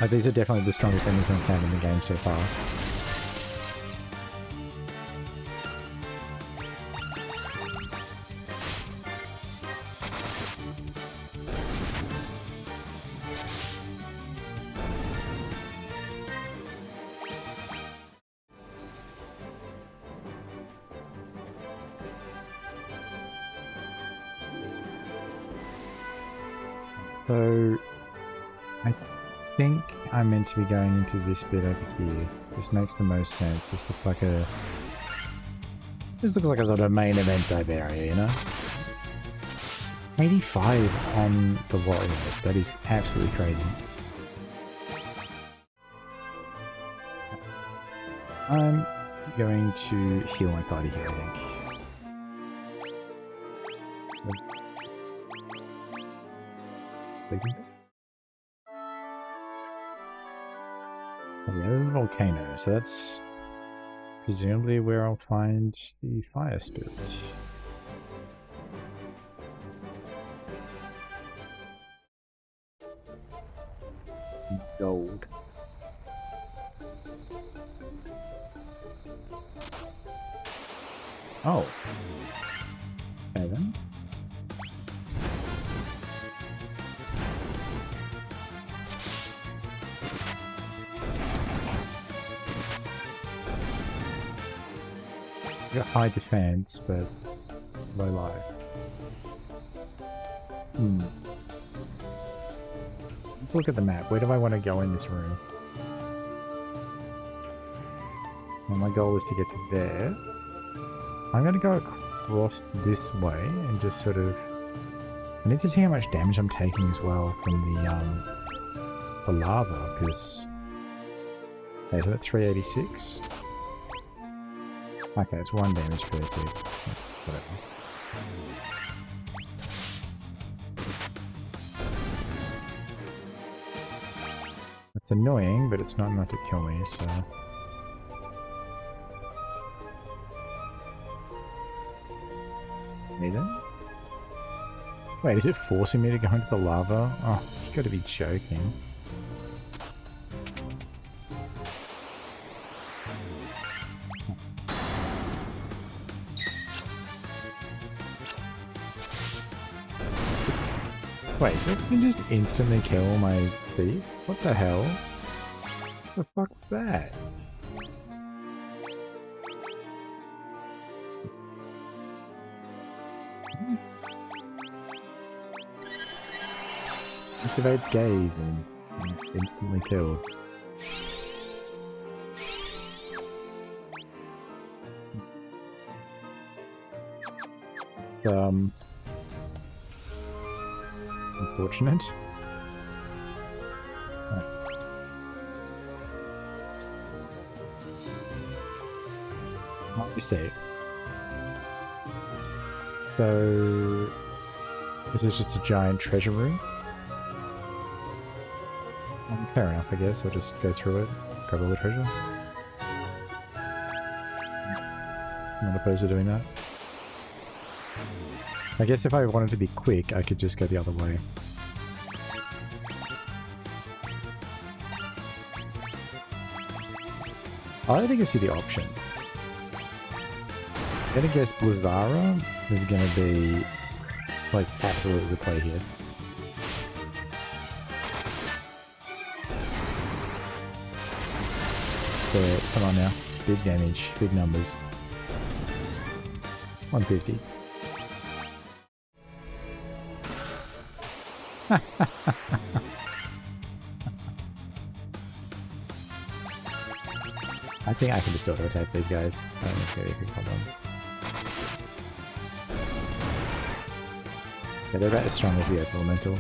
These are definitely the strongest enemies I've encountered in the game so far. So, I think I'm meant to be going into this bit over here. This makes the most sense. This looks like a sort of main event type area, you know? 85 on the warrior. That is absolutely crazy. I'm going to heal my party here, I think. Oh, yeah, there's a volcano, so that's presumably where I'll find the fire spirit. Gold. Oh. Okay then. Got high defense, but low life. Let's look at the map. Where do I want to go in this room? Well, my goal is to get to there. I'm going to go across this way and just sort of... I need to see how much damage I'm taking as well from the lava, because... Okay, so that's 386. Okay, it's 1 damage per tick. Whatever. That's annoying, but it's not enough to kill me, so... Neither? Wait, is it forcing me to go into the lava? Oh, it's gotta be joking. Wait, did you just instantly kill my thief? What the hell? What the fuck was that? Activates gaze and instantly killed. Unfortunate. Might be safe. So this is just a giant treasure room. Fair enough, I guess. I'll just go through it, grab all the treasure. I'm not opposed to doing that. I guess if I wanted to be quick, I could just go the other way. I don't think I see the option. I'm gonna guess Blizzara is gonna be like absolutely the play here. So, come on now, big damage, big numbers. 150. I think I can just auto-attack these guys. I don't think it'll be a big problem. Yeah, they're about as strong as the Earth Elemental.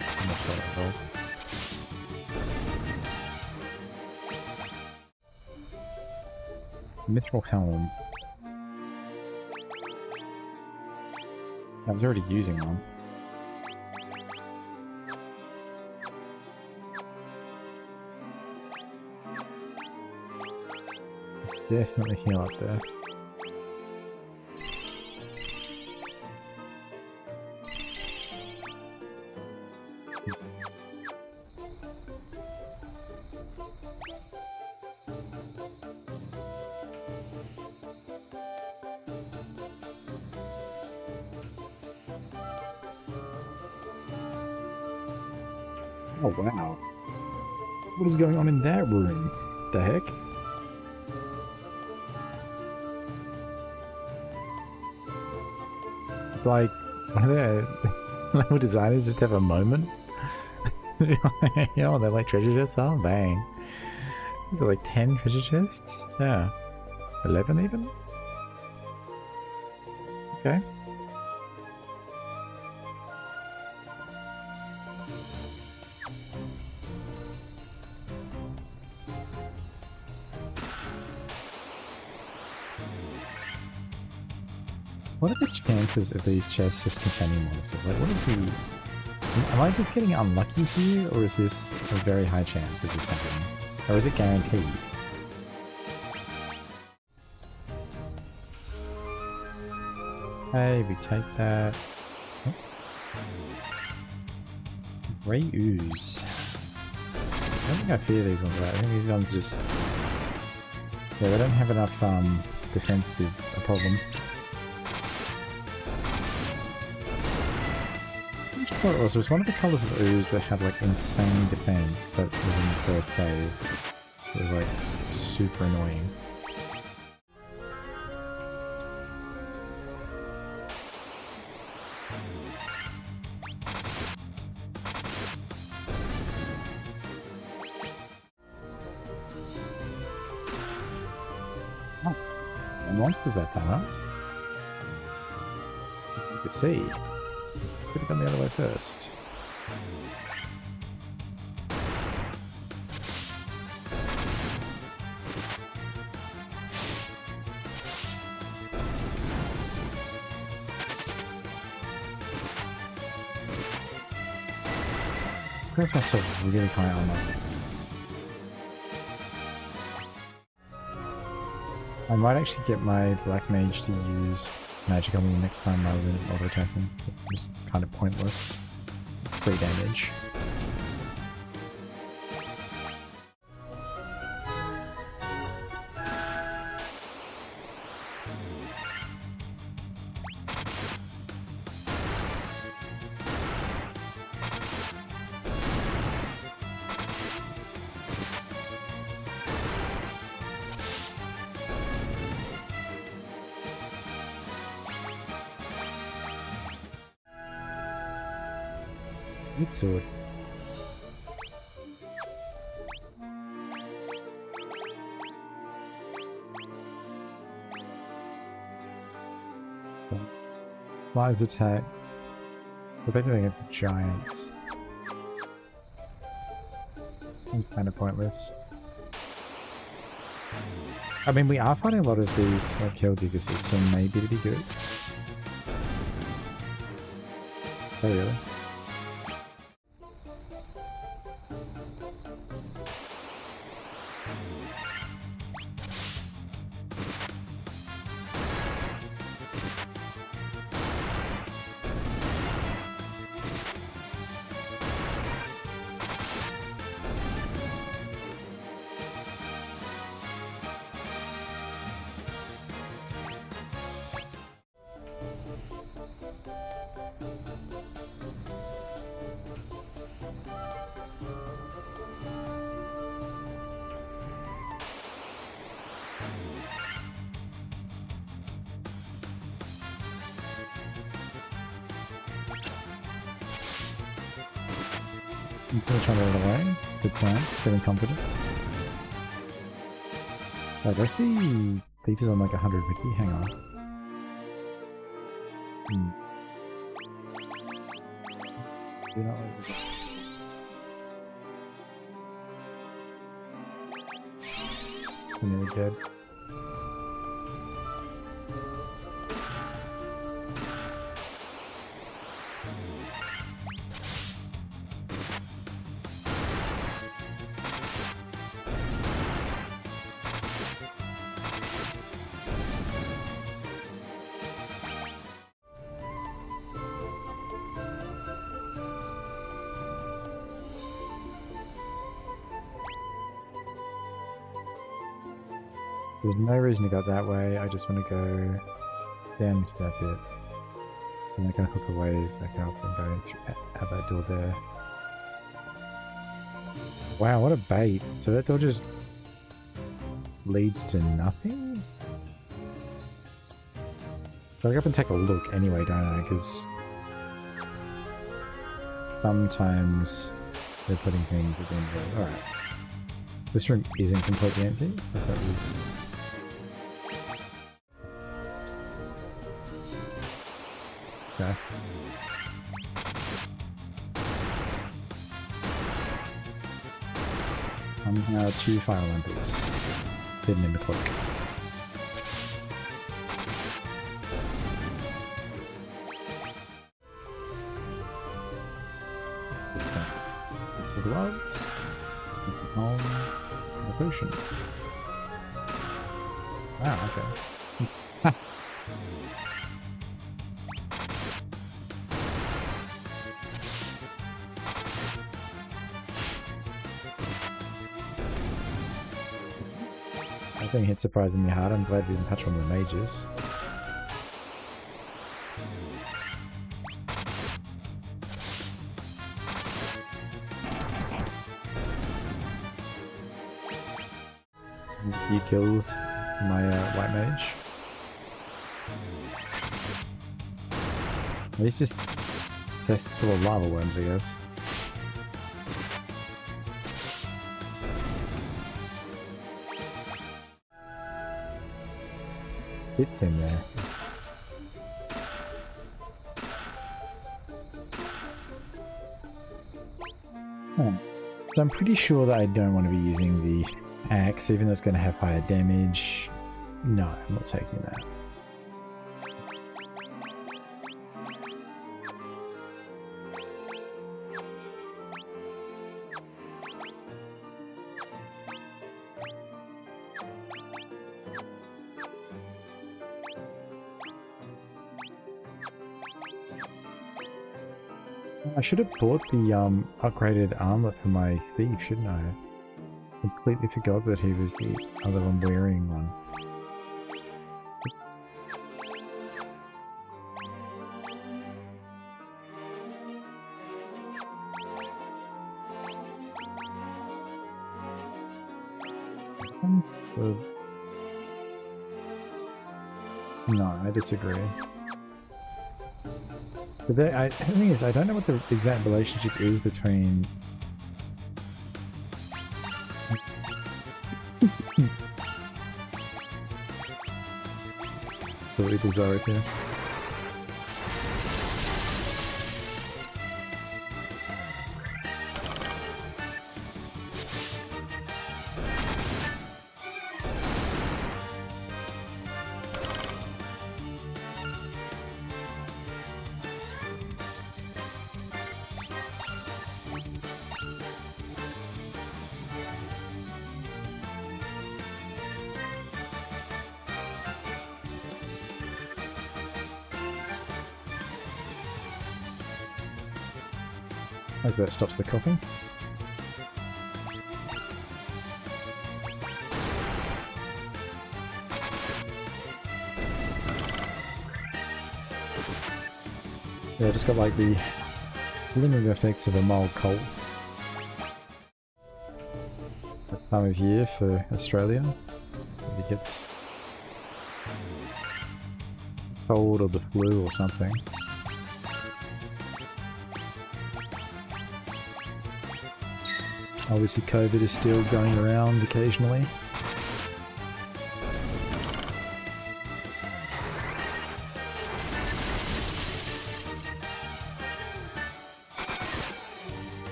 I'm not sure at all. Mithril Helm. I was already using one. Definitely heal up there. Oh wow. What is going on in that room? The heck? It's like, one of the level designers just have a moment. You know, they're like treasure chests. Oh, bang. Is it like 10 treasure chests? Yeah. 11 even? Okay. What are the chances of these chests just containing monsters? Like, what is the... Am I just getting unlucky here, or is this a very high chance of this happening? Or is it guaranteed? Hey, we take that. Oh. Grey ooze. I don't think I fear these ones, right? I think these ones just... Yeah, they don't have enough defense to be a problem. What it was one of the colours of ooze that had like insane defense that was in the first cave. It was like super annoying. Oh, and monsters that time, huh? You can see. Could have gone the other way first. Where's myself really high armor? I might actually get my Black Mage to use magic on me next time rather than auto-attacking. It's just kind of pointless. Free damage. Good sword. Flies attack. We're basically against the giants. It's kind of pointless. I mean, we are fighting a lot of these like hill diggers, so maybe it'd be good. Oh really? Instead of trying to run away. Good sign. Feeling confident. Wait, I see Thief is on like 100 wiki. Hang on. Do not like this. Nearly dead. There's no reason to go that way, I just want to go down to that bit. And I'm going to hook away back up and go through out that door there. Wow, what a bait. So that door just leads to nothing? So I go up and take a look anyway, don't I? Because sometimes they're putting things at the end of it. Alright. This room isn't completely empty. I thought it was... Okay. Two fire lampers hidden in the cloak. The gloves, the home, and the potion. Wow, okay. I think hit surprisingly hard. I'm glad we didn't touch one of the mages. He kills my white mage. These just tests full of lava worms, I guess. It's in there. So I'm pretty sure that I don't want to be using the axe, even though it's going to have higher damage. No, I'm not taking that. I should have bought the upgraded armor for my thief, shouldn't I? Completely forgot that he was the other one wearing one. No, I disagree. But the thing is, I don't know what the exact relationship is between... Really bizarre here. Hope that stops the coughing. Yeah, I just got like the lingering effects of a mild cold. That time of year for Australia. It gets cold or the flu or something. Obviously COVID is still going around occasionally.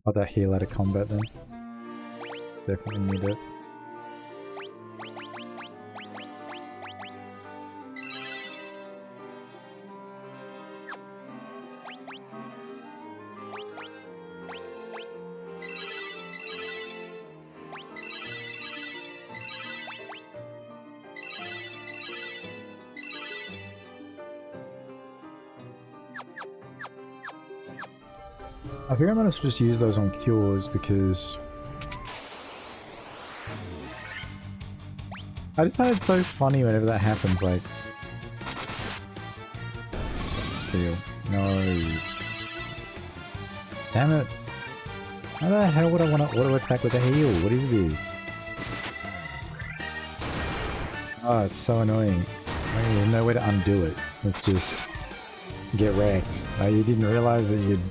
I'll that heal out of combat then. Definitely need it. I think I'm gonna just use those on cures because I just find it so funny whenever that happens, like steal. No. Damn it. How the hell would I want to auto attack with a heal? What is this? Oh, it's so annoying. There's no way to undo it. Let's just get wrecked. Oh, you didn't realize that you'd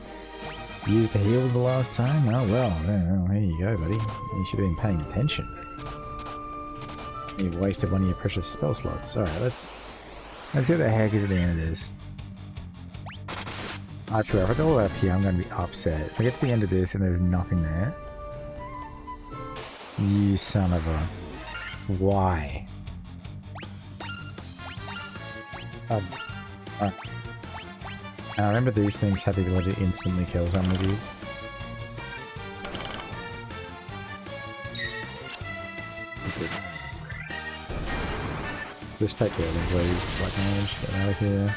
used a heal the last time? Oh well, there you go, buddy. You should have been paying attention. You've wasted one of your precious spell slots. Alright, let's see what the heck is at the end of this. I swear, if I go up here, I'm going to be upset. If I get to the end of this and there's nothing there. You son of a... Why? I remember these things have the ability to instantly kill some of you. Just take care of them, please. Black damage, get out of here.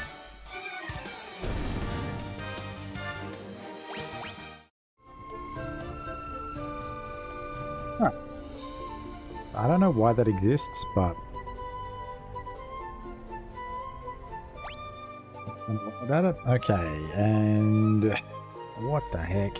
Huh. I don't know why that exists, but about it? Okay, and what the heck?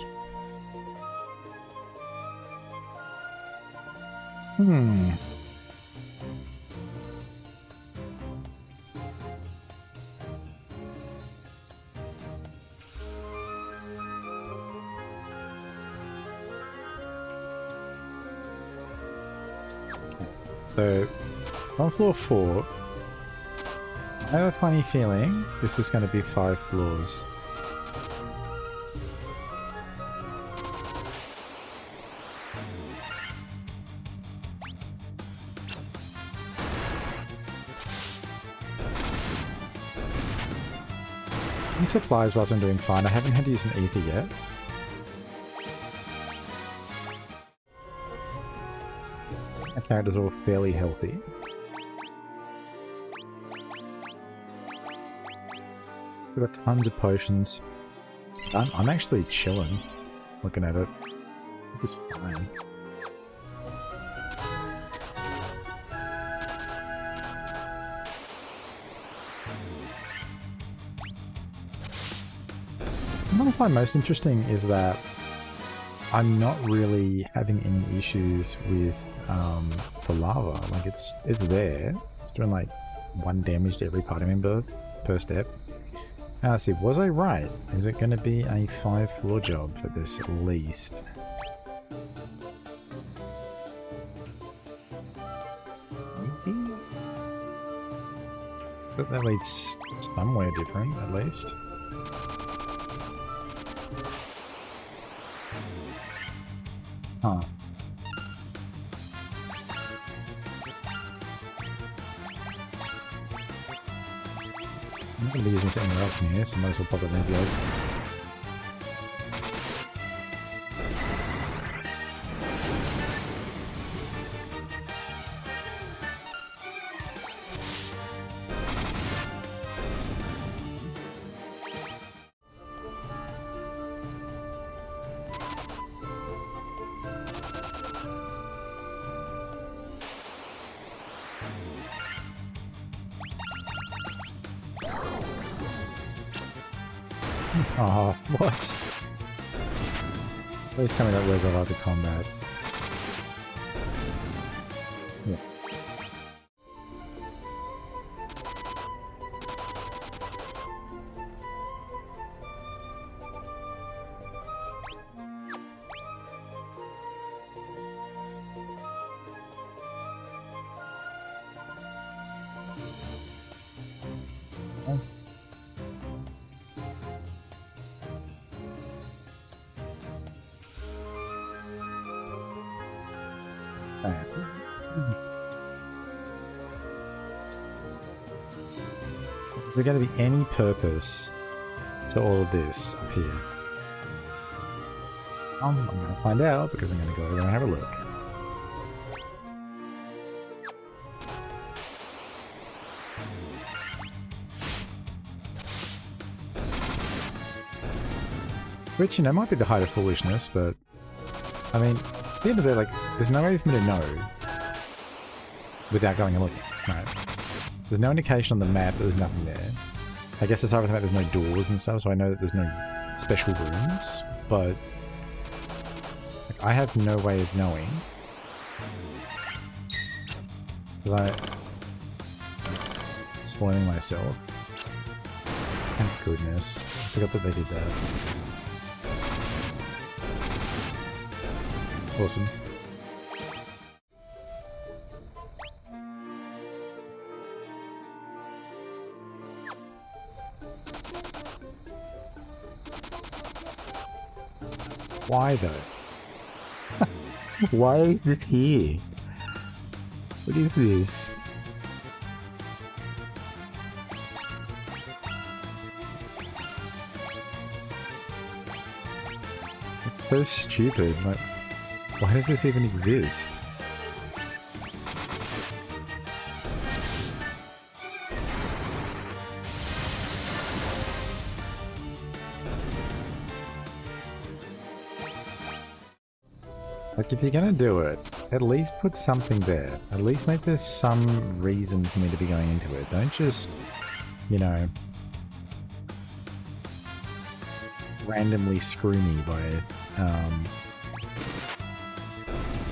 So, on floor 4, I have a funny feeling this is going to be 5 floors. Supplies whilst I'm doing fine. I haven't had to use an ether yet. My character's all fairly healthy. We've got tons of potions. I'm actually chilling looking at it. This is fine. What I find most interesting is that I'm not really having any issues with the lava. Like it's there. It's doing like 1 damage to every party member per step. Let's see, was I right? Is it going to be a 5-floor job for this at least? Maybe? But that leads somewhere different at least. Huh. I'm going to be using something else in here, so might as well pop it in these guys. Oh, what? Please tell me that wears off after combat. Yeah. Oh. Is there going to be any purpose to all of this up here? I'm going to find out because I'm going to go over and have a look. Which, you know, might be the height of foolishness, but I mean, at the end of the day, like, there's no way for me to know without going and looking, right? There's no indication on the map that there's nothing there. I guess aside from the fact there's no doors and stuff, so I know that there's no special rooms, but like, I have no way of knowing. Because I'm spoiling myself. Thank goodness. I forgot that they did that. Awesome. Why though? Why is this here? What is this? It's so stupid, like, why does this even exist? Like, if you're gonna do it, at least put something there. At least make there some reason for me to be going into it. Don't just, you know, randomly screw me by,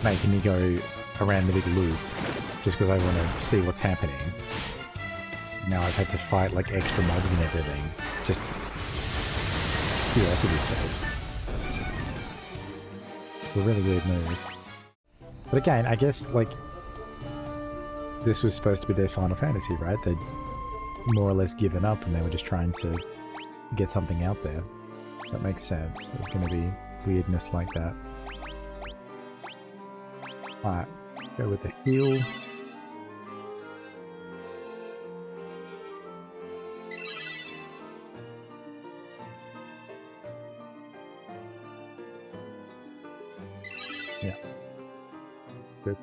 making me go around the big loop just because I want to see what's happening. Now I've had to fight like extra mobs and everything. Just curiosity's sake. A really weird move. But again, I guess like this was supposed to be their Final Fantasy, right? They'd more or less given up and they were just trying to get something out there. So that makes sense. There's going to be weirdness like that. Alright, go with the heal. Yeah. Good.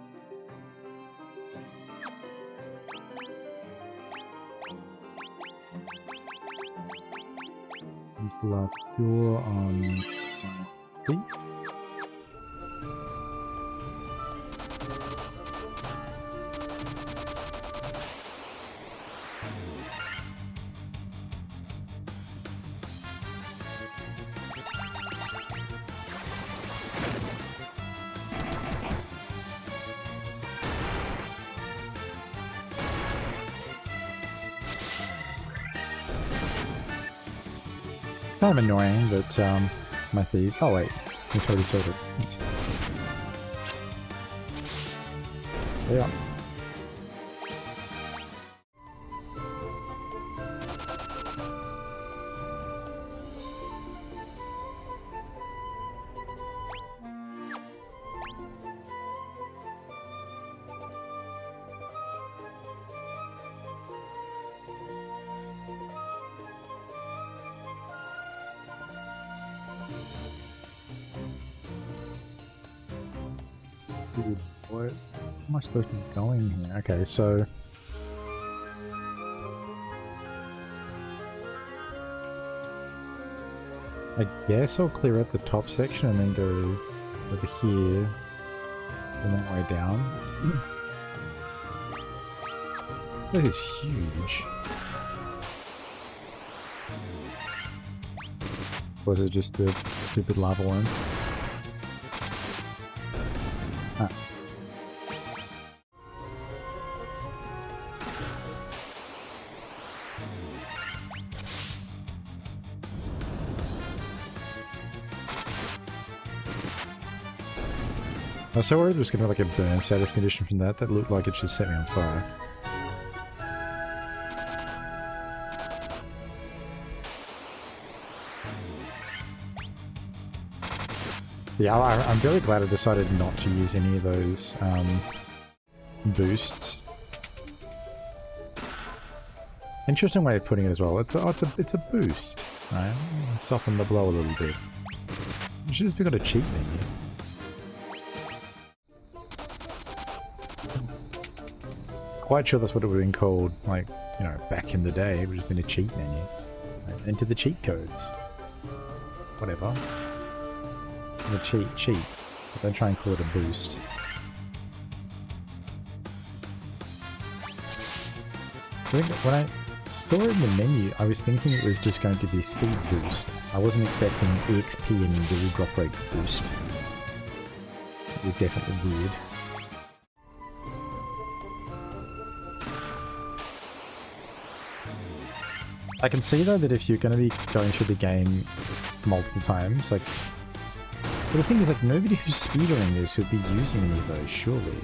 Use the last cure on feet. Kind of annoying that my thief. Oh wait, it's already sorted. Yeah. Dude, what am I supposed to be going here? Okay, so I guess I'll clear out the top section and then go over here and that way down. That is huge. Or was it just the stupid lava worm? Ah. I was so worried there was going to be like a burn status condition from that. That looked like it just set me on fire. Yeah, I'm really glad I decided not to use any of those boosts. Interesting way of putting it as well. It's a boost, right? Soften the blow a little bit. You should just be got a cheat menu. Quite sure that's what it would have been called, like, you know, back in the day. It would have been a cheat menu. Like, enter the cheat codes. Whatever. The cheat. But don't try and call it a boost. I think when I saw it in the menu, I was thinking it was just going to be speed boost. I wasn't expecting EXP and individual drop rate boost. It was definitely weird. I can see though that if you're going to be going through the game multiple times, like, but the thing is, like, nobody who's speedrunning this would be using any of those, surely.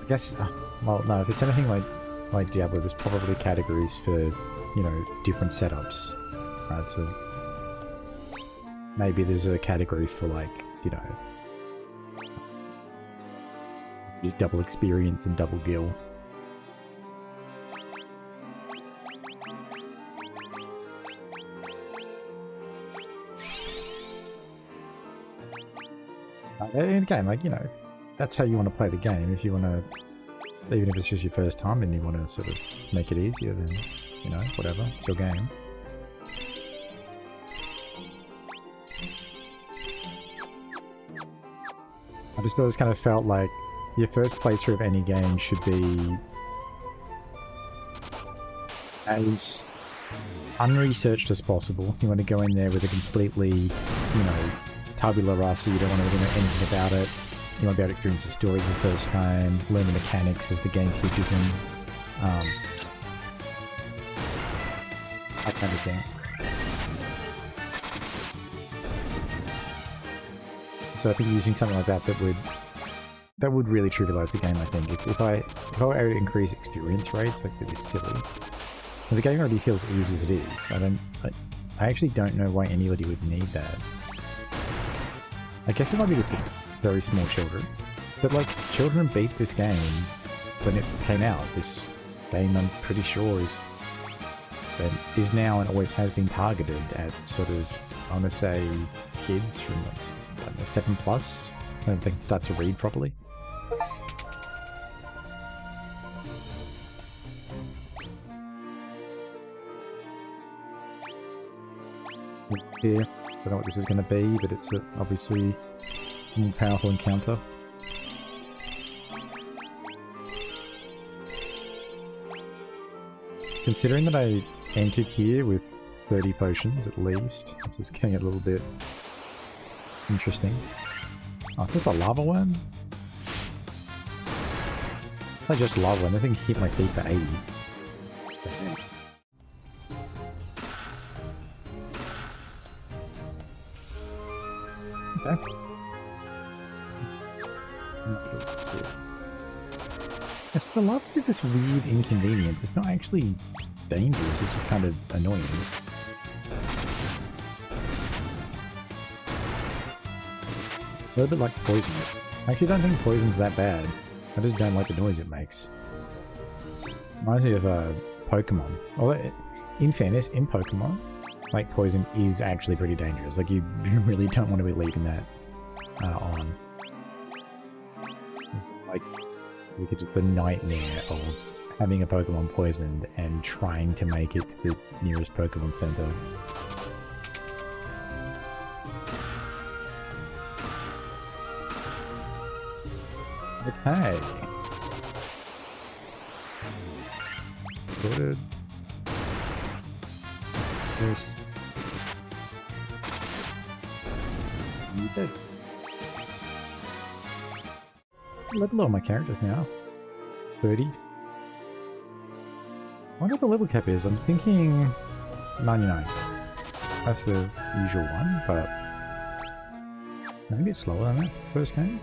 I guess, well, no, if it's anything like Diablo, there's probably categories for, you know, different setups, right? So maybe there's a category for, like, you know, just double experience and double gil. And again, like, you know, that's how you want to play the game. If you want to, even if it's just your first time and you want to sort of make it easier, then, you know, whatever, it's your game. I just always kind of felt like your first playthrough of any game should be as unresearched as possible. You want to go in there with a completely, you know, tabula rasa. You don't want to know anything about it. You want to be able to experience the story for the first time, learn the mechanics as the game teaches them, that kind of thing. So I think using something like that would really trivialize the game. I think if I were able to increase experience rates, like, it is silly. But the game already feels easy as it is. I actually don't know why anybody would need that. I guess it might be just very small children, but, like, children beat this game when it came out. This game, I'm pretty sure, is now and always has been targeted at sort of, I want to say, kids from, like, I don't know, 7+, when they can start to read properly. Here. I don't know what this is going to be, but it's obviously a more powerful encounter. Considering that I entered here with 30 potions at least, this is getting a little bit interesting. Oh, is this a lava worm? I just lava worm. I think hit my feet for 80. Okay. Yes, the lava's like this weird inconvenience. It's not actually dangerous, it's just kind of annoying. A little bit like poison. I actually don't think poison's that bad. I just don't like the noise it makes. Reminds me of Pokemon. Although, in fairness, in Pokemon, like, poison is actually pretty dangerous. Like, you really don't want to be leaving that on. Like, you could just the nightmare of having a Pokemon poisoned and trying to make it to the nearest Pokemon Center. Okay. Sorted. Just Level all my characters now. 30. I wonder what the level cap is. I'm thinking 99. That's the usual one, but maybe it's slower than that first game.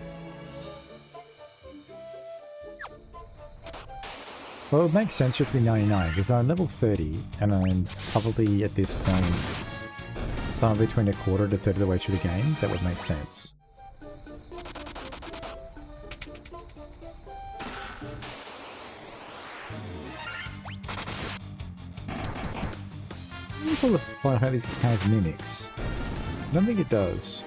Well, it makes sense for it to be 99 because I'm level 30 and I'm probably at this point somewhere between a quarter to a third of the way through the game. That would make sense. People find how this has mimics. I don't think it does.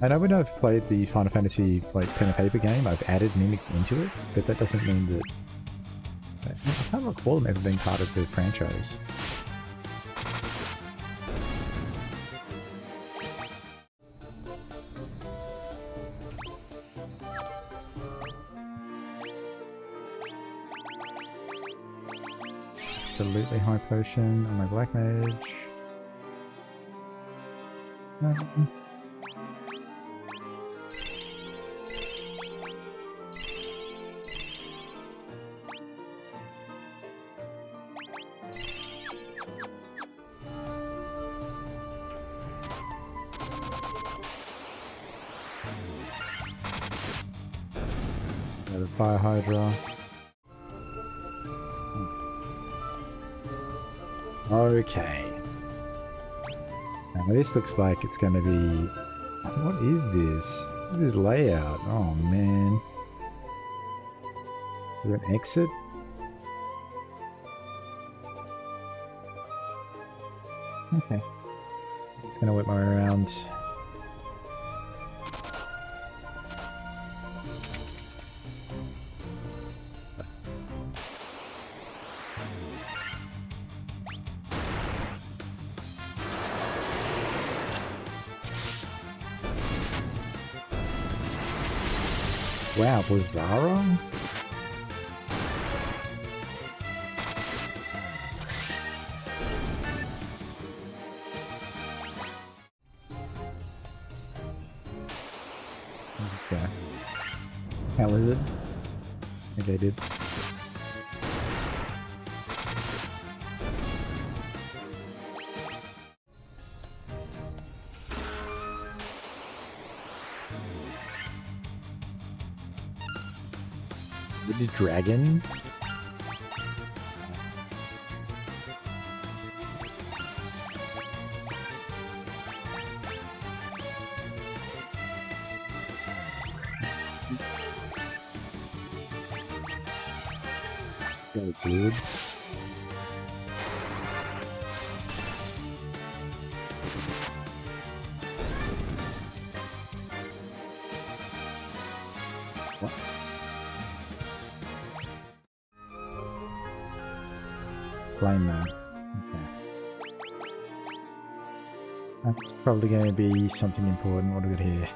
I know when I've played the Final Fantasy like pen and paper game, I've added mimics into it, but that doesn't mean that... I can't recall them ever being part of the franchise. Absolutely high potion on my black mage. The fire hydra. Okay. Now this looks like it's going to be... What is this? What is this layout? Oh man. Is there an exit? Okay. Just going to whip my way around. Wow, Blizzaro? Who's this guy? How is it? Okay, dude. The dragon? Go, dude. What? Flame man. Okay. That's probably going to be something important. What do we got here?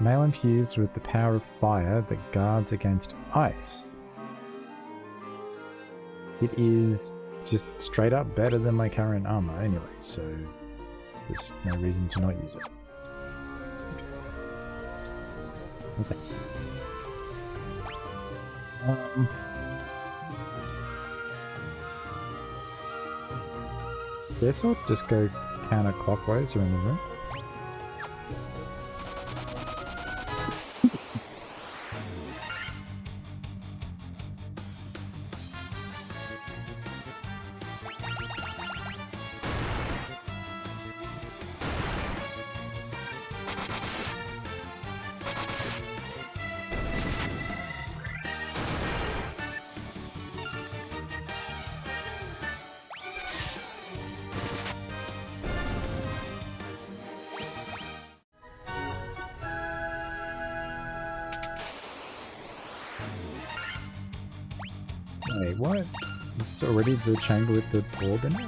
Mail infused with the power of fire that guards against ice. It is just straight up better than my current armor anyway, so there's no reason to not use it. Okay. Guess I'll just go counterclockwise around the room. Wait, what? It's already the chamber with the orb in it?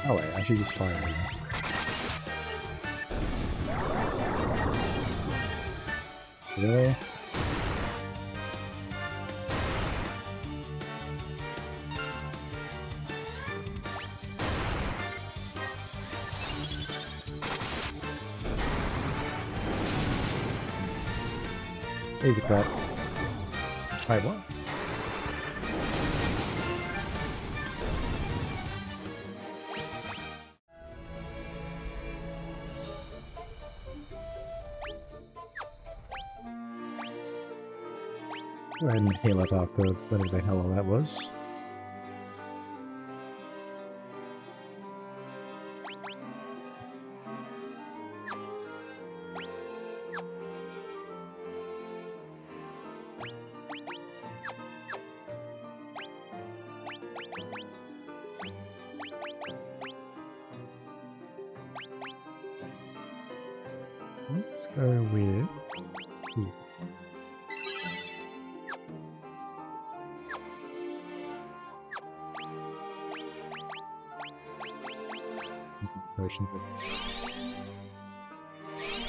Oh wait, I should just fire it. Really? Easy crap. Wait, what? Go ahead and heal up after whatever the hell all that was. Let's go with...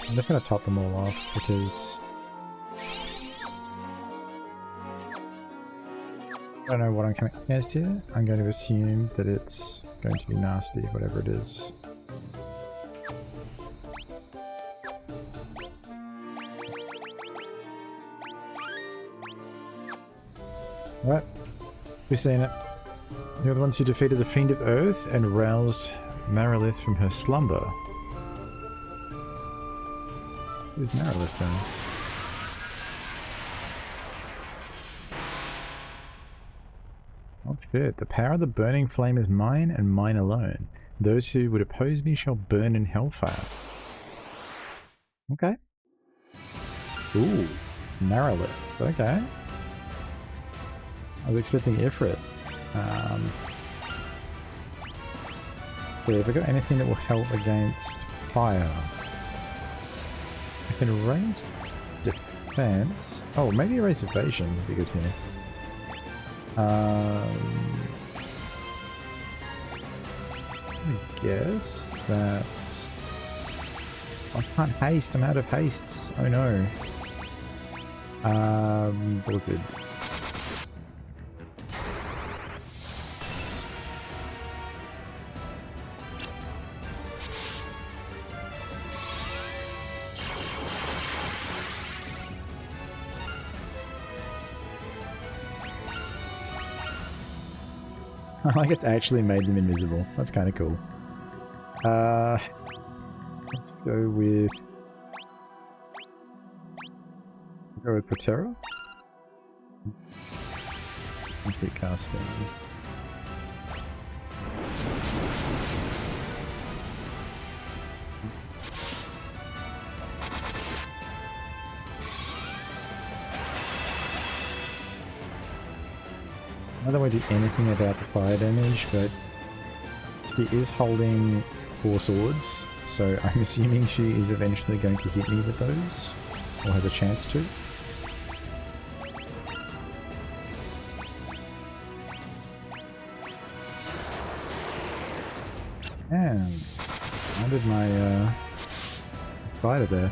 I'm just going to top them all off because I don't know what I'm coming against here. I'm going to assume that it's going to be nasty, whatever it is. Alright, we've seen it. You're the ones who defeated the Fiend of Earth and roused Marilith from her slumber. Who's Marilith then? Oh shit, the power of the burning flame is mine and mine alone. Those who would oppose me shall burn in hellfire. Okay. Ooh, Marilith. Okay. I was expecting Ifrit. Yeah, have I got anything that will help against fire? I can raise defense. Oh, maybe raise evasion would be good here. I guess that... I can't haste, I'm out of hastes. Oh no. Blizzard. Like it's actually made them invisible. That's kind of cool. Let's go with... Go with Patera. Keep casting. I don't want to do anything about the fire damage, but she is holding 4 swords, so I'm assuming she is eventually going to hit me with those, or has a chance to. And I did my fighter there.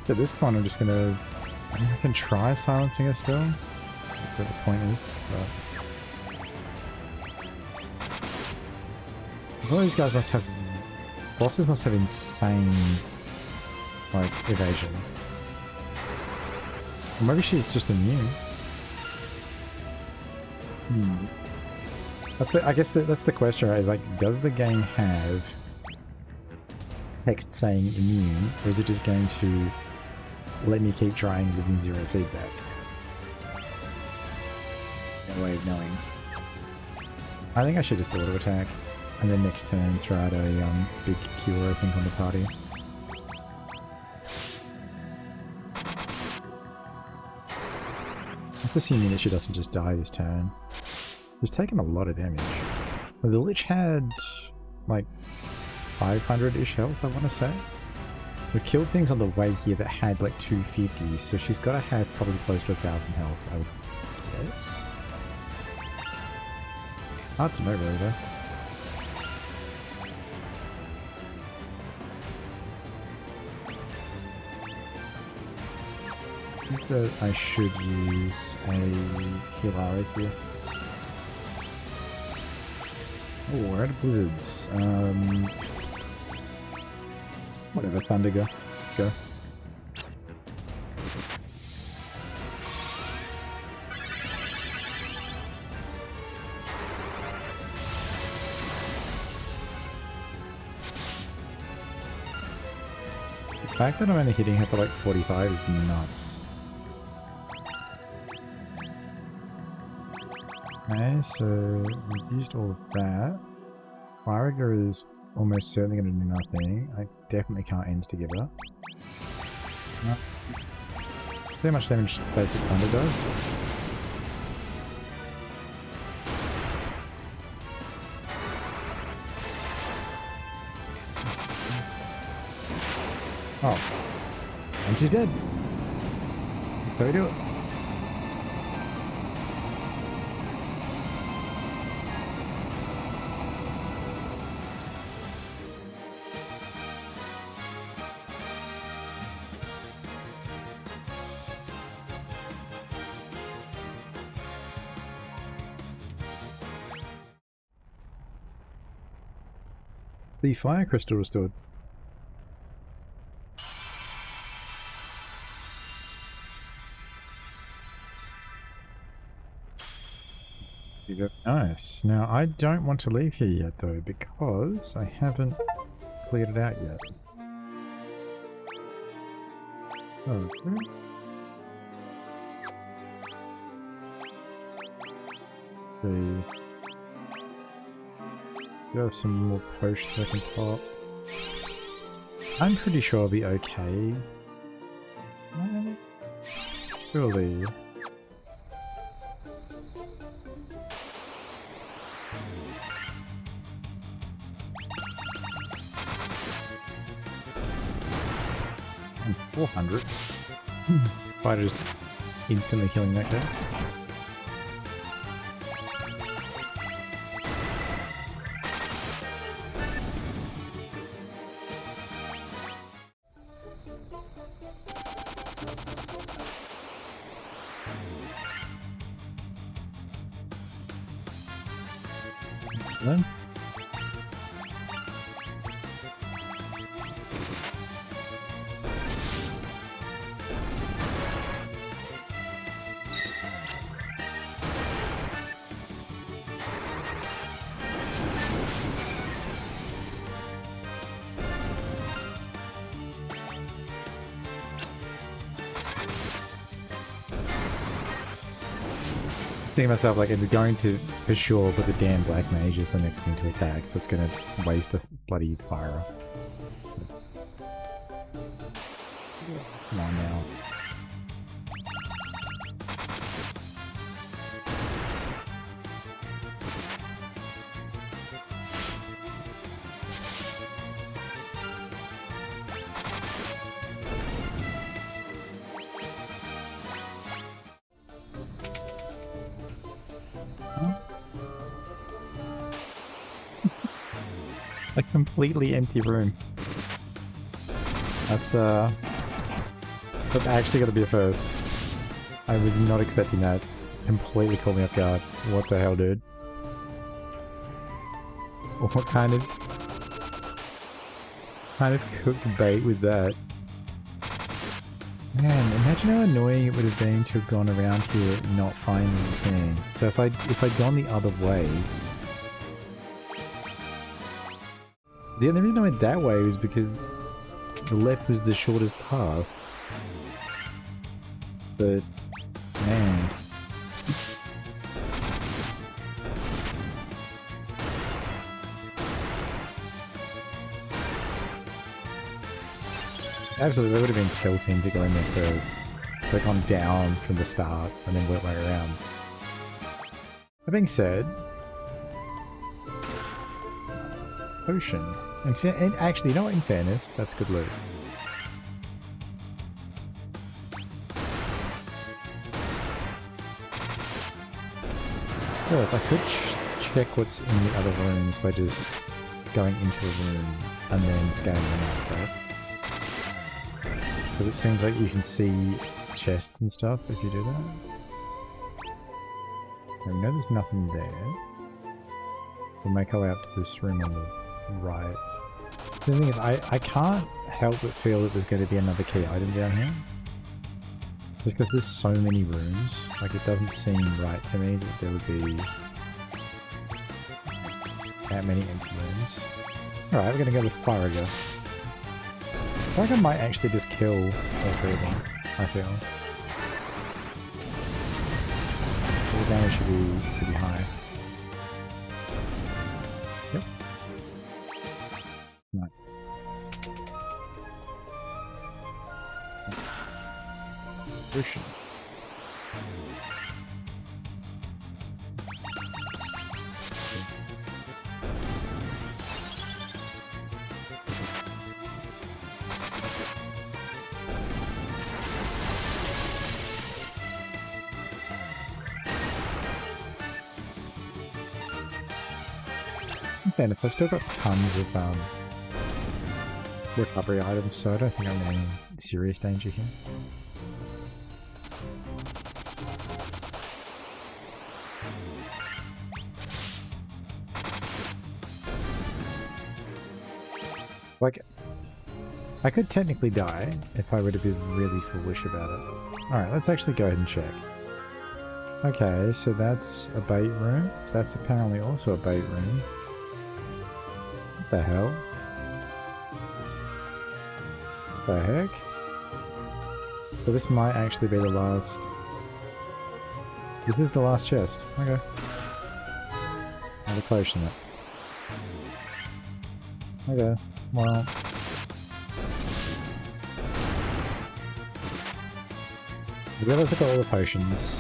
At this point, I'm just gonna... I can try silencing her still. That's what the point is, but... All these guys must have... Bosses must have insane... like, evasion. Or maybe she's just immune. That's the, I guess that's the question, right? Is like, does the game have text saying immune, or is it just going to let me keep trying giving 0 feedback? No way of knowing. I think I should just auto attack, and then next turn throw out a big cure, I think, on the party. That's assuming that she doesn't just die this turn. She's taken a lot of damage. The Lich had like 500-ish health, I want to say. We killed things on the way here that had like 250, so she's got to have probably close to 1,000 health, I would guess. Hard to know really though. I think that I should use a heal arrow here. Oh, we're out of blizzards. Whatever, Thunder go. Let's go. The fact that I'm only hitting her for like 45 is nuts. Okay, so we've used all of that. Fire Rigger is almost certainly going to do nothing. I definitely can't end together. No. See how much damage basic Thunder does? Oh. And she's dead. So we do it. The fire crystal restored. Very nice. Now I don't want to leave here yet though, because I haven't cleared it out yet. Okay. See. Do have some more potions I can pop. I'm pretty sure I'll be okay. Surely. I'm 400. By just instantly killing that guy. Then. Thinking to myself, like, it's going to, for sure, but the damn Black Mage is the next thing to attack, so it's going to waste a bloody fire. Come on now. A completely empty room. That's actually got to be a first. I was not expecting that. Completely caught me off guard. What the hell, dude? What kind of cooked bait was that? Man, imagine how annoying it would have been to have gone around here and not finding anything. So if I'd gone the other way. The only reason I went that way was because the left was the shortest path. But, man. Absolutely, that would have been tilting to go in there first. Like on down from the start and then work my way around. That being said, potion. And actually, you know what, in fairness, that's good loot. First, I could check what's in the other rooms by just going into a room and then scanning them out, right? Because it seems like you can see chests and stuff if you do that. And we know there's nothing there. We'll make our way up to this room on the right. The thing is, I can't help but feel that there's going to be another key item down here. Just because there's so many rooms, like it doesn't seem right to me that there would be that many empty rooms. Alright, we're going to go with fire again. I feel like I might actually just kill all three of them, I feel. The damage should be pretty high. Yep. Right. Ocean. In fairness, I've still got tons of recovery items, so I don't think I'm in any serious danger here. Like, I could technically die if I were to be really foolish about it. Alright, let's actually go ahead and check. Okay, so that's a bait room. That's apparently also a bait room. What the hell? What the heck? So this might actually be the last... This is the last chest. Okay. I'll potion it. Okay. Well, I realize I got all the potions.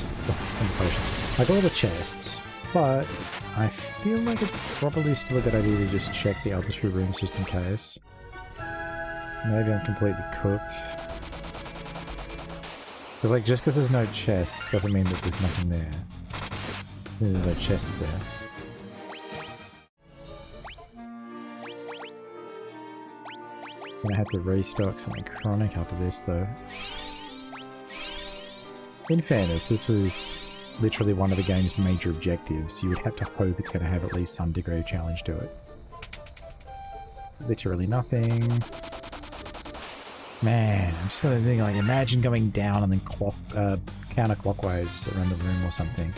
I got all the chests, but I feel like it's probably still a good idea to just check the other two rooms just in case. Maybe I'm completely cooked. Because like, just because there's no chests doesn't mean that there's nothing there. There's no chests there. I have to restock something chronic after this though. In fairness, this was literally one of the game's major objectives. You would have to hope it's going to have at least some degree of challenge to it. Literally nothing. Man, I'm just sort of thinking, like, imagine going down and then counterclockwise around the room or something,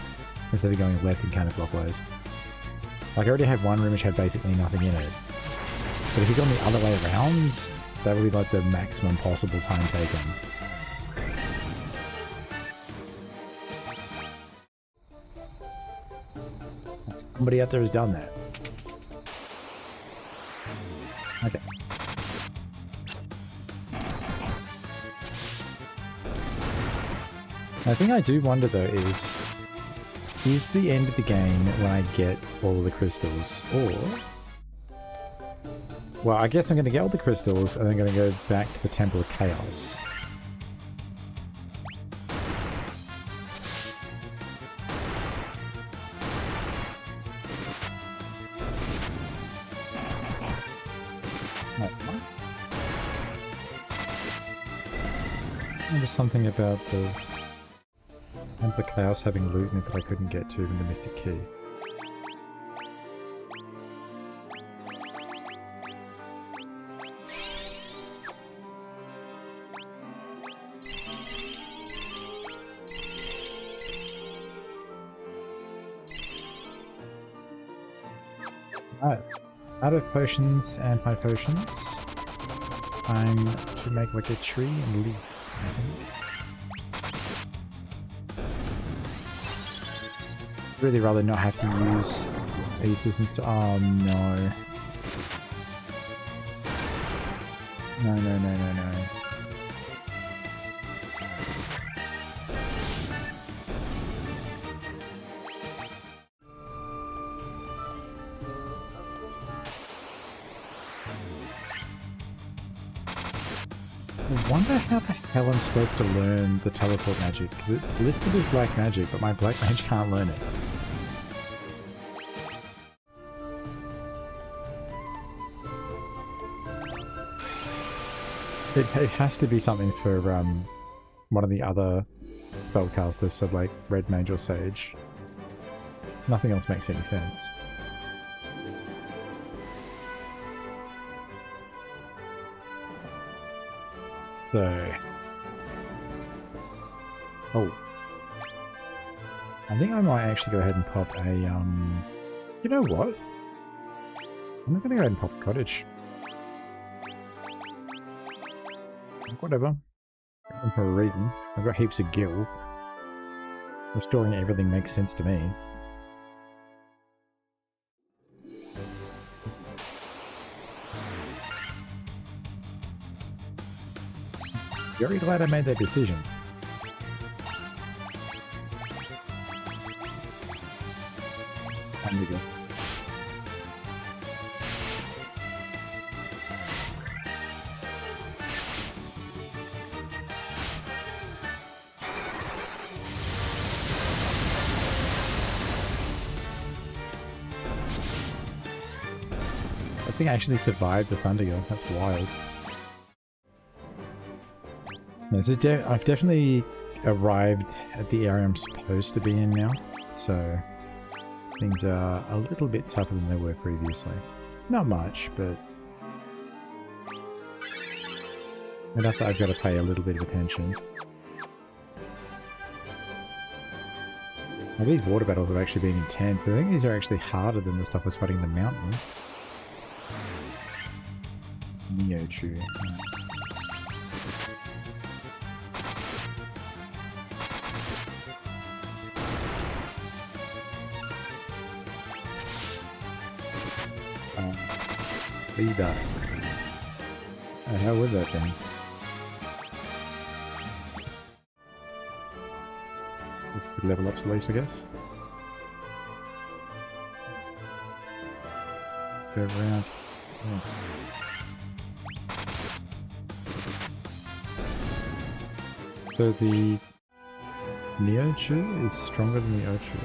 instead of going left and counterclockwise. Like, I already had one room which had basically nothing in it. But if you gone the other way around, that would be like the maximum possible time taken. Somebody out there has done that. Okay. The thing I do wonder though is the end of the game when I get all of the crystals, or... Well, I guess I'm going to get all the crystals and I'm going to go back to the Temple of Chaos. There's something about the Temple of Chaos having loot in it that I couldn't get to in the Mystic Key. Alright, out of potions and high potions, time to make like a tree and leaf, I think. Really rather not have to use ethers and stuff. Oh no. No, no, no, no, no. I wonder how the hell I'm supposed to learn the teleport magic, because it's listed as black magic, but my black mage can't learn it. It has to be something for one of the other spellcasters, so like Red Mage or Sage. Nothing else makes any sense. So... Oh. I think I might actually go ahead and pop a, You know what? I'm not gonna go ahead and pop a cottage. Whatever. For a reason. I've got heaps of gil. Restoring everything makes sense to me. Very glad I made that decision. Time to go. I think I actually survived the Thundergale. That's wild. No, this is I've definitely arrived at the area I'm supposed to be in now, so things are a little bit tougher than they were previously. Not much, but enough that I've got to pay a little bit of attention. Now, these water battles have actually been intense. I think these are actually harder than the stuff I was fighting in the mountain. Neo-Chew. Please die. Oh, how was that thing? Just could level up least, I guess. Let's go around. Oh. So the Neo-Chew is stronger than the Ochu.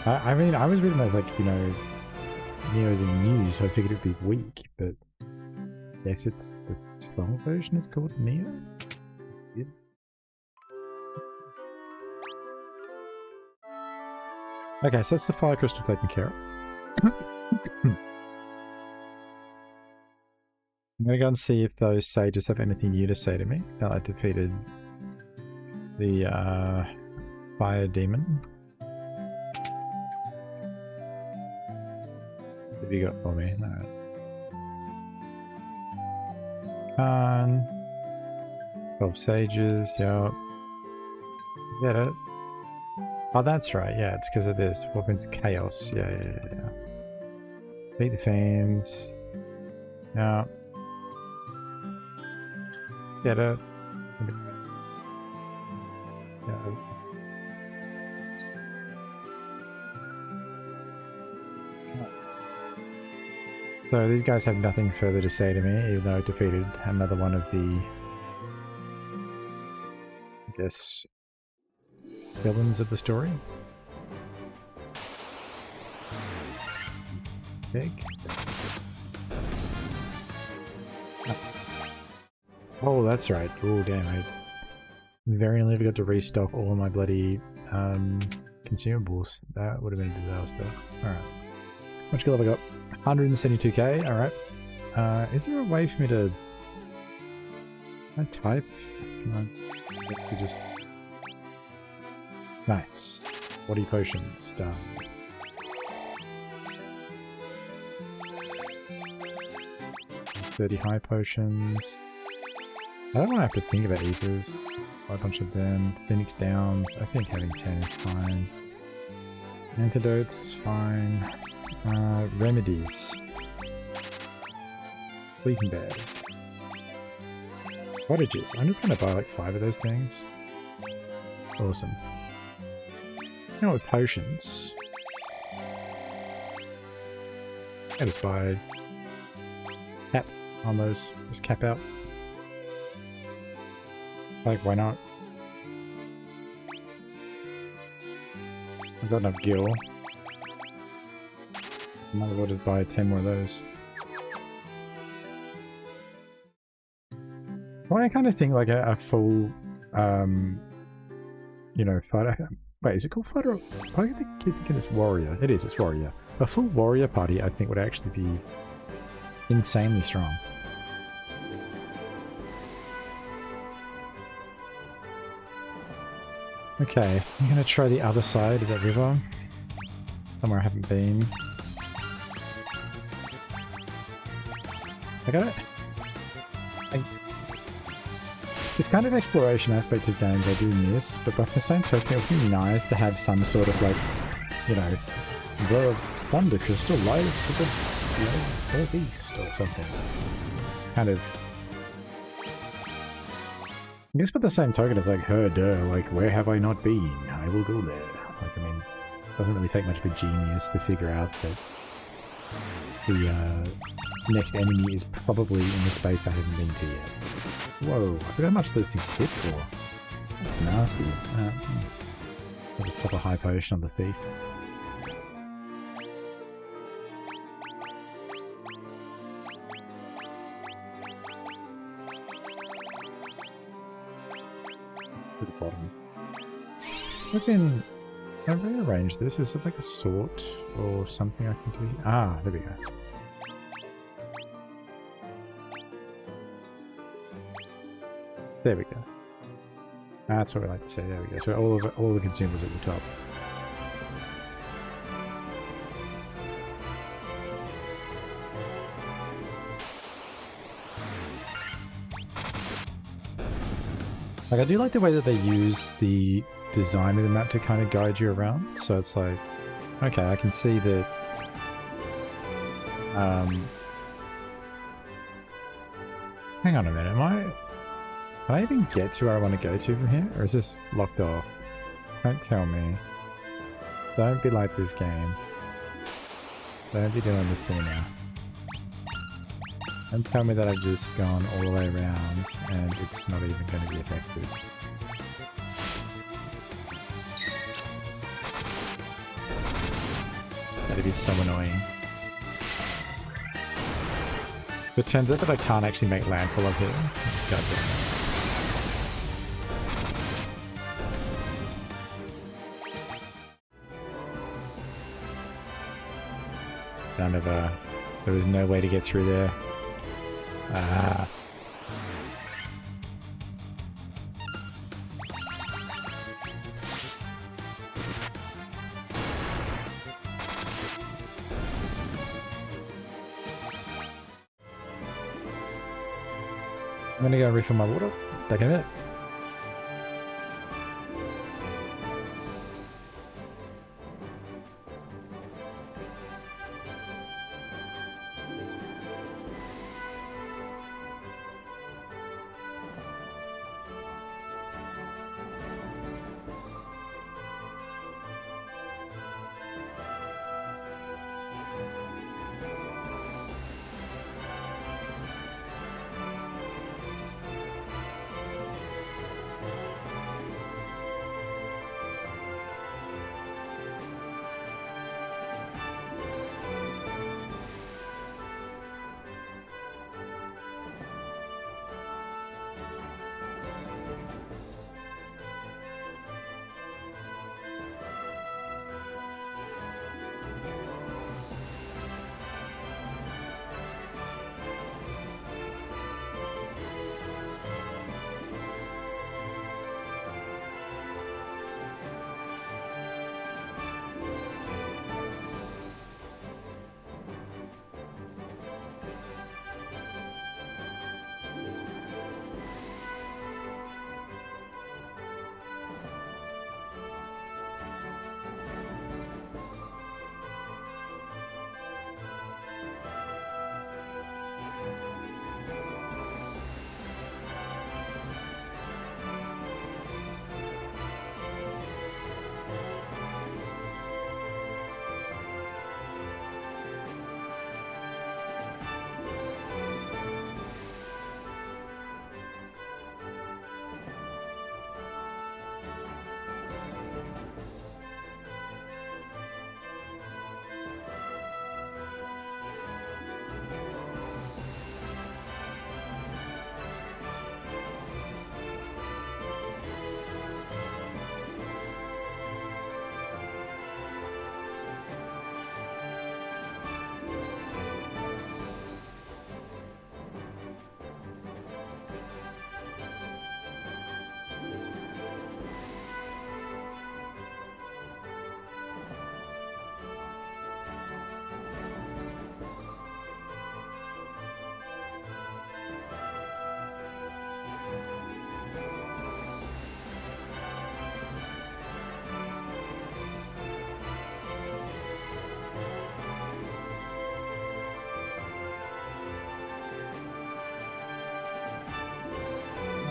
I mean, I was reading that as like, you know, Neo's in new, so I figured it'd be weak, but I guess it's the strong version is called Neo? Yeah. Okay, so that's the fire crystal taken care of. I'm gonna go and see if those sages have anything new to say to me. Now I defeated the fire demon. What have you got for me? Alright. 12 sages, yeah. Is that it? Oh, that's right, yeah, it's because of this. Weapons chaos, yeah. Beat the fans. Yeah. Get it. Yeah. So these guys have nothing further to say to me, even though I defeated another one of the, I guess, villains of the story. Big. Oh, that's right. Oh, damn. I very nearly got to restock all of my bloody consumables. That would have been a disaster. Alright. How much gold have I got? 172k. Alright. Is there a way for me to... Can I type? Come on. Let's see, just... Nice. 40 potions. Done. $30 high potions. I don't want to have to think about ethers. Buy a bunch of them. Phoenix Downs. I think having 10 is fine. Antidotes is fine. Remedies. Sleeping bag. Cottages. I'm just going to buy like 5 of those things. Awesome. You know, with potions. I just buy cap on those. Just cap out. Like, why not? I've got enough gil. Might as well just buy 10 more of those. Well, I kind of think like a full, you know, fighter. Wait, is it called fighter? I keep thinking it's warrior. It is, it's warrior. A full warrior party, I think, would actually be insanely strong. Okay, I'm gonna try the other side of that river. Somewhere I haven't been. I got it. This kind of exploration aspect of games I do miss, but by the same token, it would be nice to have some sort of like, you know, the thunder crystal lies to the, you know, northeast or something. It's kind of. I guess by the same token, it's like, like, where have I not been? I will go there. Like, I mean, it doesn't really take much of a genius to figure out that the next enemy is probably in the space I haven't been to yet. Whoa, I forgot how much those things hit for. That's nasty. I'll just pop a high potion on the thief. To the bottom. I've rearranged this. Is it like a sort or something I can do? Ah, there we go. There we go. That's what I like to say. There we go. So all the consumers at the top. Like, I do like the way that they use the design of the map to kind of guide you around. So it's like, okay, I can see that. Hang on a minute. Can I even get to where I want to go to from here? Or is this locked off? Don't tell me. Don't be like this game. Don't be doing this to me now. Don't tell me that I've just gone all the way around and it's not even going to be effective. That'd be so annoying. It turns out that I can't actually make landfall up here. God damn it. Kind of there was no way to get through there. Ah. I'm gonna go refill my water. Back in a minute.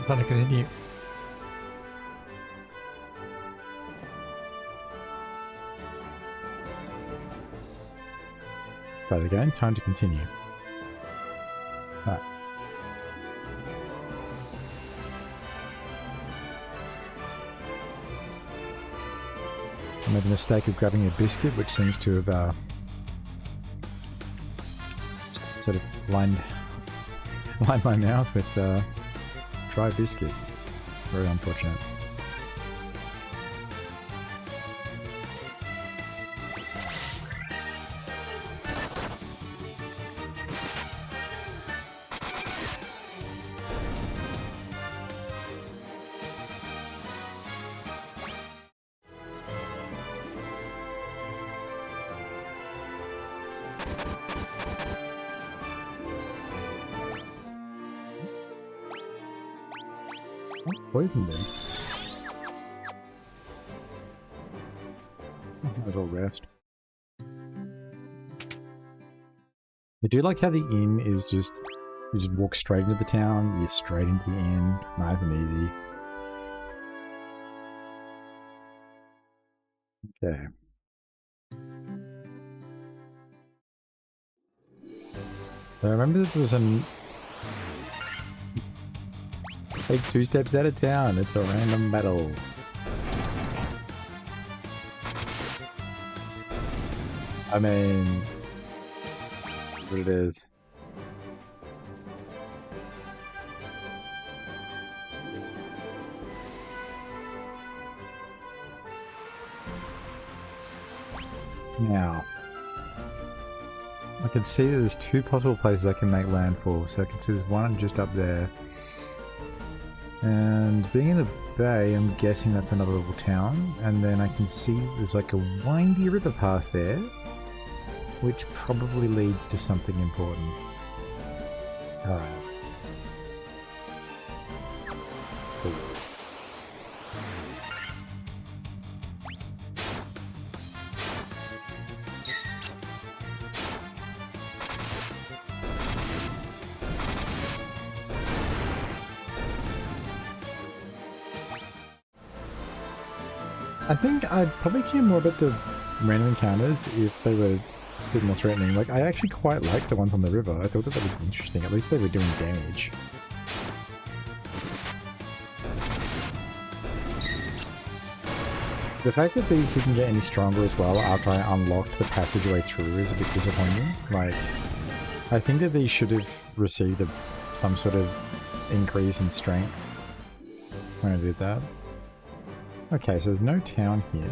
Time to continue. Try it again. Time to continue. Right. I made the mistake of grabbing a biscuit, which seems to have sort of lined my mouth with dry biscuit. Very unfortunate. Poisoned him. Might as well rest. I do like how the inn is just, you just walk straight into the town, you're straight into the inn, nice and easy. Okay. So I remember there was take 2 steps out of town, it's a random battle. I mean, that's what it is. Now, I can see that there's 2 possible places I can make landfall. So I can see there's one just up there. And being in the bay, I'm guessing that's another little town. And then I can see there's like a windy river path there, which probably leads to something important. Alright. Cool. I think I'd probably care more about the random encounters if they were a bit more threatening. Like, I actually quite liked the ones on the river. I thought that was interesting. At least they were doing damage. The fact that these didn't get any stronger as well after I unlocked the passageway through is a bit disappointing. Like, I think that these should have received some sort of increase in strength when I did that. Okay, so there's no town here.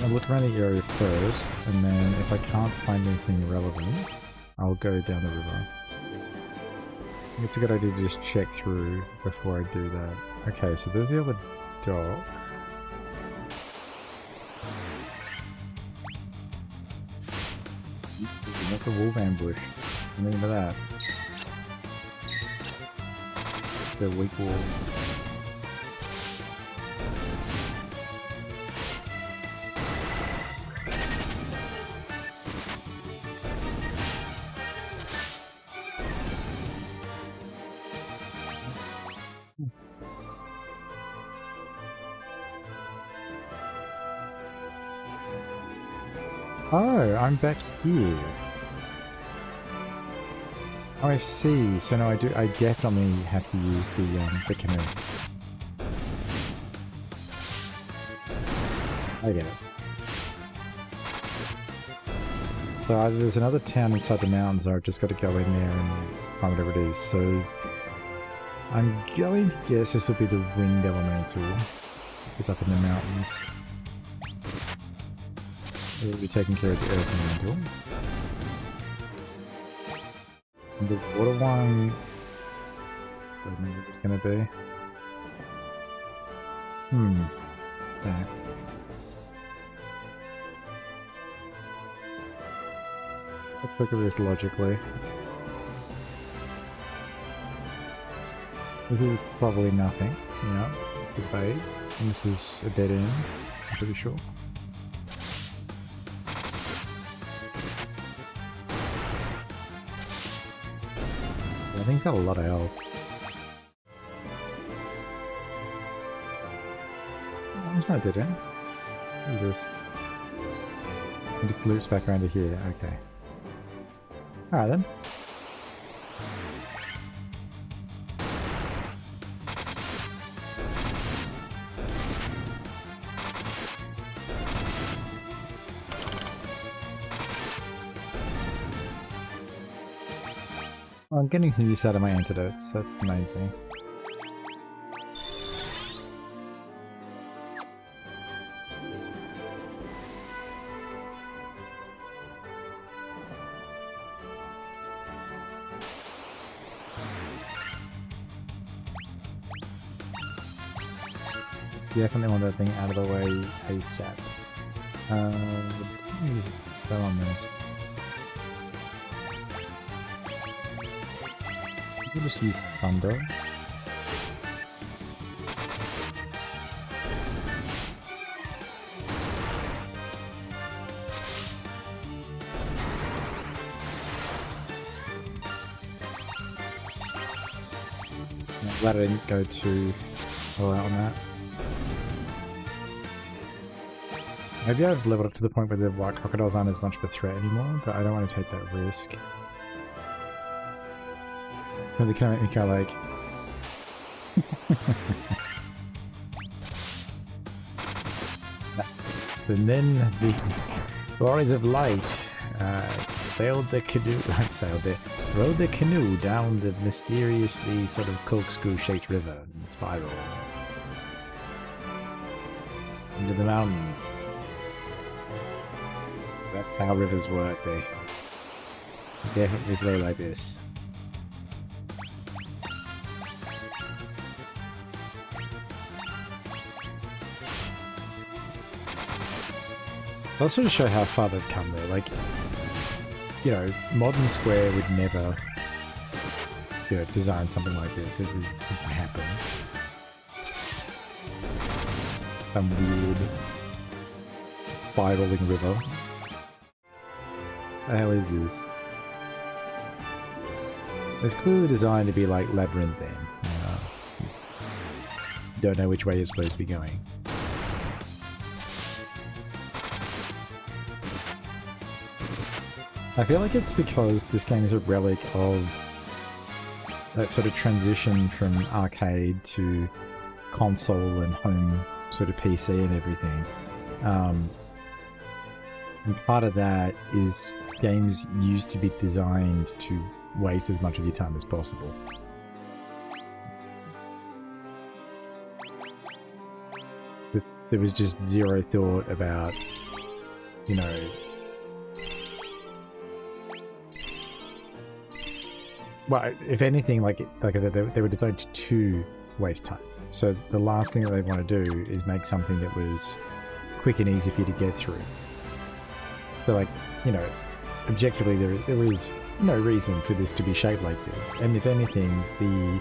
I'll look around the area first, and then if I can't find anything relevant, I'll go down the river. I think it's a good idea to just check through before I do that. Okay, so there's the other dock. That's a wolf ambush. Remember that. They're weak wolves. Oh, I'm back here. Oh, I see. So no, I definitely have to use the canoe. I get it. So either there's another town inside the mountains, or I've just got to go in there and find whatever it is. So I'm going to guess this will be the wind elemental. It's up in the mountains. We'll be taking care of the earth elemental. And the water one, I don't know what it's going to be. Okay. Let's look at this logically. This is probably nothing, you know, it's a bait, and this is a dead end, I'm pretty sure. thing's got a lot of health. Oh, it's not dead end. What is this? It just loops back around to here, okay. Alright then. I'm getting some use out of my antidotes, that's the main thing. Definitely want that thing out of the way ASAP. Go on this. We'll just use thunder. I'm glad I didn't go too all out on that. Maybe I've leveled up to the point where the white crocodiles aren't as much of a threat anymore, but I don't want to take that risk. They kind of make me kind of like... And then the Warriors of Light sailed the canoe, rowed the canoe down the mysteriously sort of corkscrew-shaped river and spiral into the mountain. That's how rivers work, they definitely flow like this. I'll sort of show how far they've come though, like, you know, modern Square would never, you know, design something like this. It wouldn't happen. Some weird spiraling river. What the hell is this? It's clearly designed to be like labyrinthine. You don't know which way you're supposed to be going. I feel like it's because this game is a relic of that sort of transition from arcade to console and home sort of PC and everything. And part of that is games used to be designed to waste as much of your time as possible. There was just zero thought about, you know, well, if anything, like I said, they were designed to waste time. So the last thing that they want to do is make something that was quick and easy for you to get through. So, like, you know, objectively, there is no reason for this to be shaped like this. And if anything, the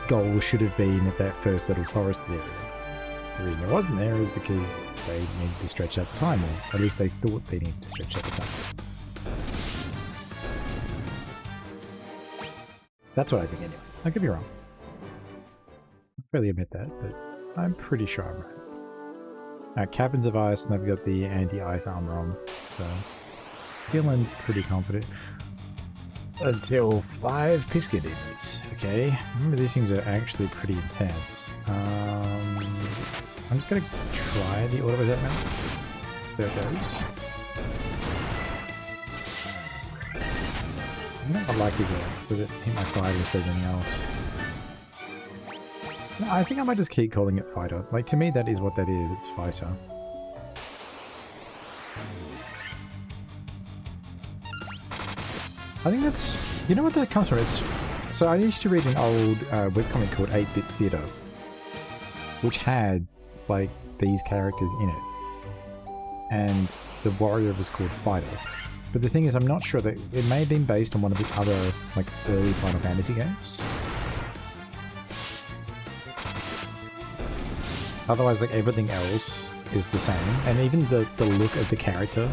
goal should have been at that first little forest area. The reason it wasn't there is because they needed to stretch out the time, or at least they thought they needed to stretch out the time. That's what I think anyway. I could be wrong. I really admit that, but I'm pretty sure I'm right. Cabins of Ice, and I've got the anti-ice armor on, so feeling pretty confident. Until 5 Pisca Demons, okay? Remember, these things are actually pretty intense. I'm just gonna try the auto resent now. See how it goes. I'm not likely to hit my fighter instead of anything else. No, I think I might just keep calling it fighter. Like, to me, that is what that is. It's fighter. I think that's... You know what that comes from? It's... So I used to read an old webcomic called 8-Bit Theater, which had, like, these characters in it. And the warrior was called Fighter. But the thing is, I'm not sure that... It may have been based on one of the other, like, early Final Fantasy games. Otherwise, like, everything else is the same. And even the look of the character,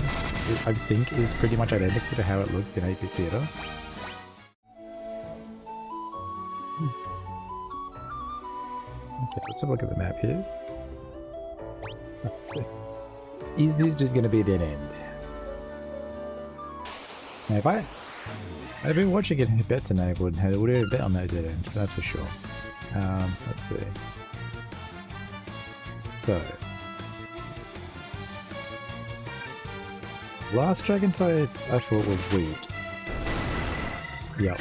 I think, is pretty much identical to how it looked in 8-Bit Theater. Okay, let's have a look at the map here. Is this just going to be a dead end? Now, if I've been watching it bets enabled, and it would have bet on that dead end, that's for sure. Let's see. So, last Dragon's I thought was weak. Yep,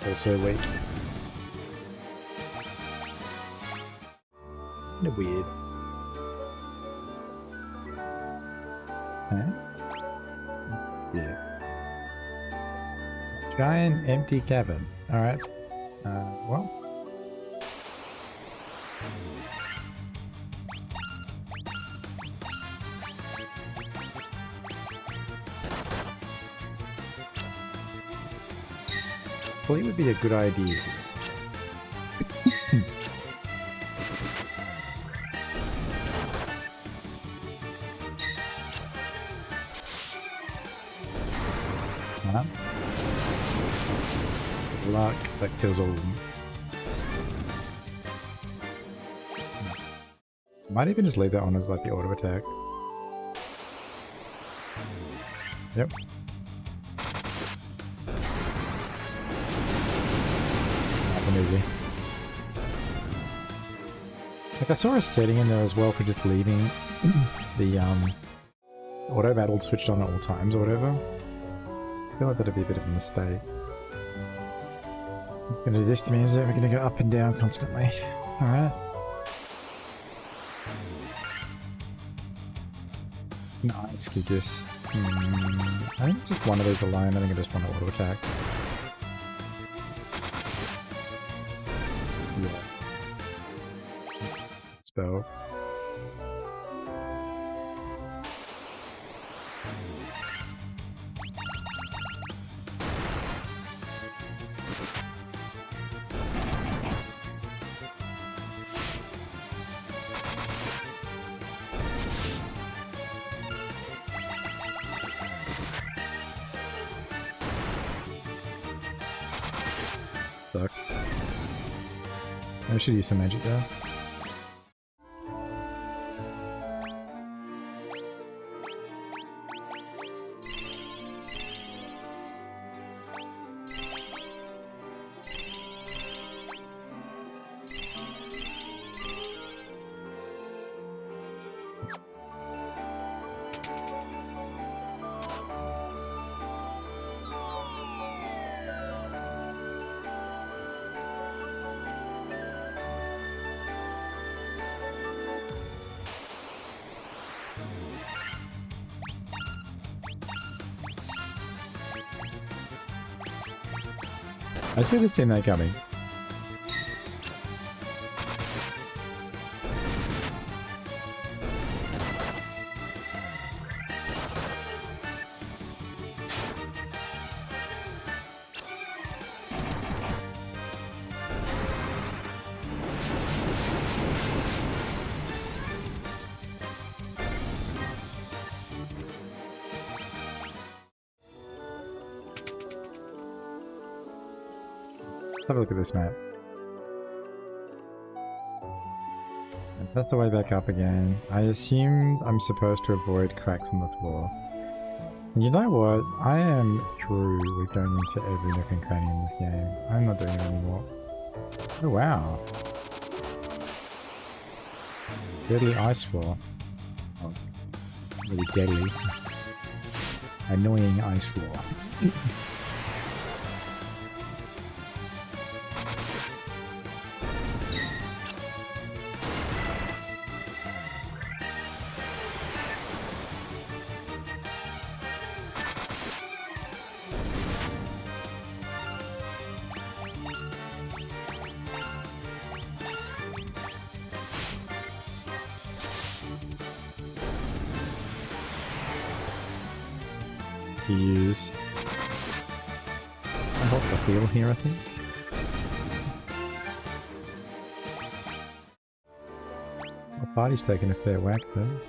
also weak. Kind of weird. Huh? Yeah. Giant empty cavern. Alright. Well. Fleet would be a good idea. Luck, that kills all of them. Might even just leave that on as like the auto attack. Yep. Nice and easy. Like I saw a setting in there as well for just leaving the auto battle switched on at all times or whatever. I feel like that'd be a bit of a mistake. What's going to do this to me is that we're going to go up and down constantly. Alright. Nice, keep this. I think just one of these alone, I think I just want to auto attack. Yeah. Spell. Suck. I should use some magic there. I should have seen that coming. Have a look at this map. And that's the way back up again. I assumed I'm supposed to avoid cracks on the floor. And you know what? I am through with going into every nook and cranny in this game. I'm not doing it anymore. Oh wow. Deadly ice floor. Oh, really deadly. Annoying ice floor. Use I hold the wheel here, I think. The party's taking a fair whack though.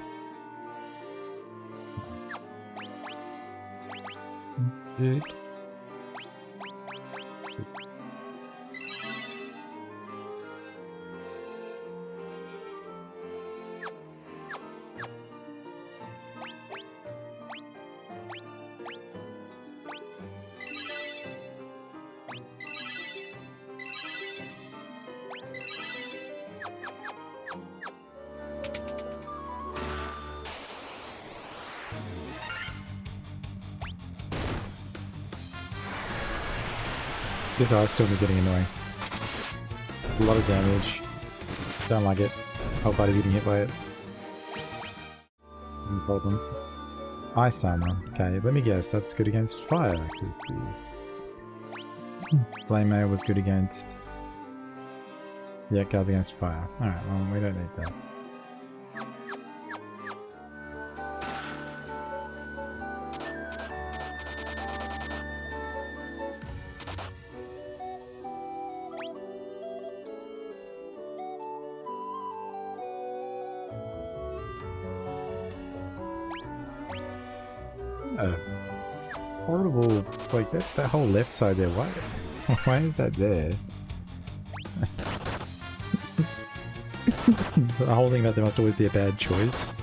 Dude. This ice storm is getting annoying. A lot of damage. Don't like it. Whole body getting hit by it. No problem. Ice armor. Okay, let me guess. That's good against fire, because the flame mail was good against. Yeah, guard against fire. Alright, well, we don't need that. Horrible, like that whole left side there, why is that there? The whole thing about there must always be a bad choice.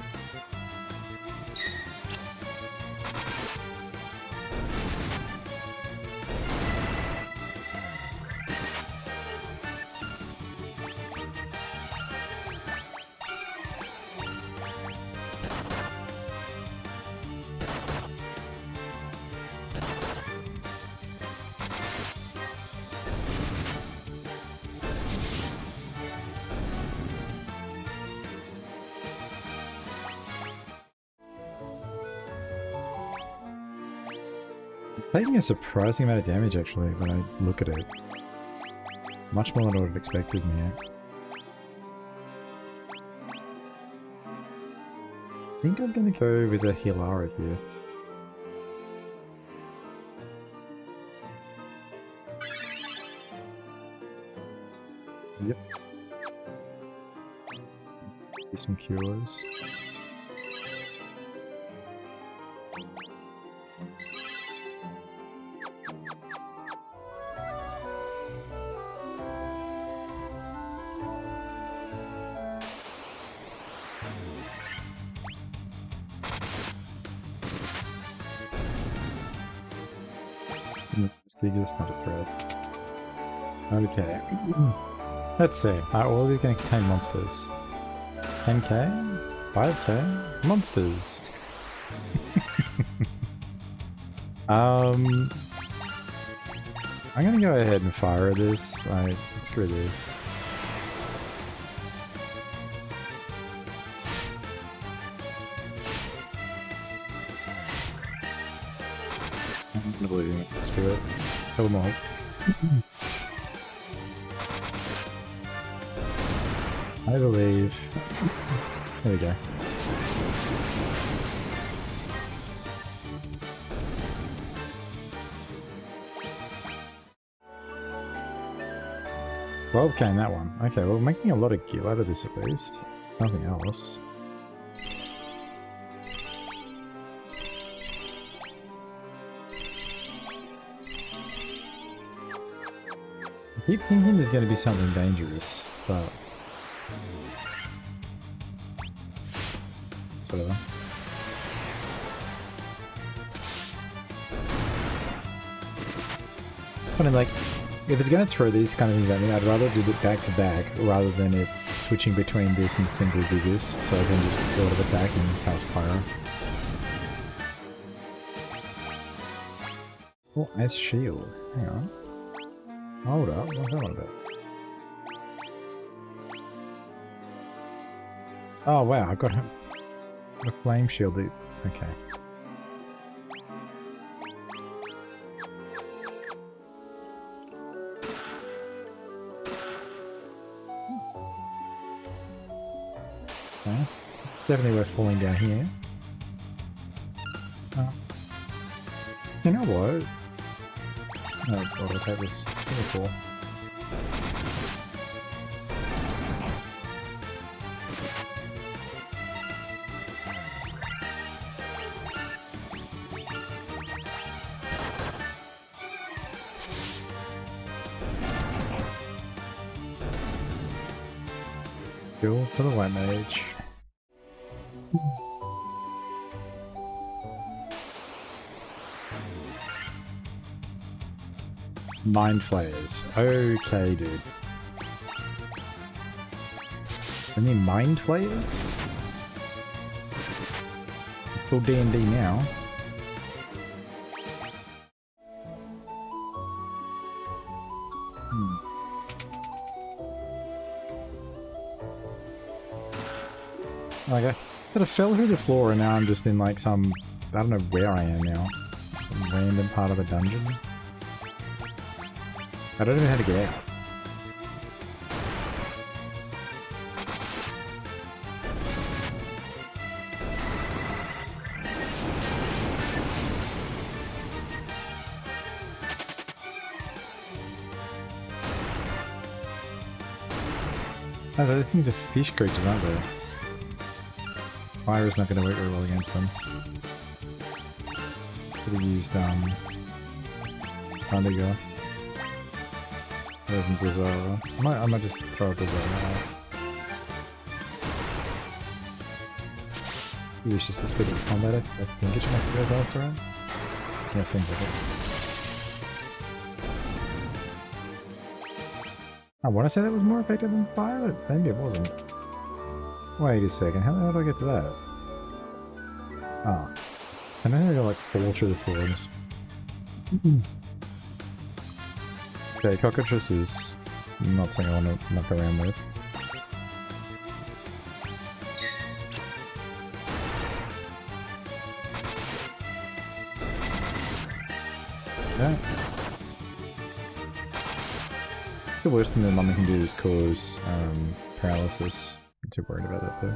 Taking a surprising amount of damage actually when I look at it. Much more than I would have expected in here. I think I'm gonna go with a Hilara here. Yep. Do some cures. It's not a threat. Okay. Let's see. Are all of these going to contain monsters? 10k? 5k? Monsters! I'm going to go ahead and fire this. Like, screw this. I'm going to believe it. Let's do it. Kill them all. I believe. There we go. $12k in that one. Okay, well, we're making a lot of gear out of this at least. Nothing else. I keep thinking there's going to be something dangerous, but it's whatever. I mean, like, if it's going to throw these kind of things at me, I'd rather do it back to back rather than it switching between this and simply do this, so I can just build an attack and cast fire. Oh, ice shield. Hang on. Hold up, what's that one about? Oh wow, I got a flame shield. Okay. Okay. Definitely worth falling down here. You know what? Oh god, I'll take this. Give me 4. Go for the white mage. Mind flayers. Okay, dude. Any mind flayers? Still D&D now. Like I sort of fell through the floor and now I'm just in like some, I don't know where I am now. Some random part of a dungeon. I don't even know how to get out. Oh, those things are fish creatures, aren't they? Fire's not going to work very well against them. Should have used, Thundergo. Rather than Blizzard. I might just throw a Blizzard out. Maybe it's just a split of combat, I think it should make it go faster, right? Yeah, seems like it. I want to say that was more effective than fire, but maybe it wasn't. Wait a second, how the hell did I get to that? Ah. I know I gotta like fall through the floors. Okay, cockroaches is not something I want to muck around with. Yeah. The worst thing that mummy can do is cause paralysis. I'm too worried about that though.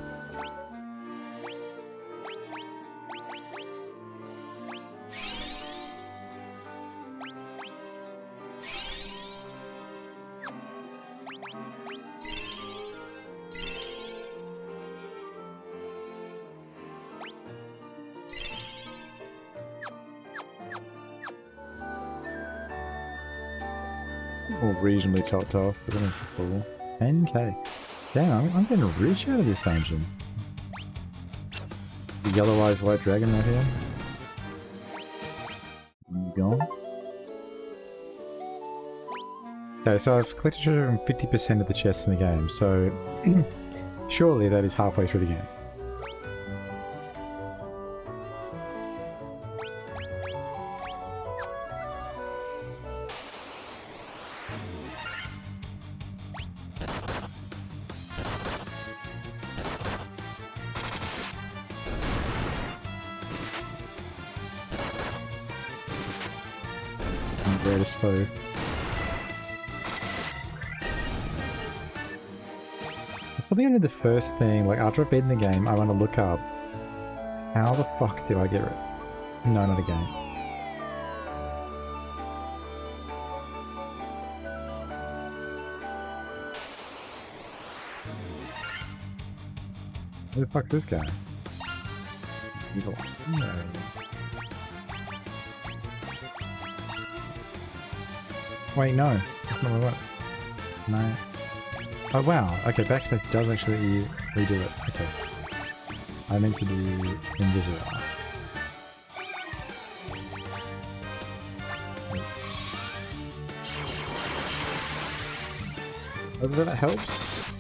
All reasonably topped off, but then it's full. 10k. Damn, I'm getting rich out of this dungeon. The yellow eyes white dragon right here. Gone. Okay, so I've collected 50% of the chests in the game, so surely that is halfway through the game. Greatest foe. I think I did the first thing, like after I've beaten the game, I want to look up how the fuck did I get it? No, not again. Who the fuck's this guy? Evil. No. Wait, no. That's not what I want. No. Oh, wow. Okay, backspace does actually let you redo it. Okay. I meant to do invisible. Whether that helps?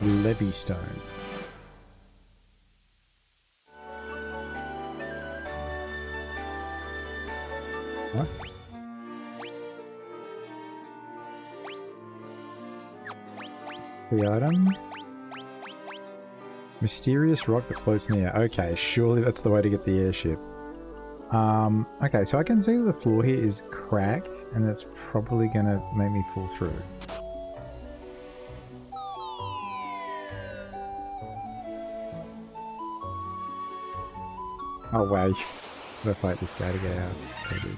Levy stone. What? The item? Mysterious rock that floats in the air. Okay, surely that's the way to get the airship. Okay, so I can see that the floor here is cracked, and that's probably gonna make me fall through. Oh wow, you gotta fight this guy to get out. Okay, dude.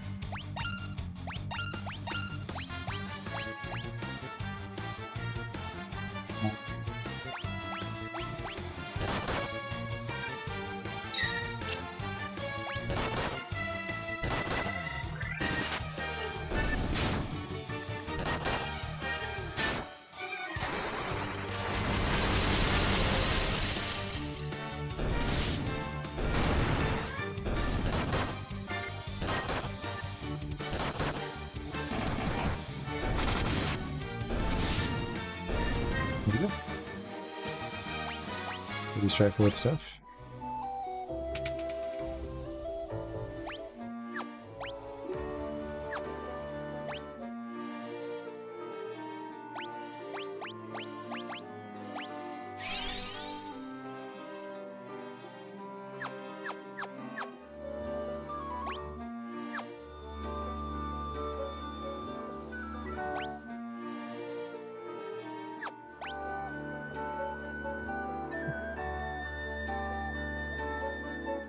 Pretty straightforward stuff.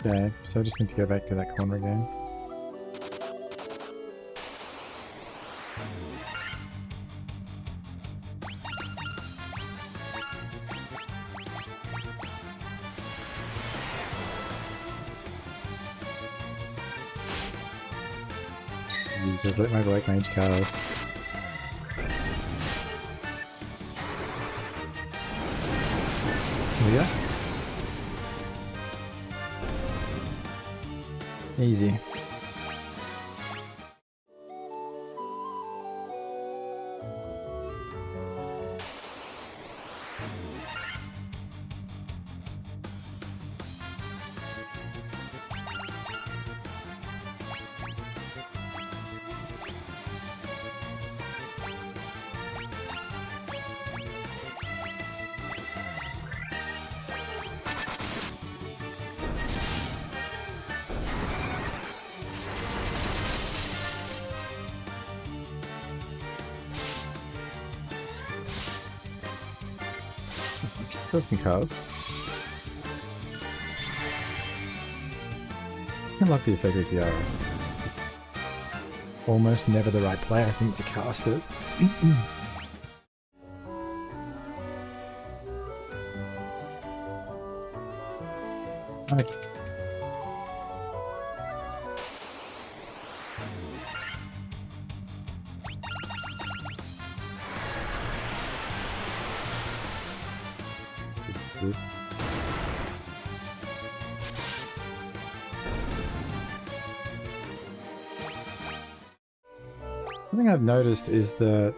Okay, so I just need to go back to that corner again. Use my Black Mage cards. Yeah. Easy. Broken cards. I like the effect of the arrow. Almost never the right play, I think, to cast it. Okay. Something I've noticed is that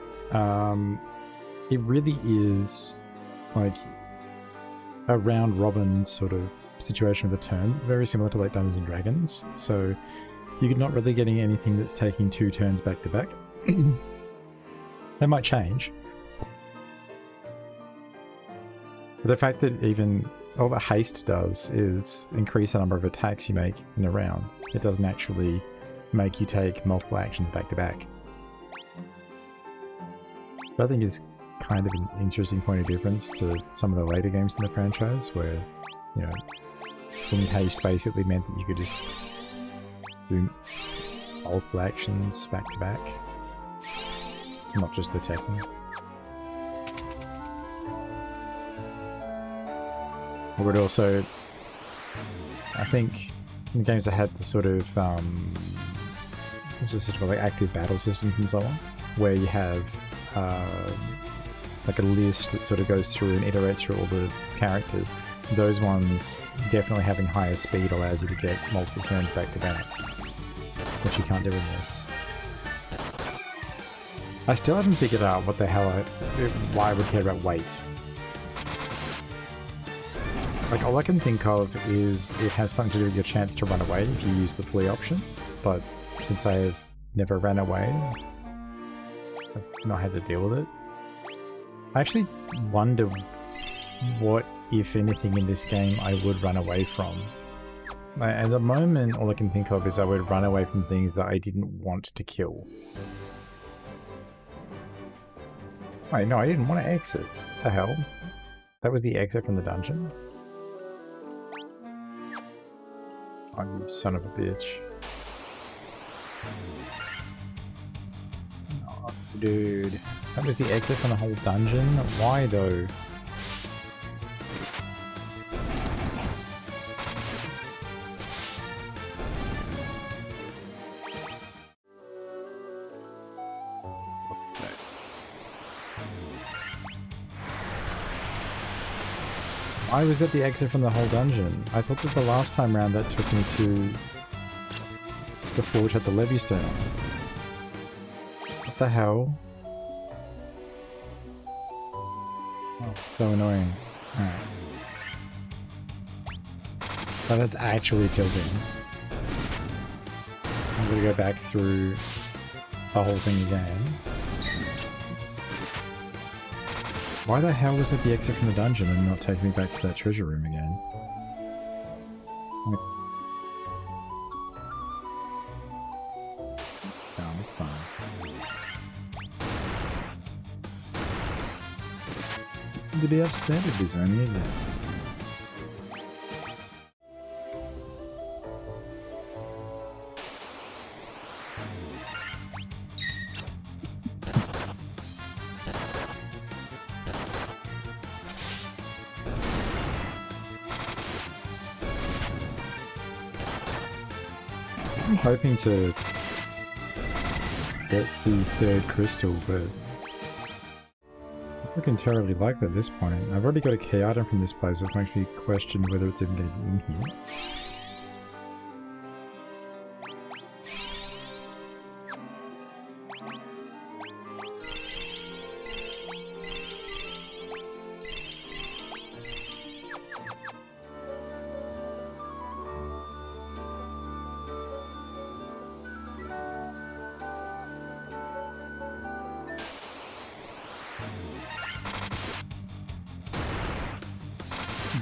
it really is like a round robin sort of situation with a turn, very similar to like Dungeons and Dragons. So you're not really getting anything that's taking 2 turns back to back. They might change. But the fact that even all that haste does is increase the number of attacks you make in a round. It doesn't actually make you take multiple actions back to back. I think is kind of an interesting point of difference to some of the later games in the franchise where, you know, any haste basically meant that you could just do multiple actions back to back, not just attacking. But also, I think in games that had the sort of what's this sort of like active battle systems and so on, where you have like a list that sort of goes through and iterates through all the characters. Those ones, definitely having higher speed allows you to get multiple turns back to back, which you can't do in this. I still haven't figured out what the hell why I would care about weight. Like, all I can think of is it has something to do with your chance to run away if you use the flee option, but since I have never ran away, I've not had to deal with it. I actually wonder what, if anything, in this game I would run away from. Like, at the moment, all I can think of is I would run away from things that I didn't want to kill. Wait, no, I didn't want to exit. What the hell? That was the exit from the dungeon? Oh, you son of a bitch. Oh, dude. That was the exit from the whole dungeon? Why though? Why was that the exit from the whole dungeon? I thought that the last time round that took me to the forge at the Levystone. What the hell? Oh, so annoying. Alright. Oh, that's actually tilting. I'm gonna go back through the whole thing again. Why the hell was it the exit from the dungeon and not take me back to that treasure room again? No, it's fine. Did he have standard design again? I'm hoping to get the third crystal, but I'm looking terribly likely at this point. I've already got a key item from this place, which makes me question whether it's even going to be in here.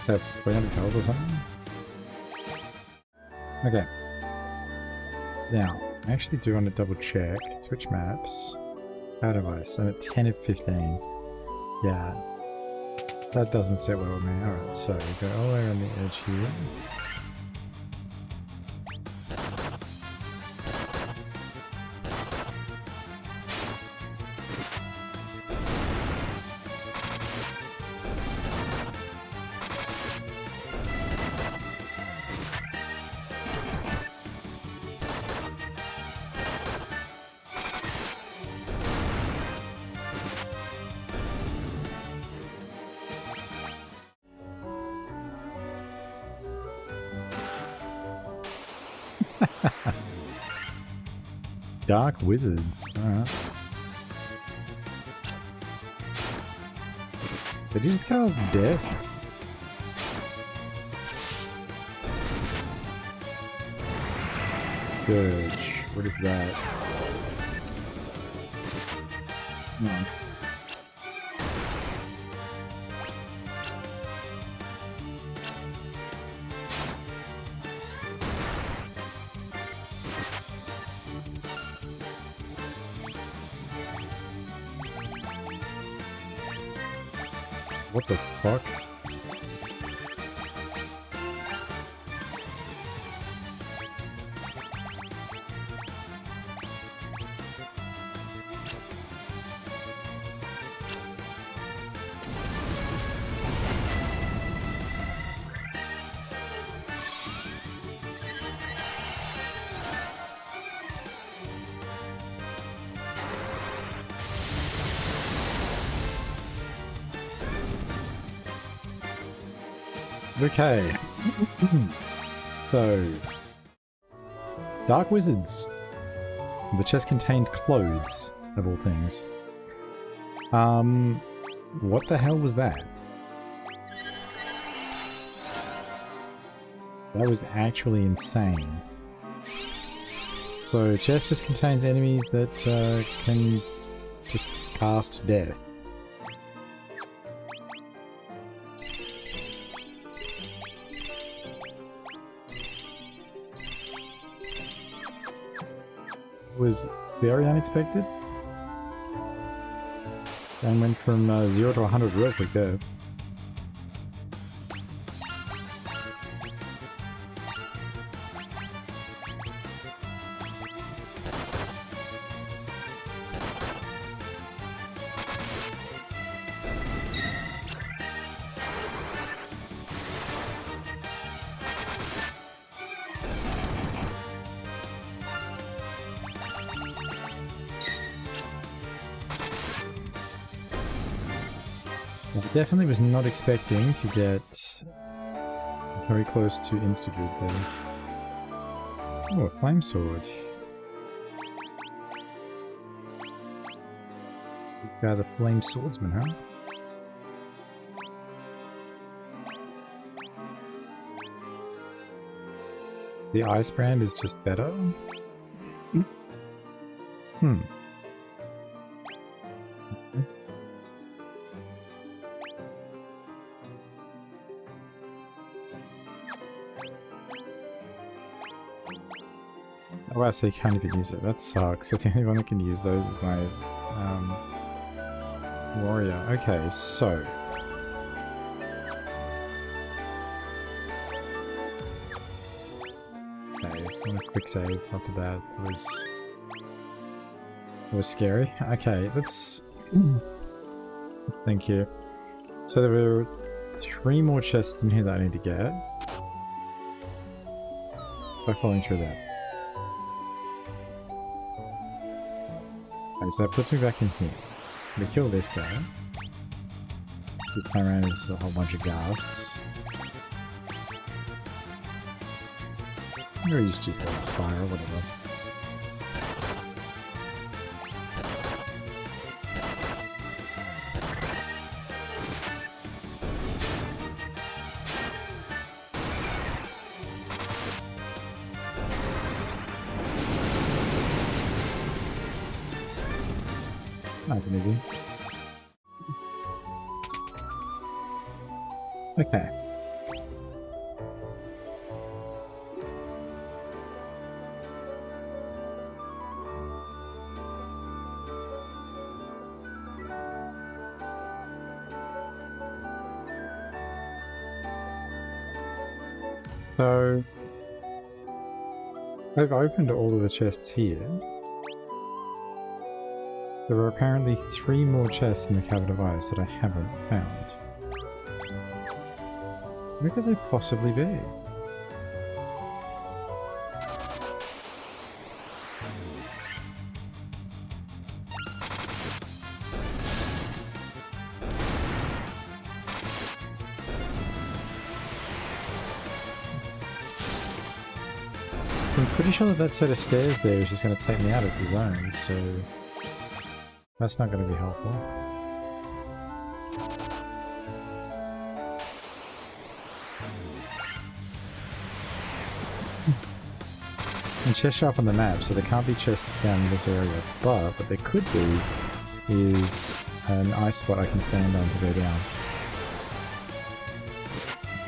Have 300 gold or something? Okay. Now, I actually do want to double check. Switch maps. How device. I'm at 10 of 15. Yeah. That doesn't sit well with me. Alright, so we go all the way around the edge here. Dark wizards. Alright. Did you just cast death? Good. What is that? No. What the fuck? Okay. So, Dark Wizards. The chest contained clothes, of all things. What the hell was that? That was actually insane. So, chest just contains enemies that can just cast death. Was very unexpected and went from 0 to 100 real quick there. Definitely was not expecting to get very close to insta-good there. Oh, a flame sword. Got the flame swordsman, huh? The ice brand is just better? Hmm. Oh wow, so you can't even use it. That sucks. The only one that can use those is my warrior. Okay, so okay, on a quick save after that. It was scary. Okay, let's thank you. So there were 3 more chests in here that I need to get by following through that. Okay, so that puts me back in here. We kill this guy. This time around is a whole bunch of ghasts. Or he's just like fire or whatever. Nice and easy. Okay. So I've opened all of the chests here. There are apparently 3 more chests in the Cabinet of Ice that I haven't found. Where could they possibly be? I'm pretty sure that set of stairs there is just going to take me out of the zone, so that's not going to be helpful. And chests show up on the map, so there can't be chests down in this area, but what there could be is an ice spot I can stand on to go down.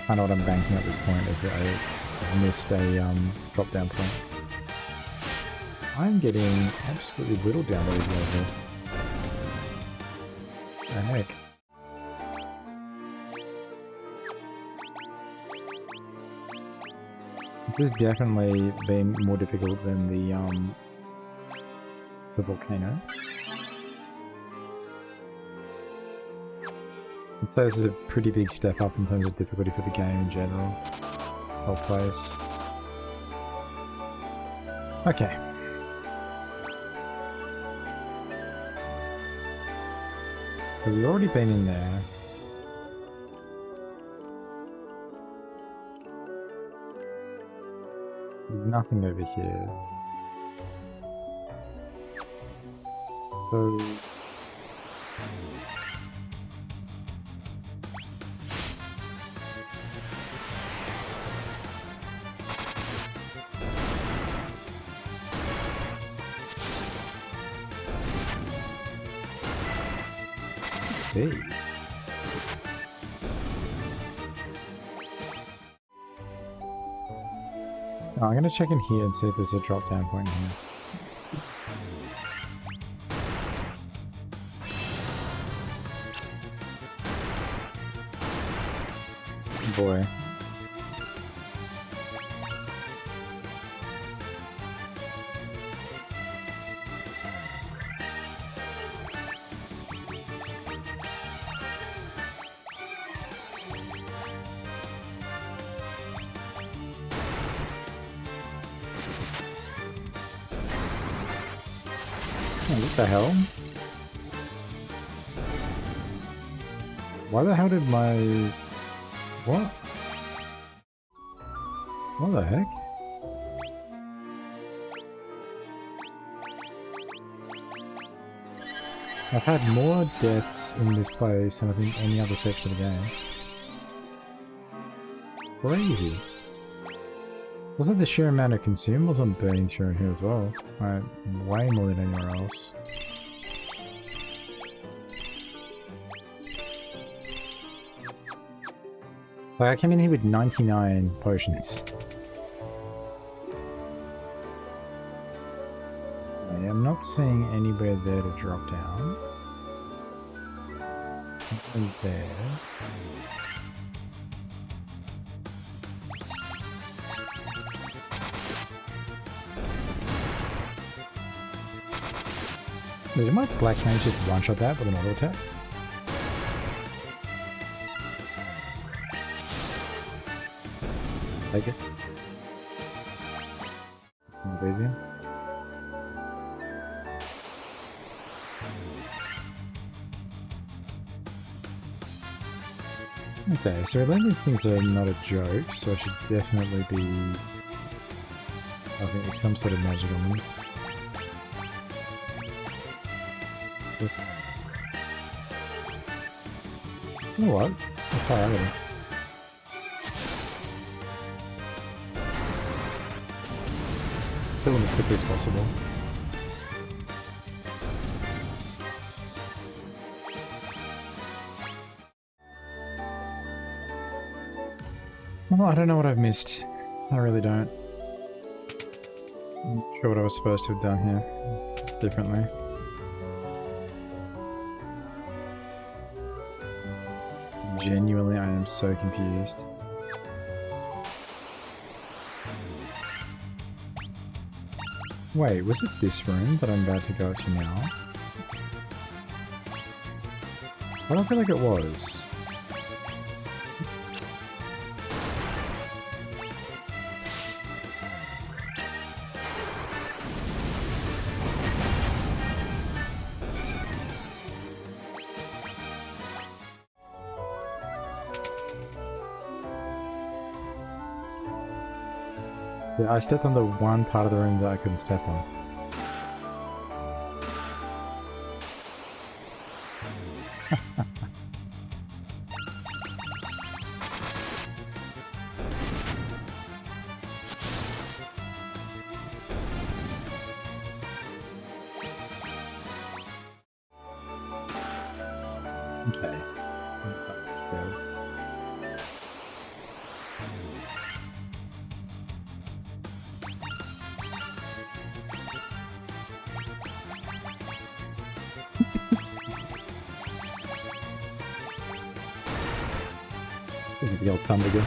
I know what I'm banking at this point, is that I missed a drop down point. I'm getting absolutely whittled down by these guys here. What the heck? This has definitely been more difficult than the volcano. I'd say this is a pretty big step up in terms of difficulty for the game in general. Whole place. Okay. So we've already been in there. There's nothing over here. So... Hey. Oh, I'm gonna check in here and see if there's a drop down point in here. Boy. What the hell? Why the hell did my... What? What the heck? I've had more deaths in this place than I think any other section of the game. Crazy. Also, the sheer amount of consumables I'm burning through here as well. Like, way more than anywhere else. Like, I came in here with 99 potions. Okay, I'm not seeing anywhere there to drop down. Nothing there. Did my black mage just one-shot that with an auto attack? Take it. Easy. Okay, so these things are not a joke, so I should definitely be... I think there's some sort of magic on them. You know what? I'll fire out of them. Kill them as quickly as possible. Well, I don't know what I've missed. I really don't. I'm not sure what I was supposed to have done here differently. Genuinely, I am so confused. Wait, was it this room that I'm about to go to now? I don't feel like it was. Yeah, I stepped on the one part of the room that I couldn't step on. Okay. The old Thunderger.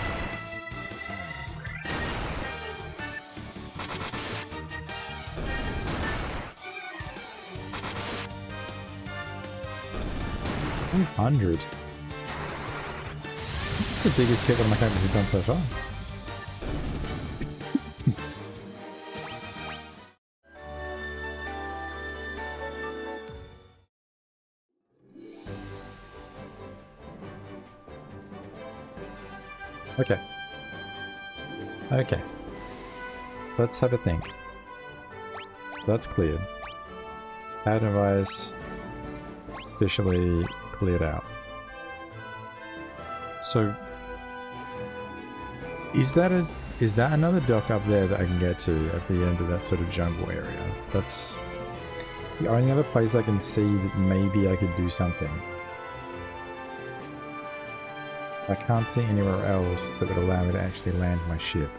$100. That's the biggest hit one of my characters have done so far. Okay. Okay. Let's have a think. That's cleared. Advice officially cleared out. So is that another dock up there that I can get to at the end of that sort of jungle area? That's the only other place I can see that maybe I could do something. I can't see anywhere else that would allow me to actually land my ship.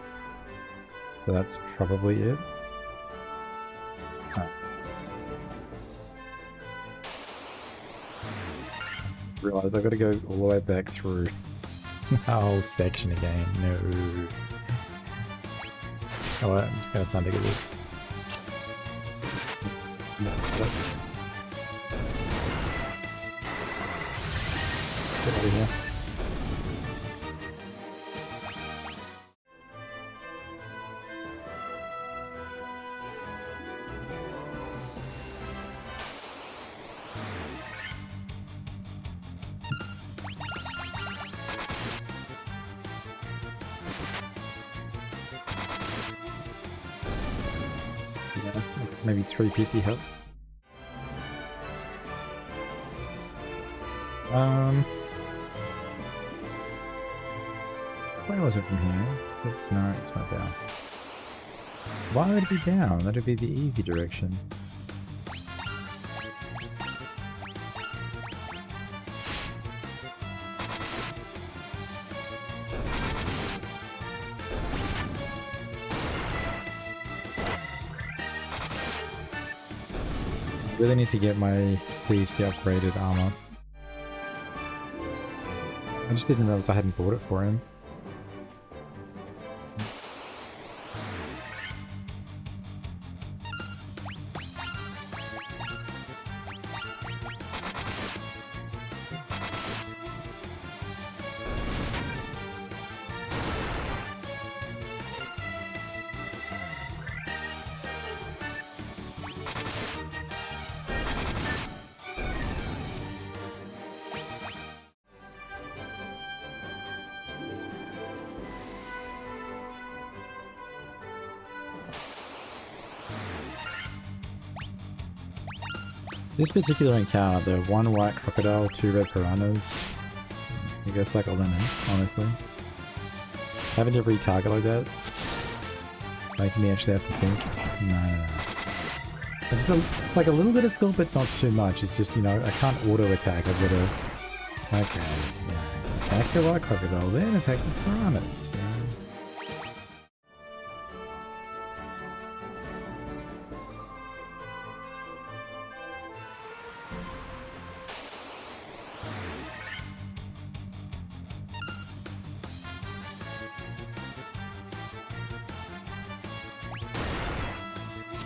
So that's probably it. Oh. Realize I've got to go all the way back through the whole section again. No. Alright, I'm just going to Thunderger this. Get out of here. Maybe 350 health. Where was it from here? No, it's not down. Why would it be down? That would be the easy direction. Really need to get my the upgraded armor. I just didn't realize I hadn't bought it for him. This particular encounter, the one white crocodile, two red piranhas, I guess like a lemon, honestly. Having to retarget like that, making me actually have to think. No. It's like a little bit of feel, but not too much. It's just, you know, I can't auto attack. I've got to, okay, yeah. Attack the white crocodile, then attack the piranhas. Yeah.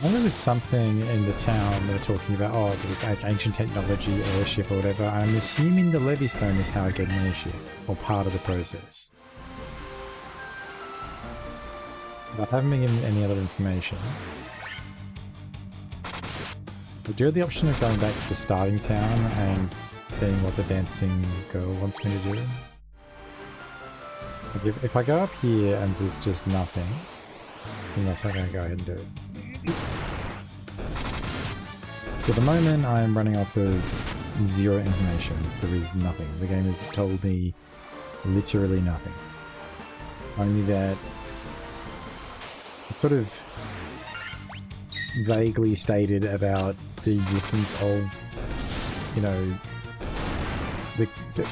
I know there was something in the town they were talking about, oh, there was like ancient technology, airship or whatever. I'm assuming the Levystone is how I get an airship, or part of the process. But I haven't been given any other information. I do have the option of going back to the starting town and seeing what the dancing girl wants me to do. Like if I go up here and there's just nothing, then that's not going to go ahead and do it. For the moment, I am running off of zero information. There is nothing. The game has told me literally nothing. Only that it's sort of vaguely stated about the existence of, you know,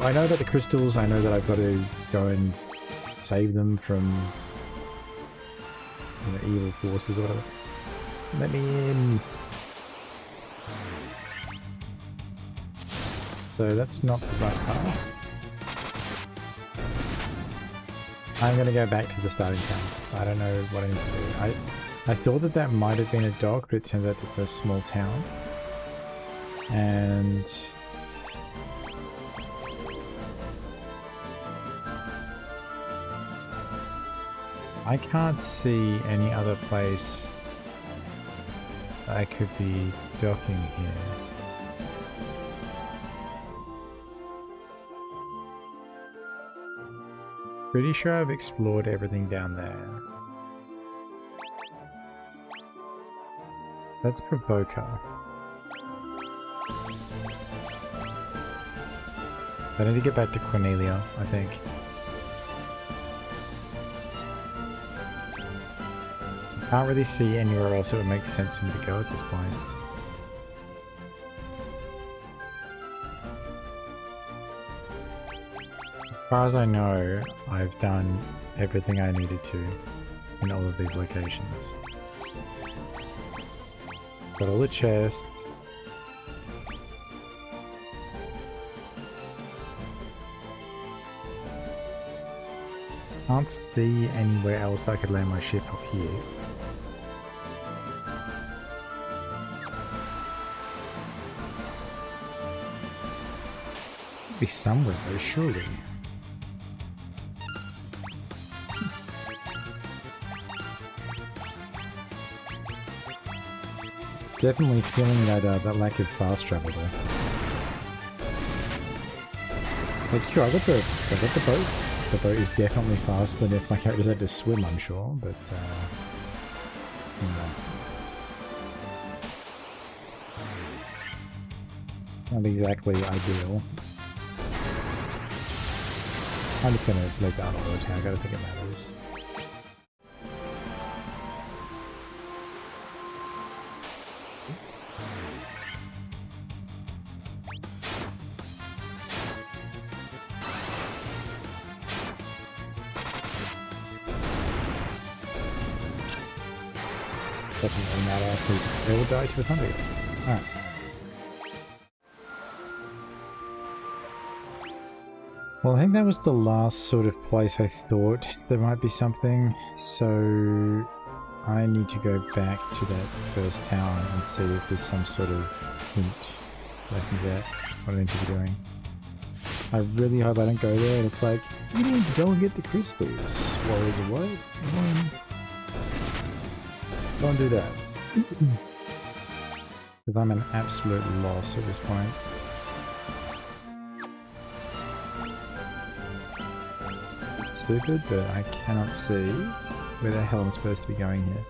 I know about the crystals, I know that I've got to go and save them from, you know, evil forces or whatever. Let me in. So that's not the right path. I'm going to go back to the starting town. I don't know what I need to do. I thought that that might have been a dock, but it turns out it's a small town. And I can't see any other place I could be docking here. Pretty sure I've explored everything down there. That's Provoker. I need to get back to Cornelia, I think. Can't really see anywhere else it would make sense for me to go at this point. As far as I know, I've done everything I needed to in all of these locations. Got all the chests. Can't see anywhere else I could land my ship up here. Be somewhere though, surely. Definitely feeling that lack of fast travel there. Like sure, I got the boat. The boat is definitely faster than if my characters had to swim, I'm sure, but not exactly ideal. I'm just gonna let that auto attack, I don't think it matters. Doesn't really matter because it will die to a thunder. Alright. Well, I think that was the last sort of place I thought there might be something, so I need to go back to that first town and see if there's some sort of hint that I can get what I need to be doing. I really hope I don't go there and it's like, you need to go and get the crystals. Warriors of what? Don't do that. Because I'm an absolute loss at this point. Stupid, but I cannot see where the hell I'm supposed to be going here.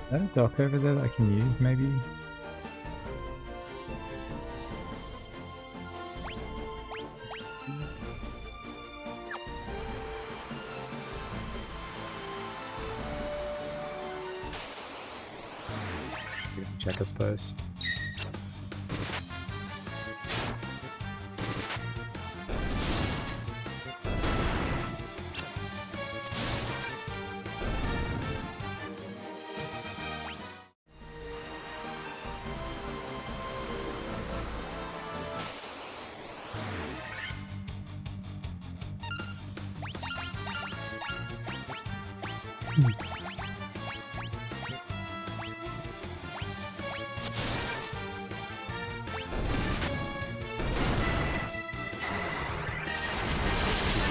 Is that a dock over there that I can use, maybe? Check, I suppose.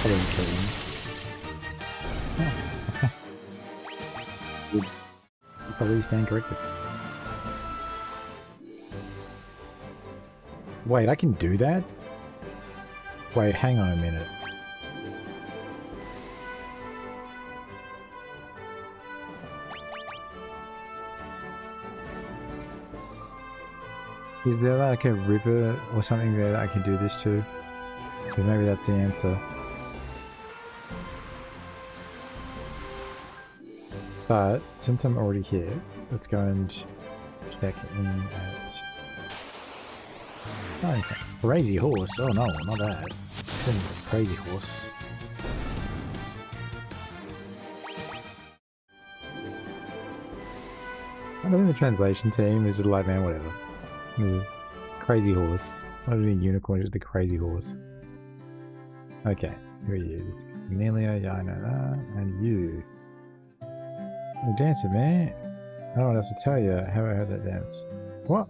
I didn't kill him. Oh. You probably stand corrected. Wait, I can do that? Wait, hang on a minute. Is there like a river or something there that I can do this to? So maybe that's the answer. But since I'm already here, let's go and check in at... Oh, okay. Crazy horse. Oh no, not that. Crazy horse. I don't think the translation team is like, man, whatever. Crazy horse. Not even a unicorn, just a crazy horse. Okay, who are you? Amelia, yeah, I know that. And you. Oh, dancer, man. I don't know what else to tell you how I heard that dance. What?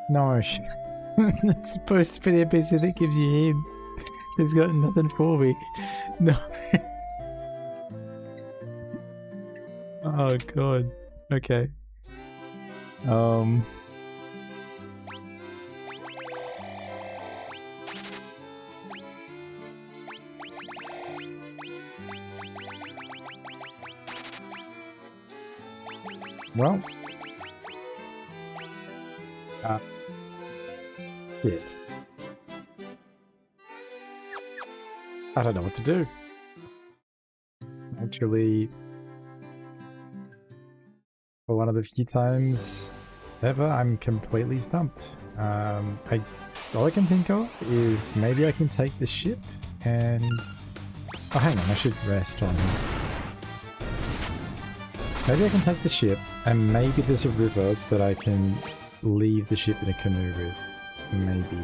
No, it's supposed to be the NPC that gives you hints. It's got nothing for me. No. Oh god. Okay. Well. Shit. I don't know what to do. Actually, for one of the few times ever, I'm completely stumped. All I can think of is maybe I can take the ship and... Oh, hang on, I should rest on... Maybe I can take the ship and maybe there's a river that I can leave the ship in a canoe with. Maybe.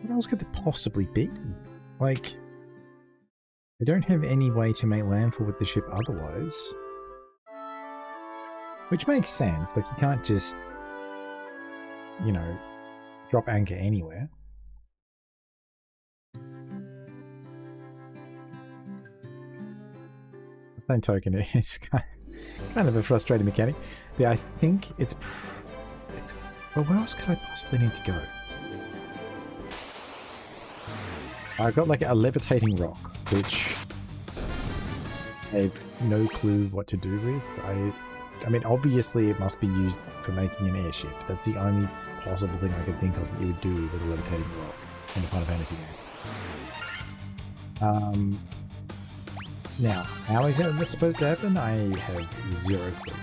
What else could there possibly be? Like, I don't have any way to make landfall with the ship otherwise. Which makes sense, like you can't just, you know, drop anchor anywhere. Same token, it's kind of a frustrating mechanic. But I think it's... Well, where else could I possibly need to go? I've got like a levitating rock, which I have no clue what to do with. I mean, obviously it must be used for making an airship. That's the only possible thing I could think of that you would do with a levitating rock in a Final Fantasy game. Now, how exactly that's supposed to happen, I have zero clue.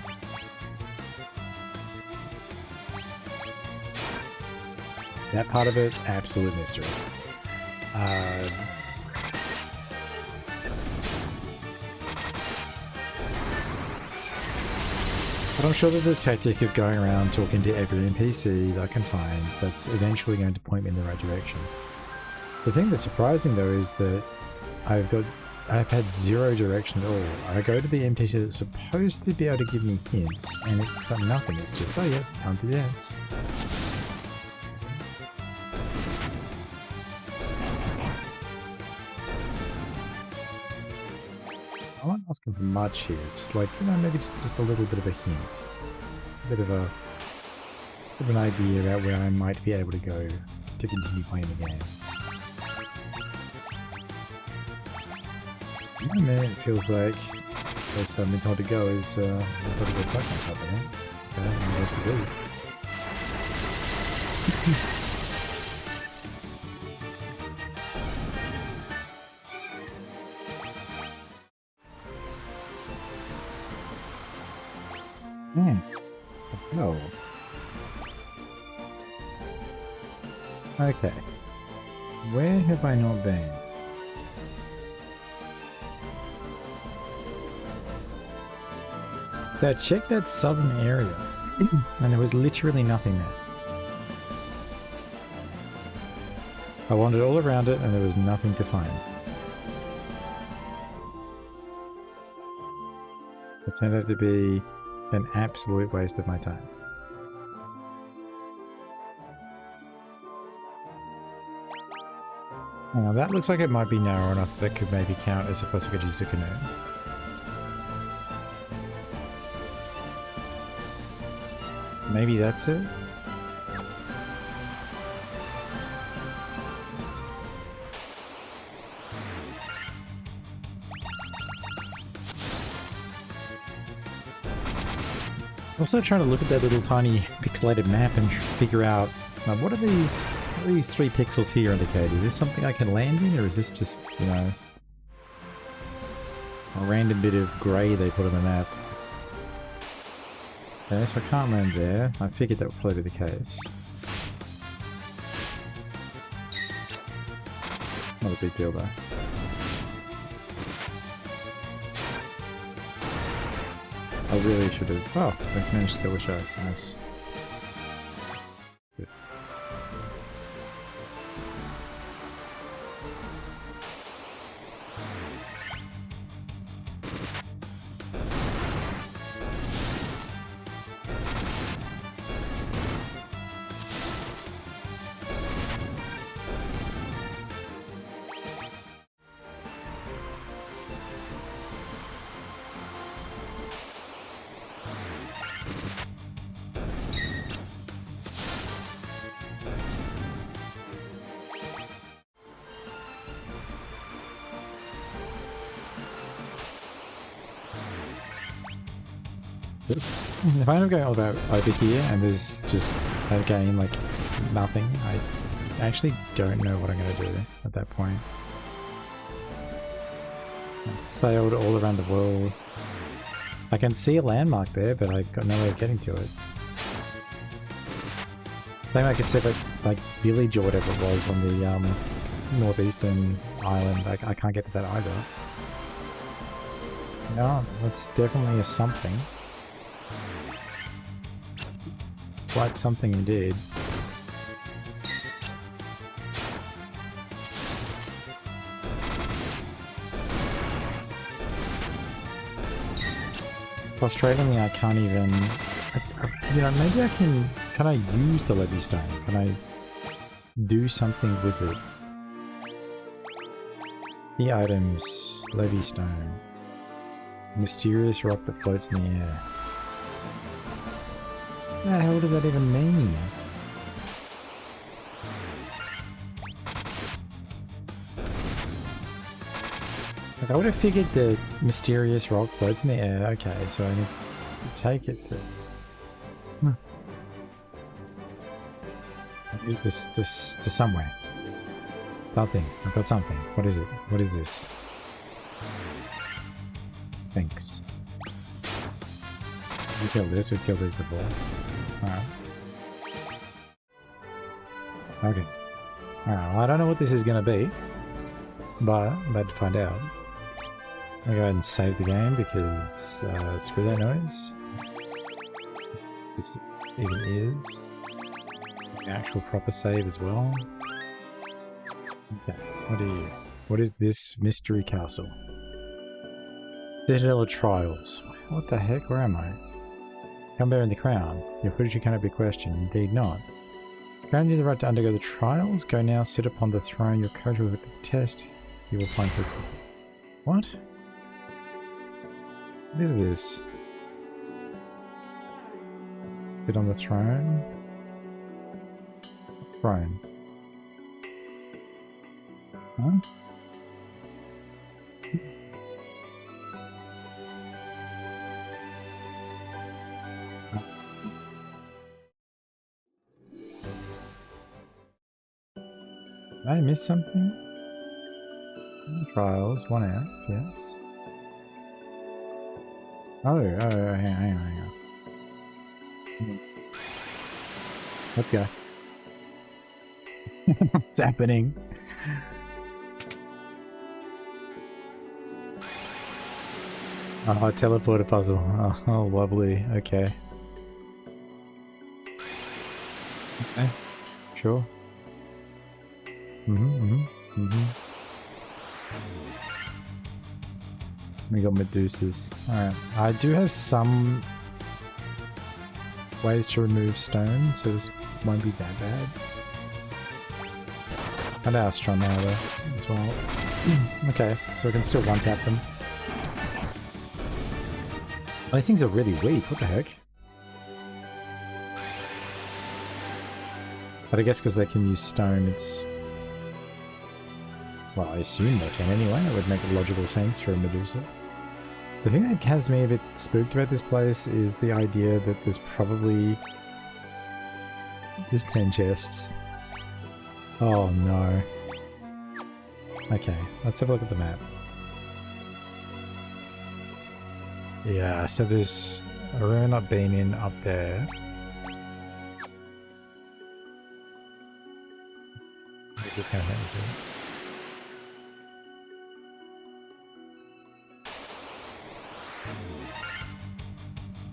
That part of it, absolute mystery. But I'm sure that the tactic of going around talking to every NPC that I can find, that's eventually going to point me in the right direction. The thing that's surprising though is that I've had zero direction at all. I go to the NPC that's supposed to be able to give me hints, and it's got nothing. It's just, oh yeah, time to dance. I'm not asking for much here. It's like, you know, maybe just a little bit of a hint. A bit of an idea about where I might be able to go to continue playing the game. At the moment, it feels like the place I've been told to go is, I've got to go touch myself, I think. I don't know what else to do. Oh. Okay. Where have I not been? So I checked that southern area, and there was literally nothing there. I wandered all around it, and there was nothing to find. It turned out to be an absolute waste of my time. Now that looks like it might be narrow enough that it could maybe count as a place I could use a canoe. Maybe that's it? Also trying to look at that little tiny pixelated map and figure out what are these 3 pixels here indicated? Is this something I can land in, or is this just, you know, a random bit of grey they put on the map? Okay, so I can't land there. I figured that would probably be the case. Not a big deal though. I really should have... Oh, I managed to kill the shark. Nice. Good. If I end up going all about over here and there's just a game like nothing, I actually don't know what I'm going to do at that point. I've sailed all around the world. I can see a landmark there, but I've got no way of getting to it. Same I could see like village or whatever it was on the northeastern island. I can't get to that either. No, that's definitely a something. Quite something indeed. Frustratingly, I can't even... you know, maybe I can... Can I use the levy stone? Can I do something with it? The items. Levy stone. Mysterious rock that floats in the air. What the hell does that even mean? Like, I would have figured the mysterious rock floats in the air. Okay, so I need to take it to... This to somewhere. Something. I've got something. What is it? What is this? Thanks. We killed this. We've killed these before. Alright. Okay. Alright, well, I don't know what this is going to be, but I'm about to find out. I'm going to go ahead and save the game because screw that noise. This even is an actual proper save as well. Okay, what are you? What is this mystery castle? Citadel of Trials. What the heck? Where am I? Come bearing the crown. Your footage cannot be questioned. Indeed not. Granted you the right to undergo the trials. Go now, sit upon the throne. Your courage will be the test. You will find her. What? What is this? Sit on the throne. Throne. Huh? Did I miss something? Trials, 1 out, yes. Oh, hang on. Let's go. What's happening? Oh, teleporter puzzle. Oh, lovely. Okay. Okay. Sure. We got Medusas. Alright. I do have some ways to remove stone, so this won't be that bad. And Astron now though, as well. Okay, so I can still one-tap them. Oh, these things are really weak, what the heck? But I guess because they can use stone, it's... Well, I assume they can anyway, it would make logical sense for a Medusa. The thing that has me a bit spooked about this place is the idea that there's probably... There's 10 chests. Oh no. Okay, let's have a look at the map. Yeah, so there's a room I've not been in up there. This kind of happens here.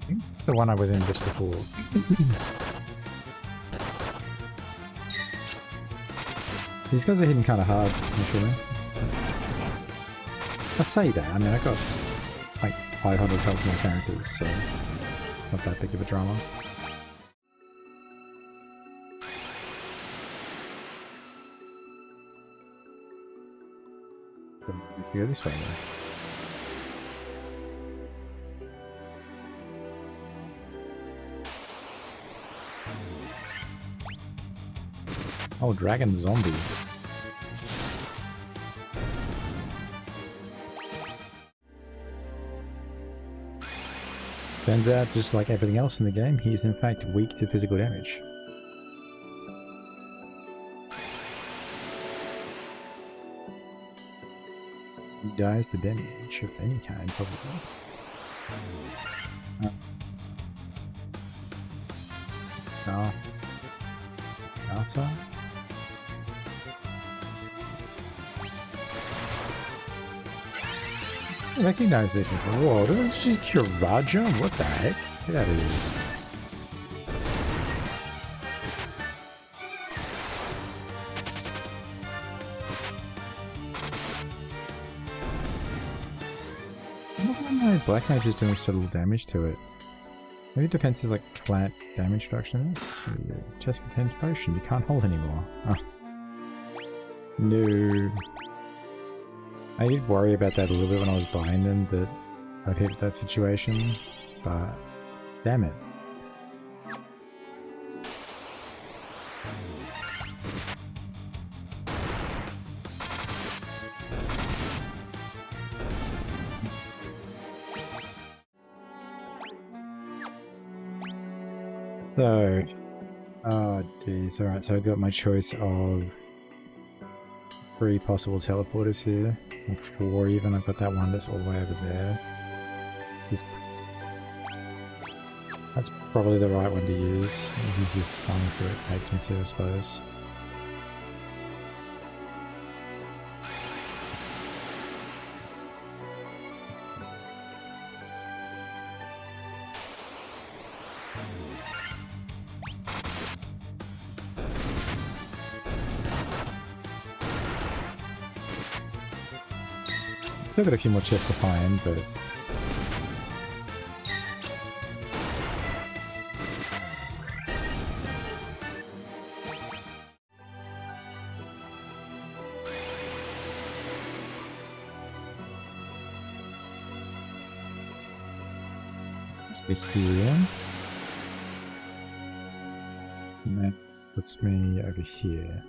I think it's the one I was in just before. These guys are hitting kind of hard, actually. I say that, I mean I got like 500 health for my characters, so not that big of a drama. Go this way then. Oh, dragon zombie. Turns out, just like everything else in the game, he is in fact weak to physical damage. He dies to damage of any kind, probably. Oh. Data? I recognize this. Whoa, this is Kiraja? What the heck? Get out of here. I don't know why Black Mage is doing so little damage to it. Maybe defense is like flat damage reduction. Chest contains potion. You can't hold anymore. Oh. No. I did worry about that a little bit when I was buying them, that I'd hit that situation, but damn it. So, Oh geez, alright, so I've got my choice of 3 possible teleporters here. Or 4 even, I've got that one that's all the way over there. That's probably the right one to use. I'll use this one so it takes me to, I suppose. Still got a few more chests to find, but here. And that puts me over here.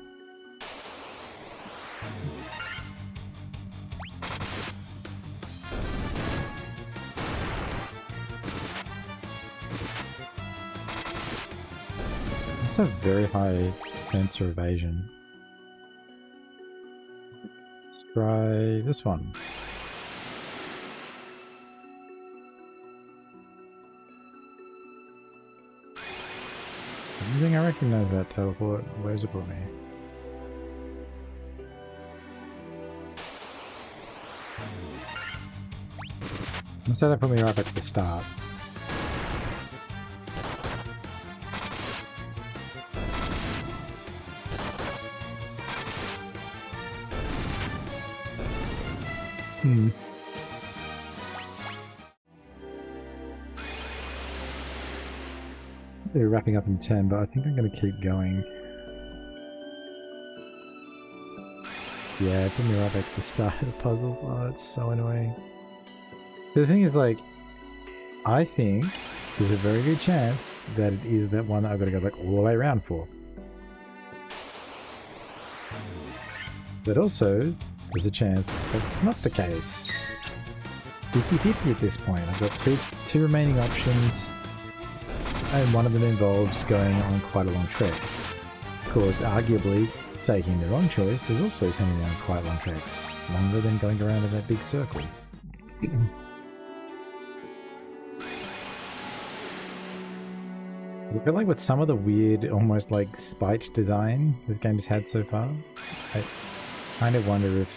That's a very high chance for evasion. Let's try this one. I think I recognize that teleport. Where's it put me? Let's say that put me right back at the start. They're wrapping up in 10, but I think I'm going to keep going. Yeah, put me right back to the start of the puzzle. Oh, it's so annoying. But the thing is, like, I think there's a very good chance that it is that one that I've got to go like all the way around for. But also, there's a chance that's not the case. 50-50 at this point. I've got two remaining options, and one of them involves going on quite a long trek. Of course, arguably, taking the wrong choice is also sending down quite long treks, longer than going around in that big circle. I feel like with some of the weird, almost like spiked design the game's had so far, I kind of wonder if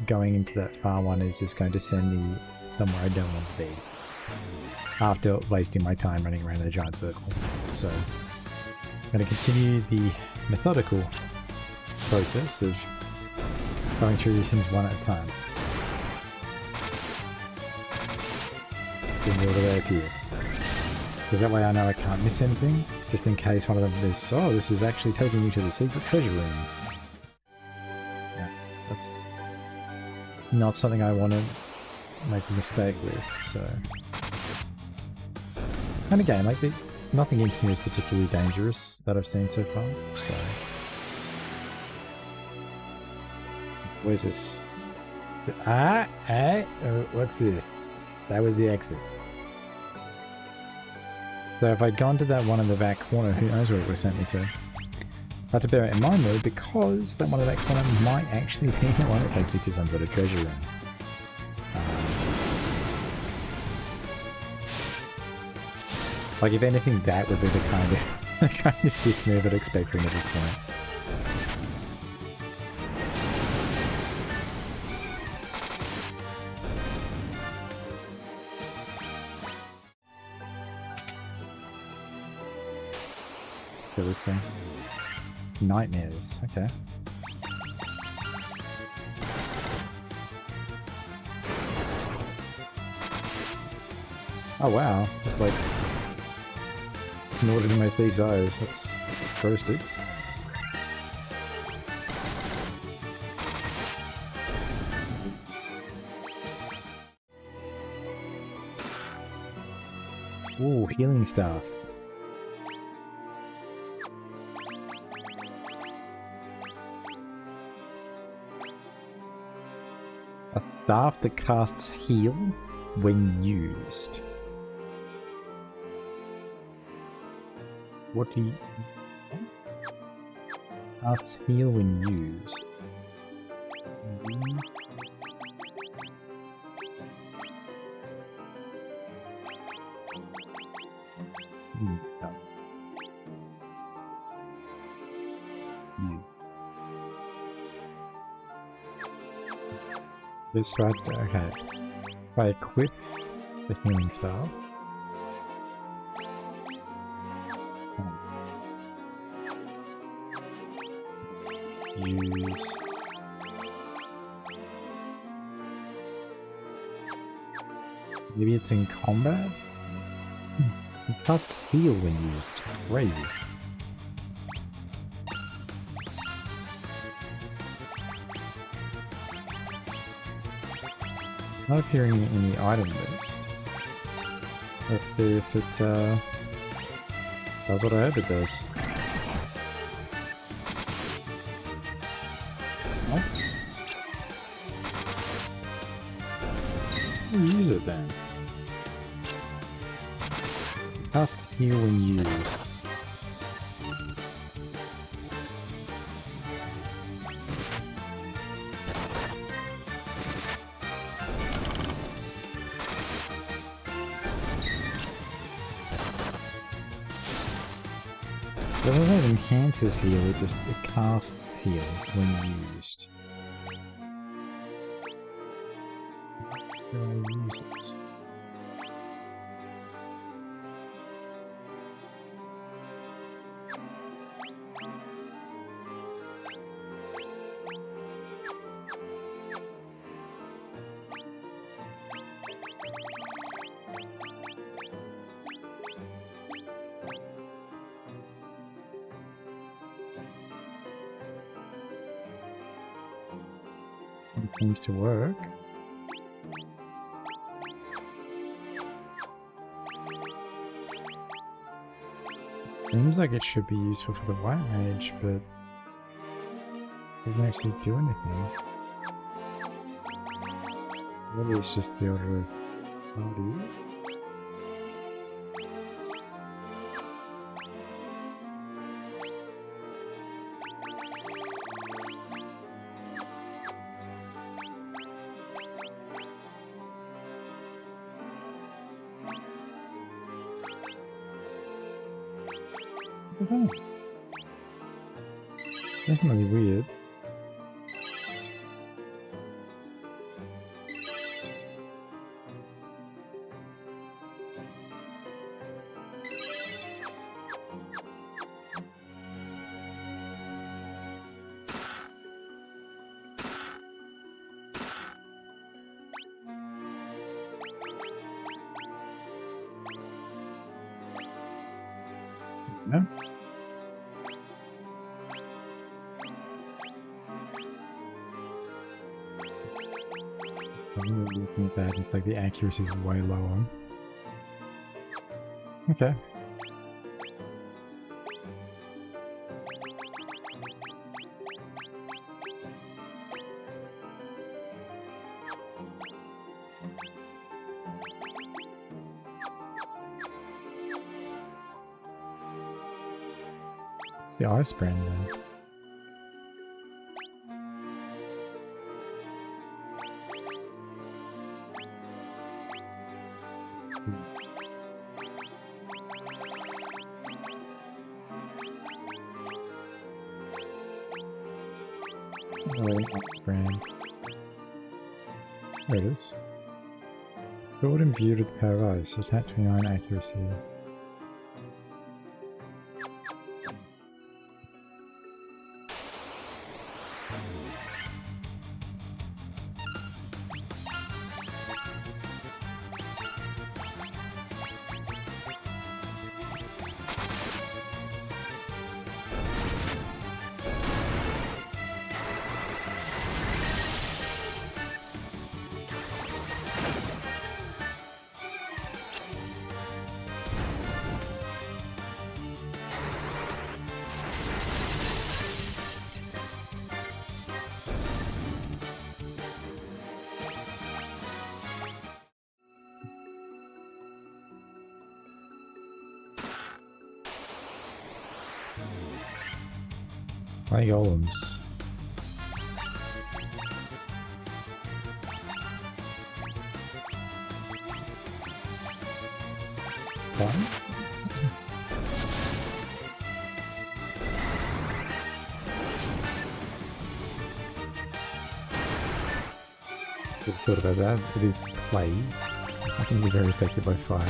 going into that far one is just going to send me somewhere I don't want to be after wasting my time running around in a giant circle. So I'm going to continue the methodical process of going through these things one at a time. In the order they appear. Because that way I know I can't miss anything, just in case one of them is, oh, this is actually taking you to the secret treasure room. Yeah, that's not something I want to make a mistake with, so... And again, like, nothing in here is particularly dangerous that I've seen so far, so... Where's this? What's this? That was the exit. So if I'd gone to that one in the back corner, who knows where it would have sent me to. I have to bear it in mind though, because that one in the back corner might actually be the one that takes me to some sort of treasure room. Like if anything, that would be the kind of dick move I'd expect from at this point. Everything. Nightmares, okay. Oh wow, just like snorted in my thief's eyes. That's gross, dude. Ooh, healing staff. A staff that casts heal when used. What do you... Casts heal when used. This right there, okay. If I equip the healing staff. Use maybe it's in combat? It casts heal when used, which is crazy. Not appearing in the item list. Let's see if it does what I hope it does. Oh. Use it then. Cast heal when used. It doesn't enhances heal, it casts heal when used. How do I use it? It seems to work. Seems like it should be useful for the white mage, but it doesn't actually do anything. Maybe it's just the order of party. Okay. Definitely weird. No? I'm really looking at that, it's like the accuracy is way lower. Okay. It's the ice brand then. Brand. There it is. Sword imbued with the power of ice, attack 29 accuracy. Play golems. Fine. Good thought about that. It is clay. I can be very affected by fire.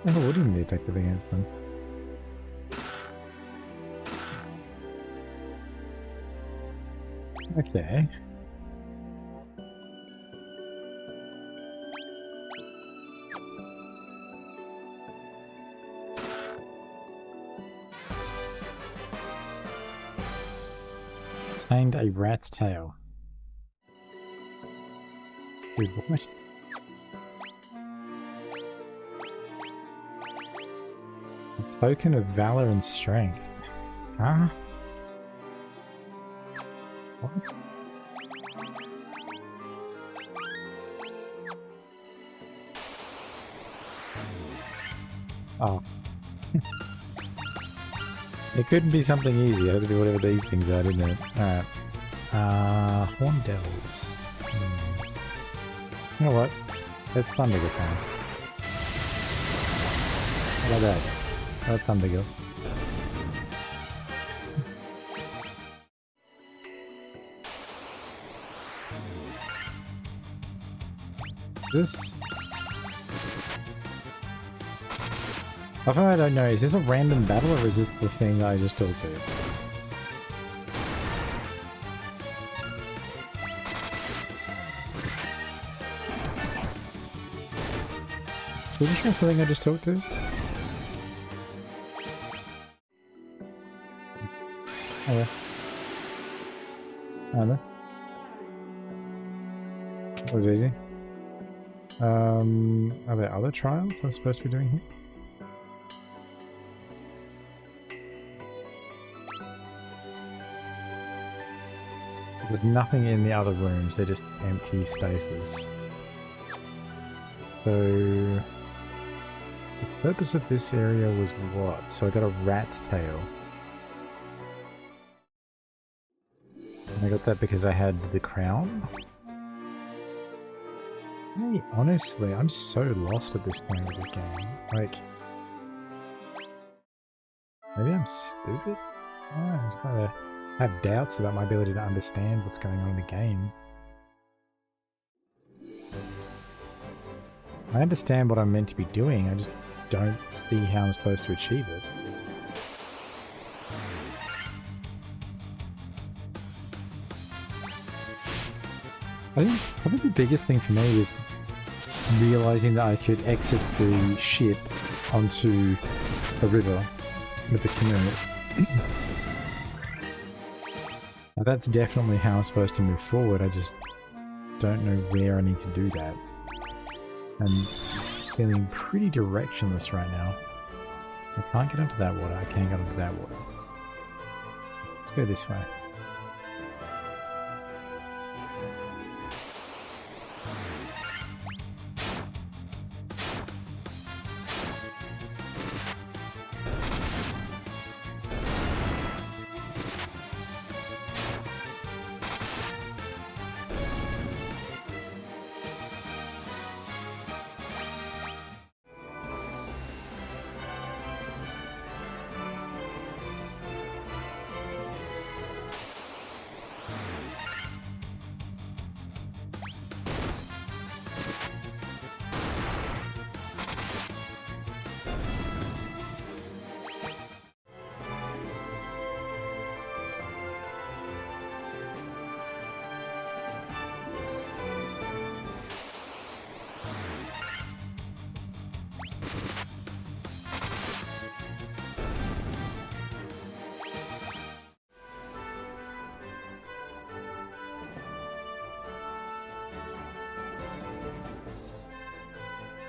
I wouldn't be effective against them. Okay. Obtained a rat's tail. Dude, what? A token of valor and strength. Huh? What? Oh. It couldn't be something easy. It had to be whatever these things are, didn't it? Alright. Horn Devils. You know what? Let's Thundergill time. How about that? Let's Thundergill. This... I don't know, is this a random battle or is this the thing that I just talked to? Pretty sure it's something I just talked to? Oh yeah. I don't know. That was easy. Are there other trials I'm supposed to be doing here? There's nothing in the other rooms, they're just empty spaces. So... the purpose of this area was what? So I got a rat's tail. And I got that because I had the crown? Hey, honestly, I'm so lost at this point of the game. Like... maybe I'm stupid? I'm just kinda... have doubts about my ability to understand what's going on in the game. I understand what I'm meant to be doing, I just don't see how I'm supposed to achieve it. I think probably the biggest thing for me was realizing that I could exit the ship onto a river with the canoe. Now that's definitely how I'm supposed to move forward, I just don't know where I need to do that. I'm feeling pretty directionless right now. I can't get onto that water, I can't get onto that water. Let's go this way.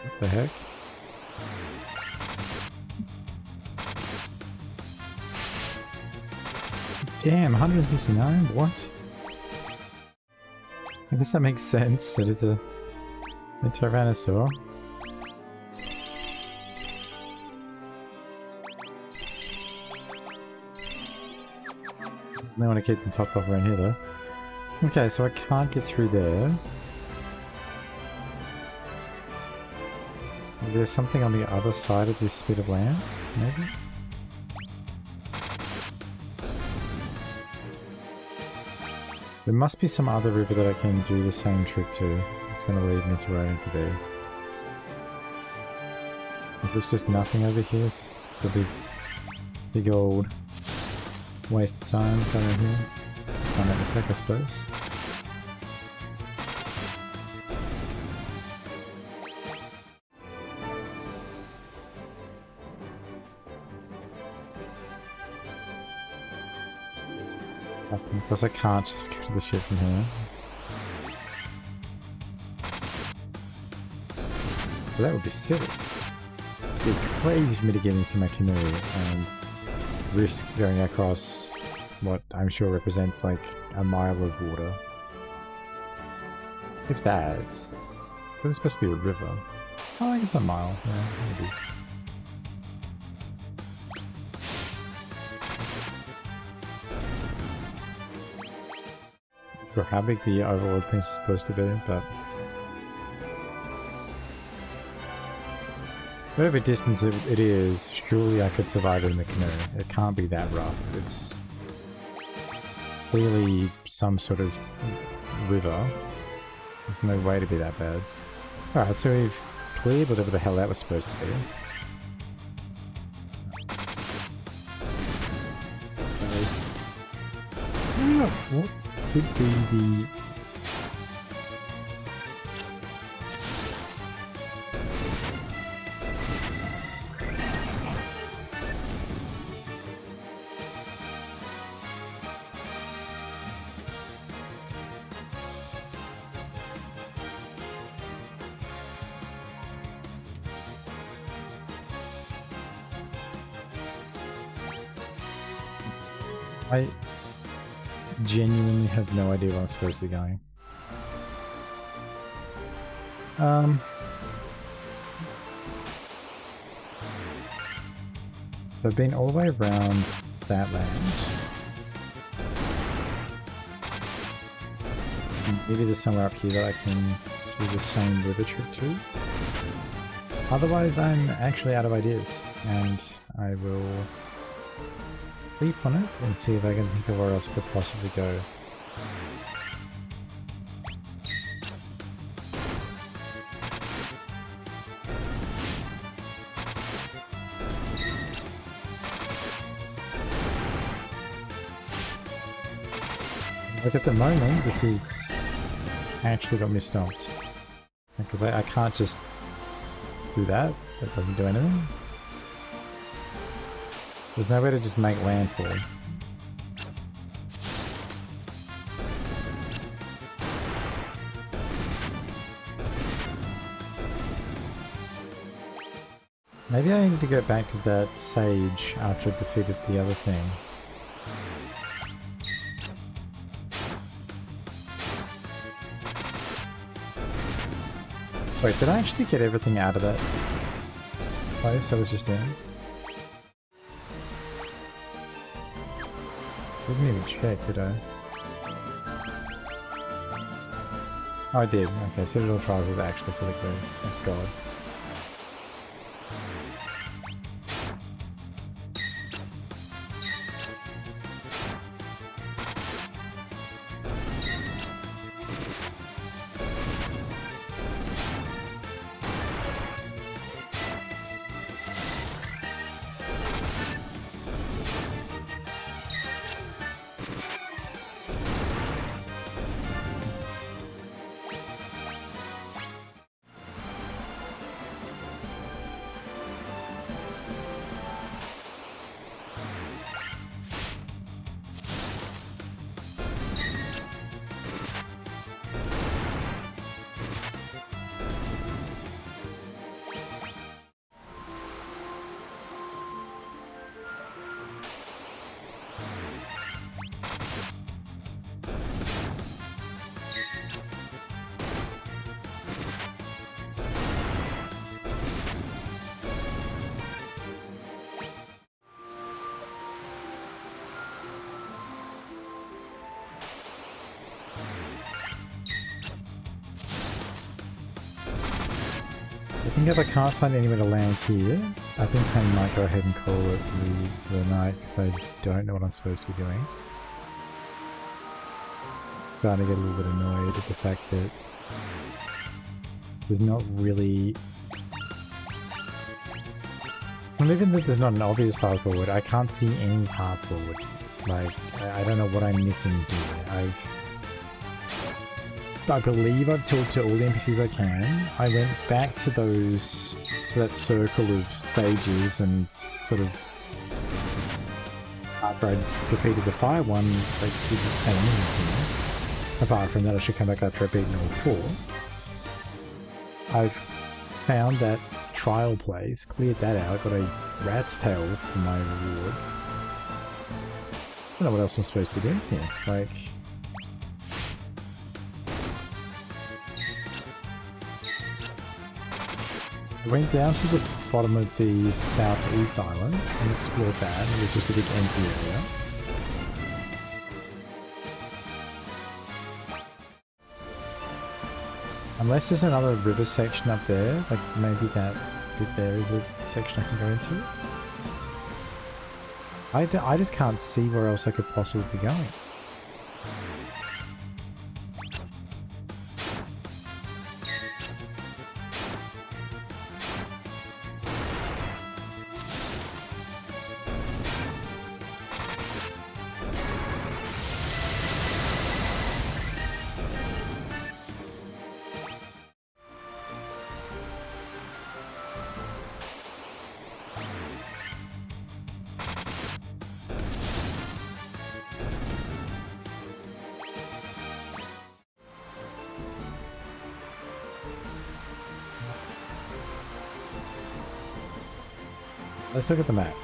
What the heck? Damn, 169? What? I guess that makes sense. It is a A Tyrannosaur. I want to keep them topped off around here though. Okay, so I can't get through there. Is there something on the other side of this bit of land? Maybe? There must be some other river that I can do the same trick to. It's going to lead me to where I need to be. If there's just nothing over here, it's just a big old waste of time coming here. Find out in a sec, I suppose. Of course I can't just go to the ship from here. But that would be silly. It'd be crazy for me to get into my canoe and risk going across what I'm sure represents like a mile of water. If that. But it's supposed to be a river. Oh, I guess a mile. Yeah, maybe. Not sure how big the overall thing's supposed to be, but whatever distance it is, surely I could survive it in the canoe. It can't be that rough. It's clearly some sort of river. There's no way to be that bad. Alright, so we've cleared whatever the hell that was supposed to be. What could be the... I genuinely have no idea where I'm supposed to be going. I've been all the way around that land. Maybe there's somewhere up here that I can do the same river trip to. Otherwise I'm actually out of ideas, and I will sleep on it and see if I can think of where else I could possibly go. Like at the moment, this is actually got me stumped. Because I can't just do that. That doesn't do anything. There's no way to just make landfall. Maybe I need to go back to that sage after I defeated the other thing. Wait, did I actually get everything out of that place I was just in? Didn't even check, did I? Oh, I did. Okay, Citadel Trials was actually pretty good. Thank God. think if I can't find anywhere to land here, I think I might go ahead and call it the night because I don't know what I'm supposed to be doing. Starting to get a little bit annoyed at the fact that there's not really... Well, even if there's not an obvious path forward, I can't see any path forward. Like, I don't know what I'm missing here. I believe I've talked to all the NPCs I can. I went back to that circle of stages and sort of after I'd defeated the fire one, like, didn't say anything to me. Apart from that, I should come back after I've beaten all 4. I've found that trial place, cleared that out, got a rat's tail for my reward. I don't know what else I'm supposed to be doing here. Like, I went down to the bottom of the southeast island and explored that. It was just a big empty area. Unless there's another river section up there, like maybe that bit there is a section I can go into. I just can't see where else I could possibly be going. Let's look at the map.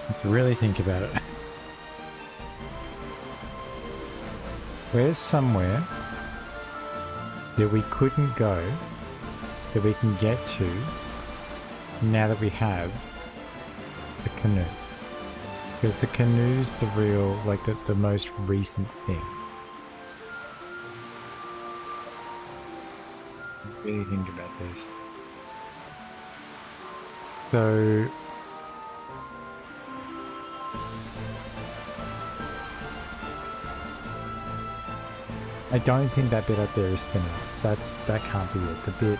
Let's really think about it. Where's somewhere that we couldn't go, that we can get to, now that we have the canoe? Because the canoe's the real, like the most recent thing. Really think about this. So I don't think that bit up there is thin enough. That can't be it. The bit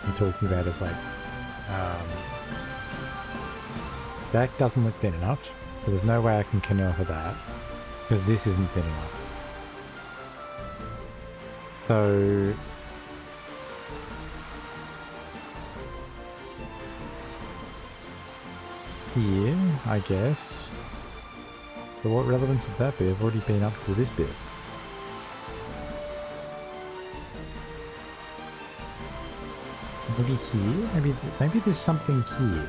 I'm talking about is like that doesn't look thin enough. So there's no way I can canoe for that because this isn't thin enough. So here, I guess. But what relevance would that be? I've already been up to this bit. Maybe here? Maybe there's something here.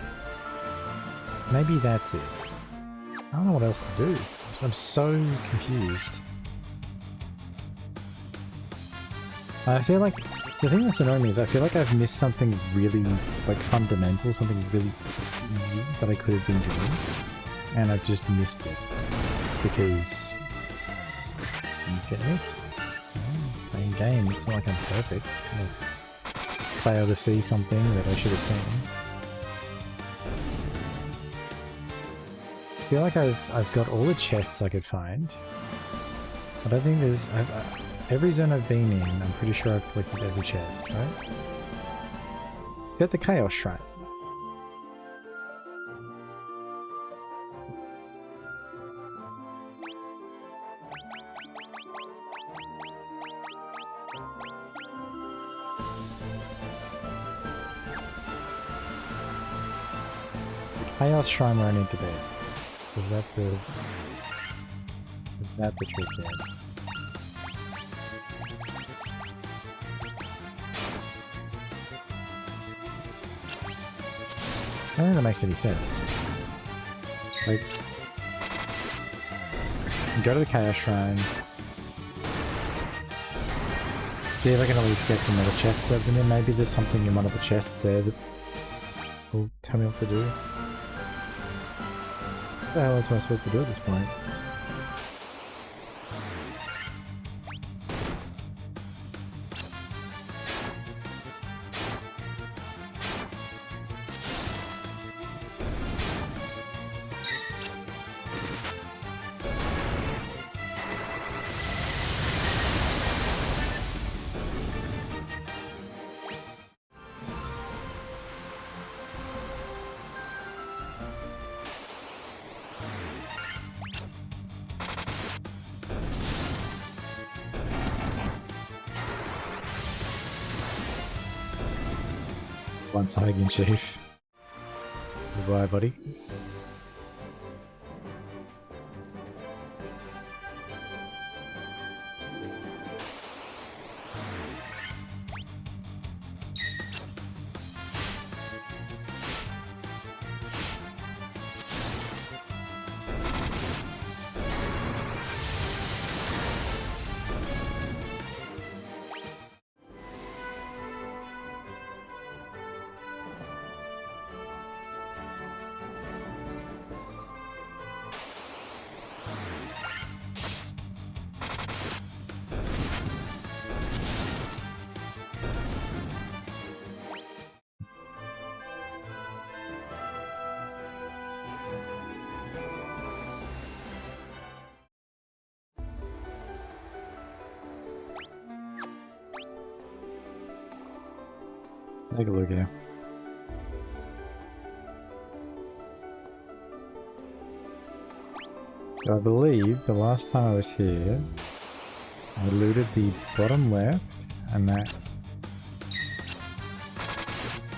Maybe that's it. I don't know what else to do. I'm so confused. I feel like the thing that's annoying me is I feel like I've missed something really like fundamental, something really easy that I could have been doing, and I've just missed it because you get missed. Playing game, it's not like I'm perfect. I fail to see something that I should have seen. I feel like I've got all the chests I could find. I don't think there's... every zone I've been in, I'm pretty sure I've collected every chest, right? Get the Chaos Shrine. The Chaos Shrine where I need to be. Is that the trick there? I don't think that makes any sense. Like, go to the Chaos Shrine. See if I can at least get some other chests open there. Maybe there's something in one of the chests there that will tell me what to do. What the hell else am I supposed to do at this point? Once again, Chief. Goodbye, buddy. Take a look here. So I believe the last time I was here, I looted the bottom left, and that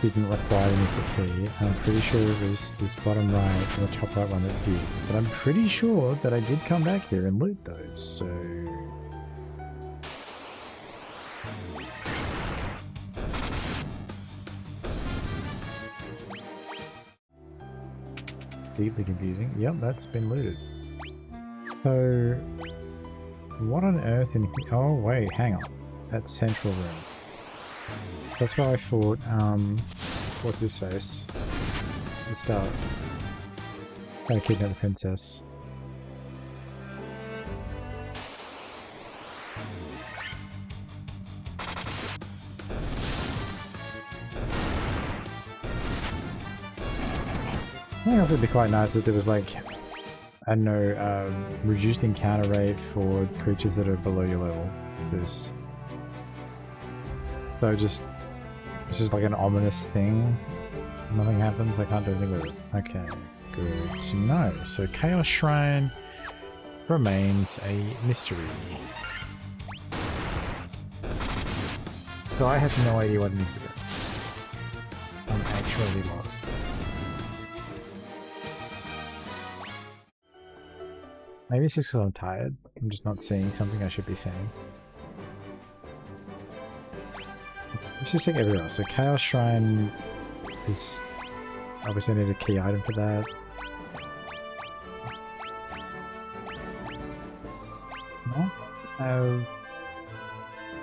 didn't require the mystic key. I'm pretty sure it was this bottom right and the top right one that did. But I'm pretty sure that I did come back here and loot those, so... Deeply confusing. Yep, that's been looted. So, what on earth in here? Oh wait, hang on. That's central room. That's why I thought, what's his face? The start. Trying to kidnap the princess. I think it would be quite nice if there was like, I don't know, reduced encounter rate for creatures that are below your level. So just, it's just like an ominous thing. Nothing happens, I can't do anything with it. Okay, good to know. So Chaos Shrine remains a mystery. So I have no idea what it needs to do. I'm actually lost. Maybe it's just because I'm tired. I'm just not seeing something I should be seeing. Let's just check everywhere else. So Chaos Shrine is obviously need a key item for that. No? I've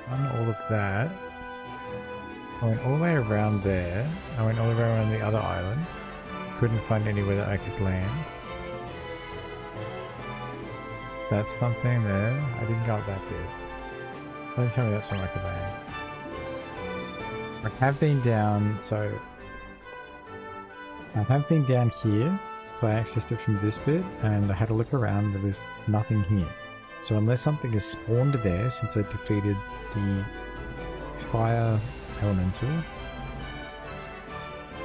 done all of that. I went all the way around there. I went all the way around the other island. Couldn't find anywhere that I could land. That's something there. I didn't go back there. Don't tell me that's not like a land. I have been down, so I have been down here, so I accessed it from this bit, and I had a look around, there was nothing here. So unless something is spawned there, since I defeated the fire elemental,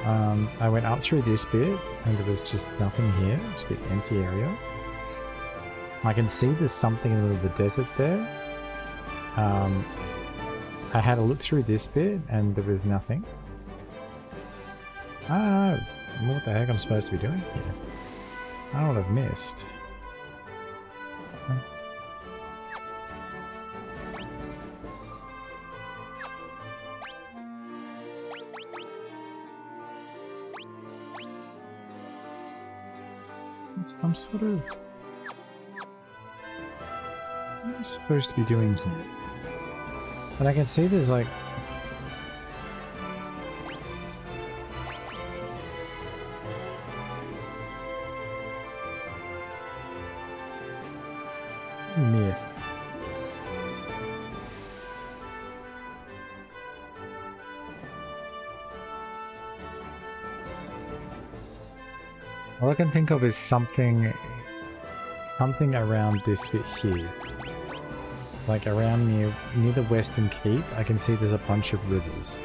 I went up through this bit, and there was just nothing here, it's a bit empty area. I can see there's something in the middle of the desert there. I had a look through this bit and there was nothing. I don't know what the heck I'm supposed to be doing here. I don't know what I've missed. I'm sort of... What am I supposed to be doing here? But I can see there's like... Missed. All I can think of is something around this bit here. Like around near the Western Keep, I can see there's a bunch of rivers.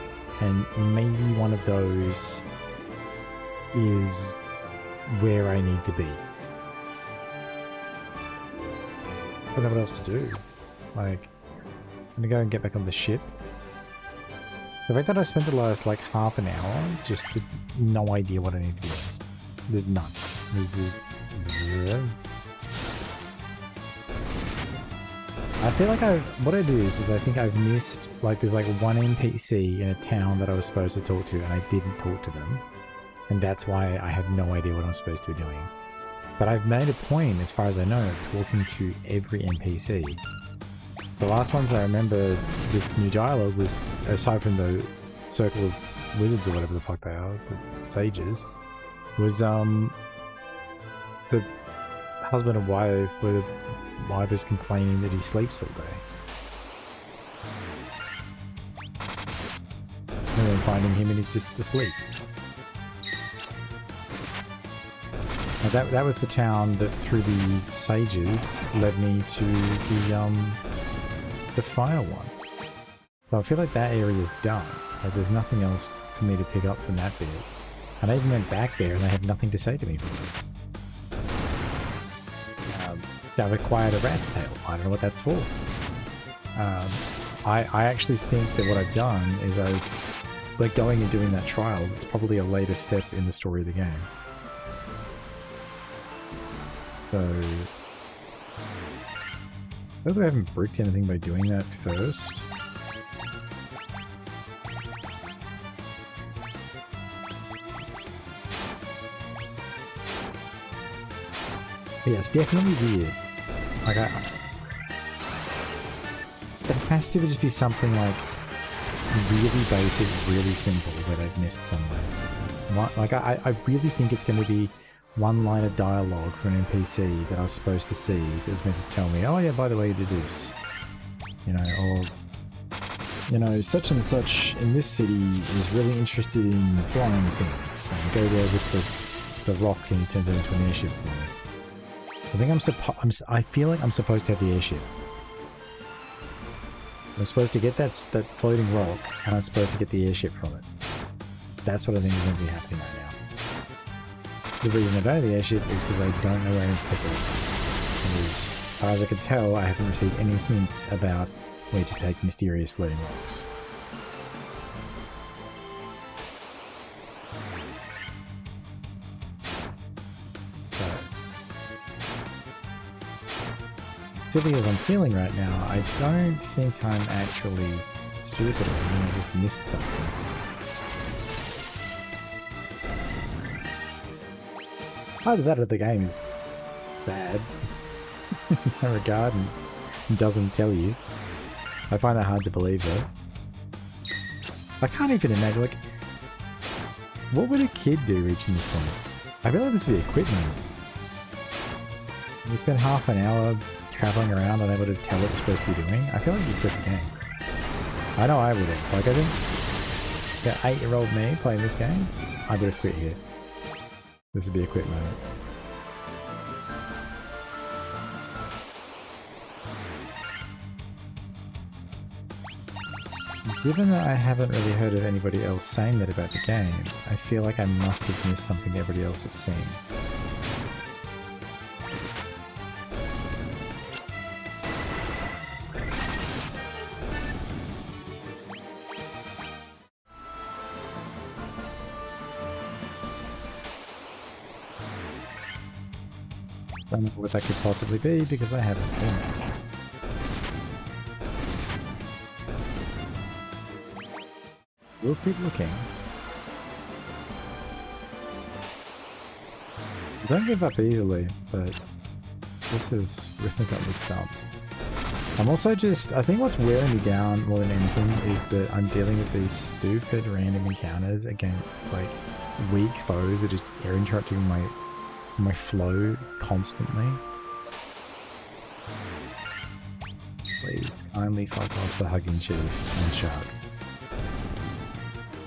And maybe one of those is where I need to be. I don't know what else to do. Like, I'm gonna go and get back on the ship. The fact that I spent the last like half an hour just with no idea what I need to be doing. There's none. There's just... I feel like what it is I think I've missed, like there's like one NPC in a town that I was supposed to talk to and I didn't talk to them. And that's why I have no idea what I'm supposed to be doing. But I've made a point, as far as I know, of talking to every NPC. The last ones I remember with new dialogue was, aside from the circle of wizards or whatever the fuck they are, the sages, was the husband and wife where the wife is complaining that he sleeps all day. And then finding him and he's just asleep. Now that was the town that through the sages led me to the fire one. So I feel like that area is done. Like there's nothing else for me to pick up from that bit. And I even went back there and they had nothing to say to me from it. I've acquired a rat's tail. I don't know what that's for. I actually think that what I've done is I've, like going and doing that trial, it's probably a later step in the story of the game. So, I haven't bricked anything by doing that first. But yeah, it's definitely weird. Like it has to just be something like really basic, really simple that I've missed somewhere. Like I really think it's going to be one line of dialogue for an NPC that I was supposed to see that was meant to tell me, oh yeah, by the way, you did this. You know, or, you know, such and such in this city is really interested in flying things. And go there with the rock and he turns it into an airship for me. I think I feel like I'm supposed to have the airship. I'm supposed to get that floating rock, and I'm supposed to get the airship from it. That's what I think is going to be happening right now. The reason I don't have the airship is because I don't know where to pick it. And as far as I can tell, I haven't received any hints about where to take mysterious floating rocks. Silly as I'm feeling right now, I don't think I'm actually stupid. I mean, I just missed something. Either that or the game is bad in that regard and doesn't tell you. I find that hard to believe though. I can't even imagine, like, what would a kid do reaching this point? I feel like this would be equipment. We spend half an hour traveling around unable to tell what you're supposed to be doing. I feel like you'd quit the game. I know I would have. Like, I think the 8-year-old me playing this game, I would have quit here. This would be a quit moment. Given that I haven't really heard of anybody else saying that about the game, I feel like I must have missed something everybody else has seen. I don't know what that could possibly be because I haven't seen it. We'll keep looking. Don't give up easily, but we've got me stumped. I'm also just, I think what's wearing me down more than anything is that I'm dealing with these stupid random encounters against like weak foes that just are interrupting my flow constantly. Please, kindly fuck off the hugging chief and shark.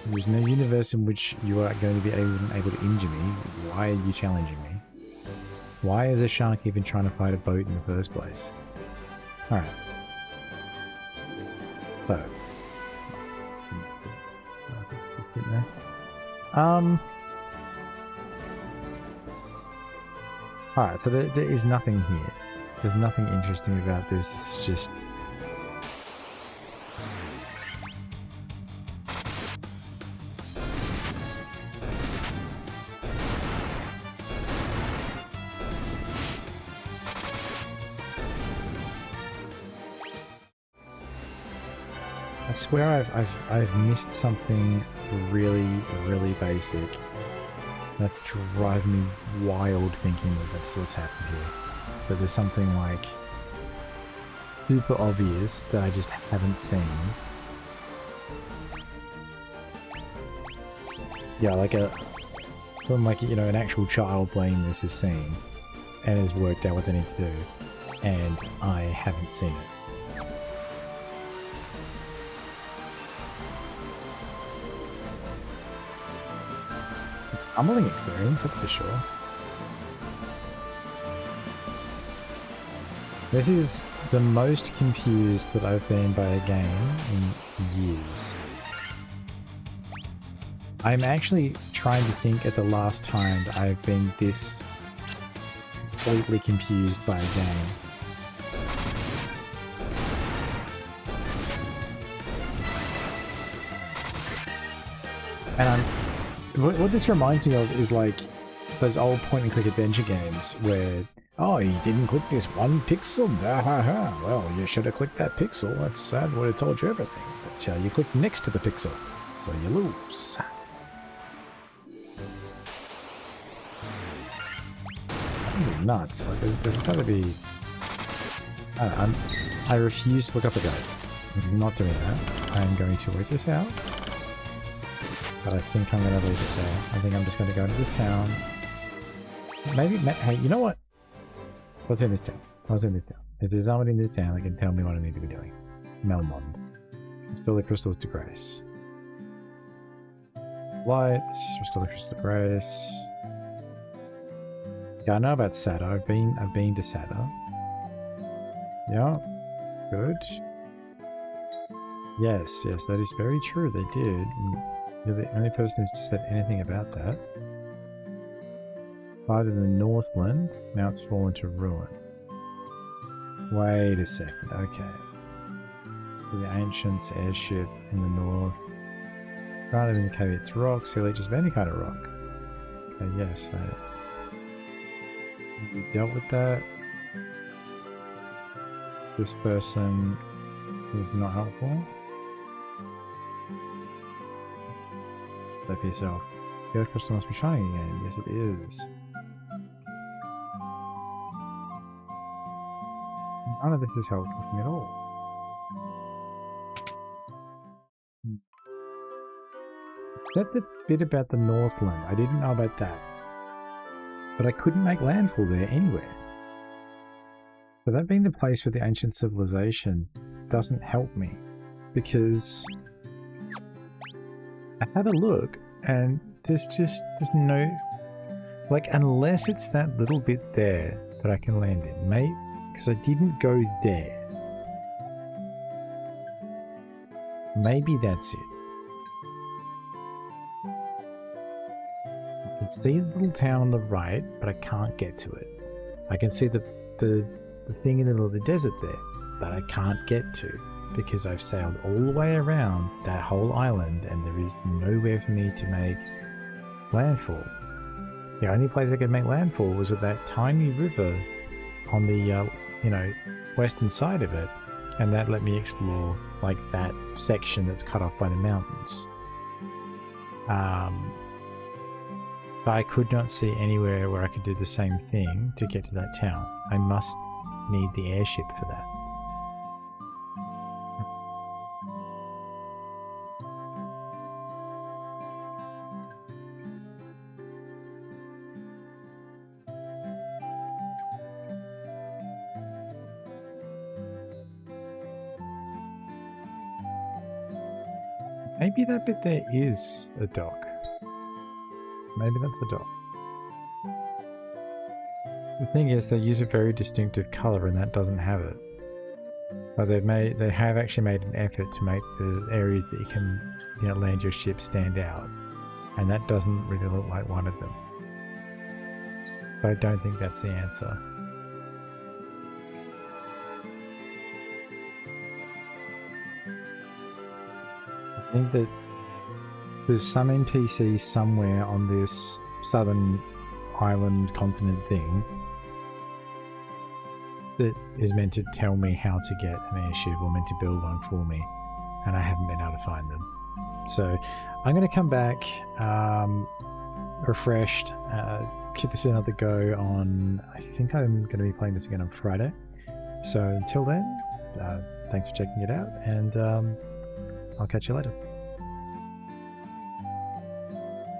There's no universe in which you are going to be able to injure me. Why are you challenging me? Why is a shark even trying to fight a boat in the first place? Alright. So. Alright, so there is nothing here. There's nothing interesting about this. This is just... I swear I've missed something really, really basic. That's driving me wild thinking that that's what's happened here. But there's something like super obvious that I just haven't seen. Yeah, like from like, you know, an actual child playing this has seen and has worked out what they need to do, and I haven't seen it. Humbling experience, that's for sure. This is the most confused that I've been by a game in years. I'm actually trying to think at the last time that I've been this completely confused by a game. And what this reminds me of is like those old point-and-click adventure games where, oh, you didn't click this one pixel, well, you should have clicked that pixel, that's sad, would have told you everything, but you clicked next to the pixel, so you lose. Nuts. Like, there's got to be... I refuse to look up a guide. I'm not doing that. I'm going to work this out. But I think I'm going to leave it there. I think I'm just going to go into this town. Maybe... Hey, you know what? What's in this town? What's in this town? If there's someone in this town that can tell me what I need to be doing. Melmond. Restore the crystals to grace. Light. Restore the crystals to grace. Yeah, I know about Sada. I've been to Sada. Yeah, good. Yes, that is very true. They did. And you're the only person who's said anything about that. Fight in the Northland, mounts fall into ruin. Wait a second. Okay. The Ancients airship in the north. Can't indicate it's rock. Sea leeches of any kind of rock. Okay, yes. We dealt with that. This person is not helpful. That for yourself. The earth crystal must be shining again. Yes, it is. None of this is helpful for me at all. Except the bit about the Northland. I didn't know about that. But I couldn't make landfall there anywhere. So that being the place for the ancient civilization doesn't help me, because I had a look and there's no, like, unless it's that little bit there that I can land in, mate, because I didn't go there. Maybe that's it. I can see the little town on the right, but I can't get to it. I can see the thing in the middle of the desert there, but I can't get to because I've sailed all the way around that whole island and there is nowhere for me to make landfall. The only place I could make landfall was at that tiny river on the western side of it, and that let me explore like that section that's cut off by the mountains. But I could not see anywhere where I could do the same thing to get to that town. I must need the airship for that. Maybe that bit there is a dock. Maybe that's a dock. The thing is, they use a very distinctive color, and that doesn't have it. But they have actually made an effort to make the areas that you can, land your ship stand out, and that doesn't really look like one of them. But I don't think that's the answer. I think that there's some NPC somewhere on this southern island continent thing that is meant to tell me how to get an airship, or meant to build one for me. and I haven't been able to find them. So I'm going to come back refreshed, give this another go on, I think I'm going to be playing this again on Friday. So until then, thanks for checking it out, and I'll catch you later.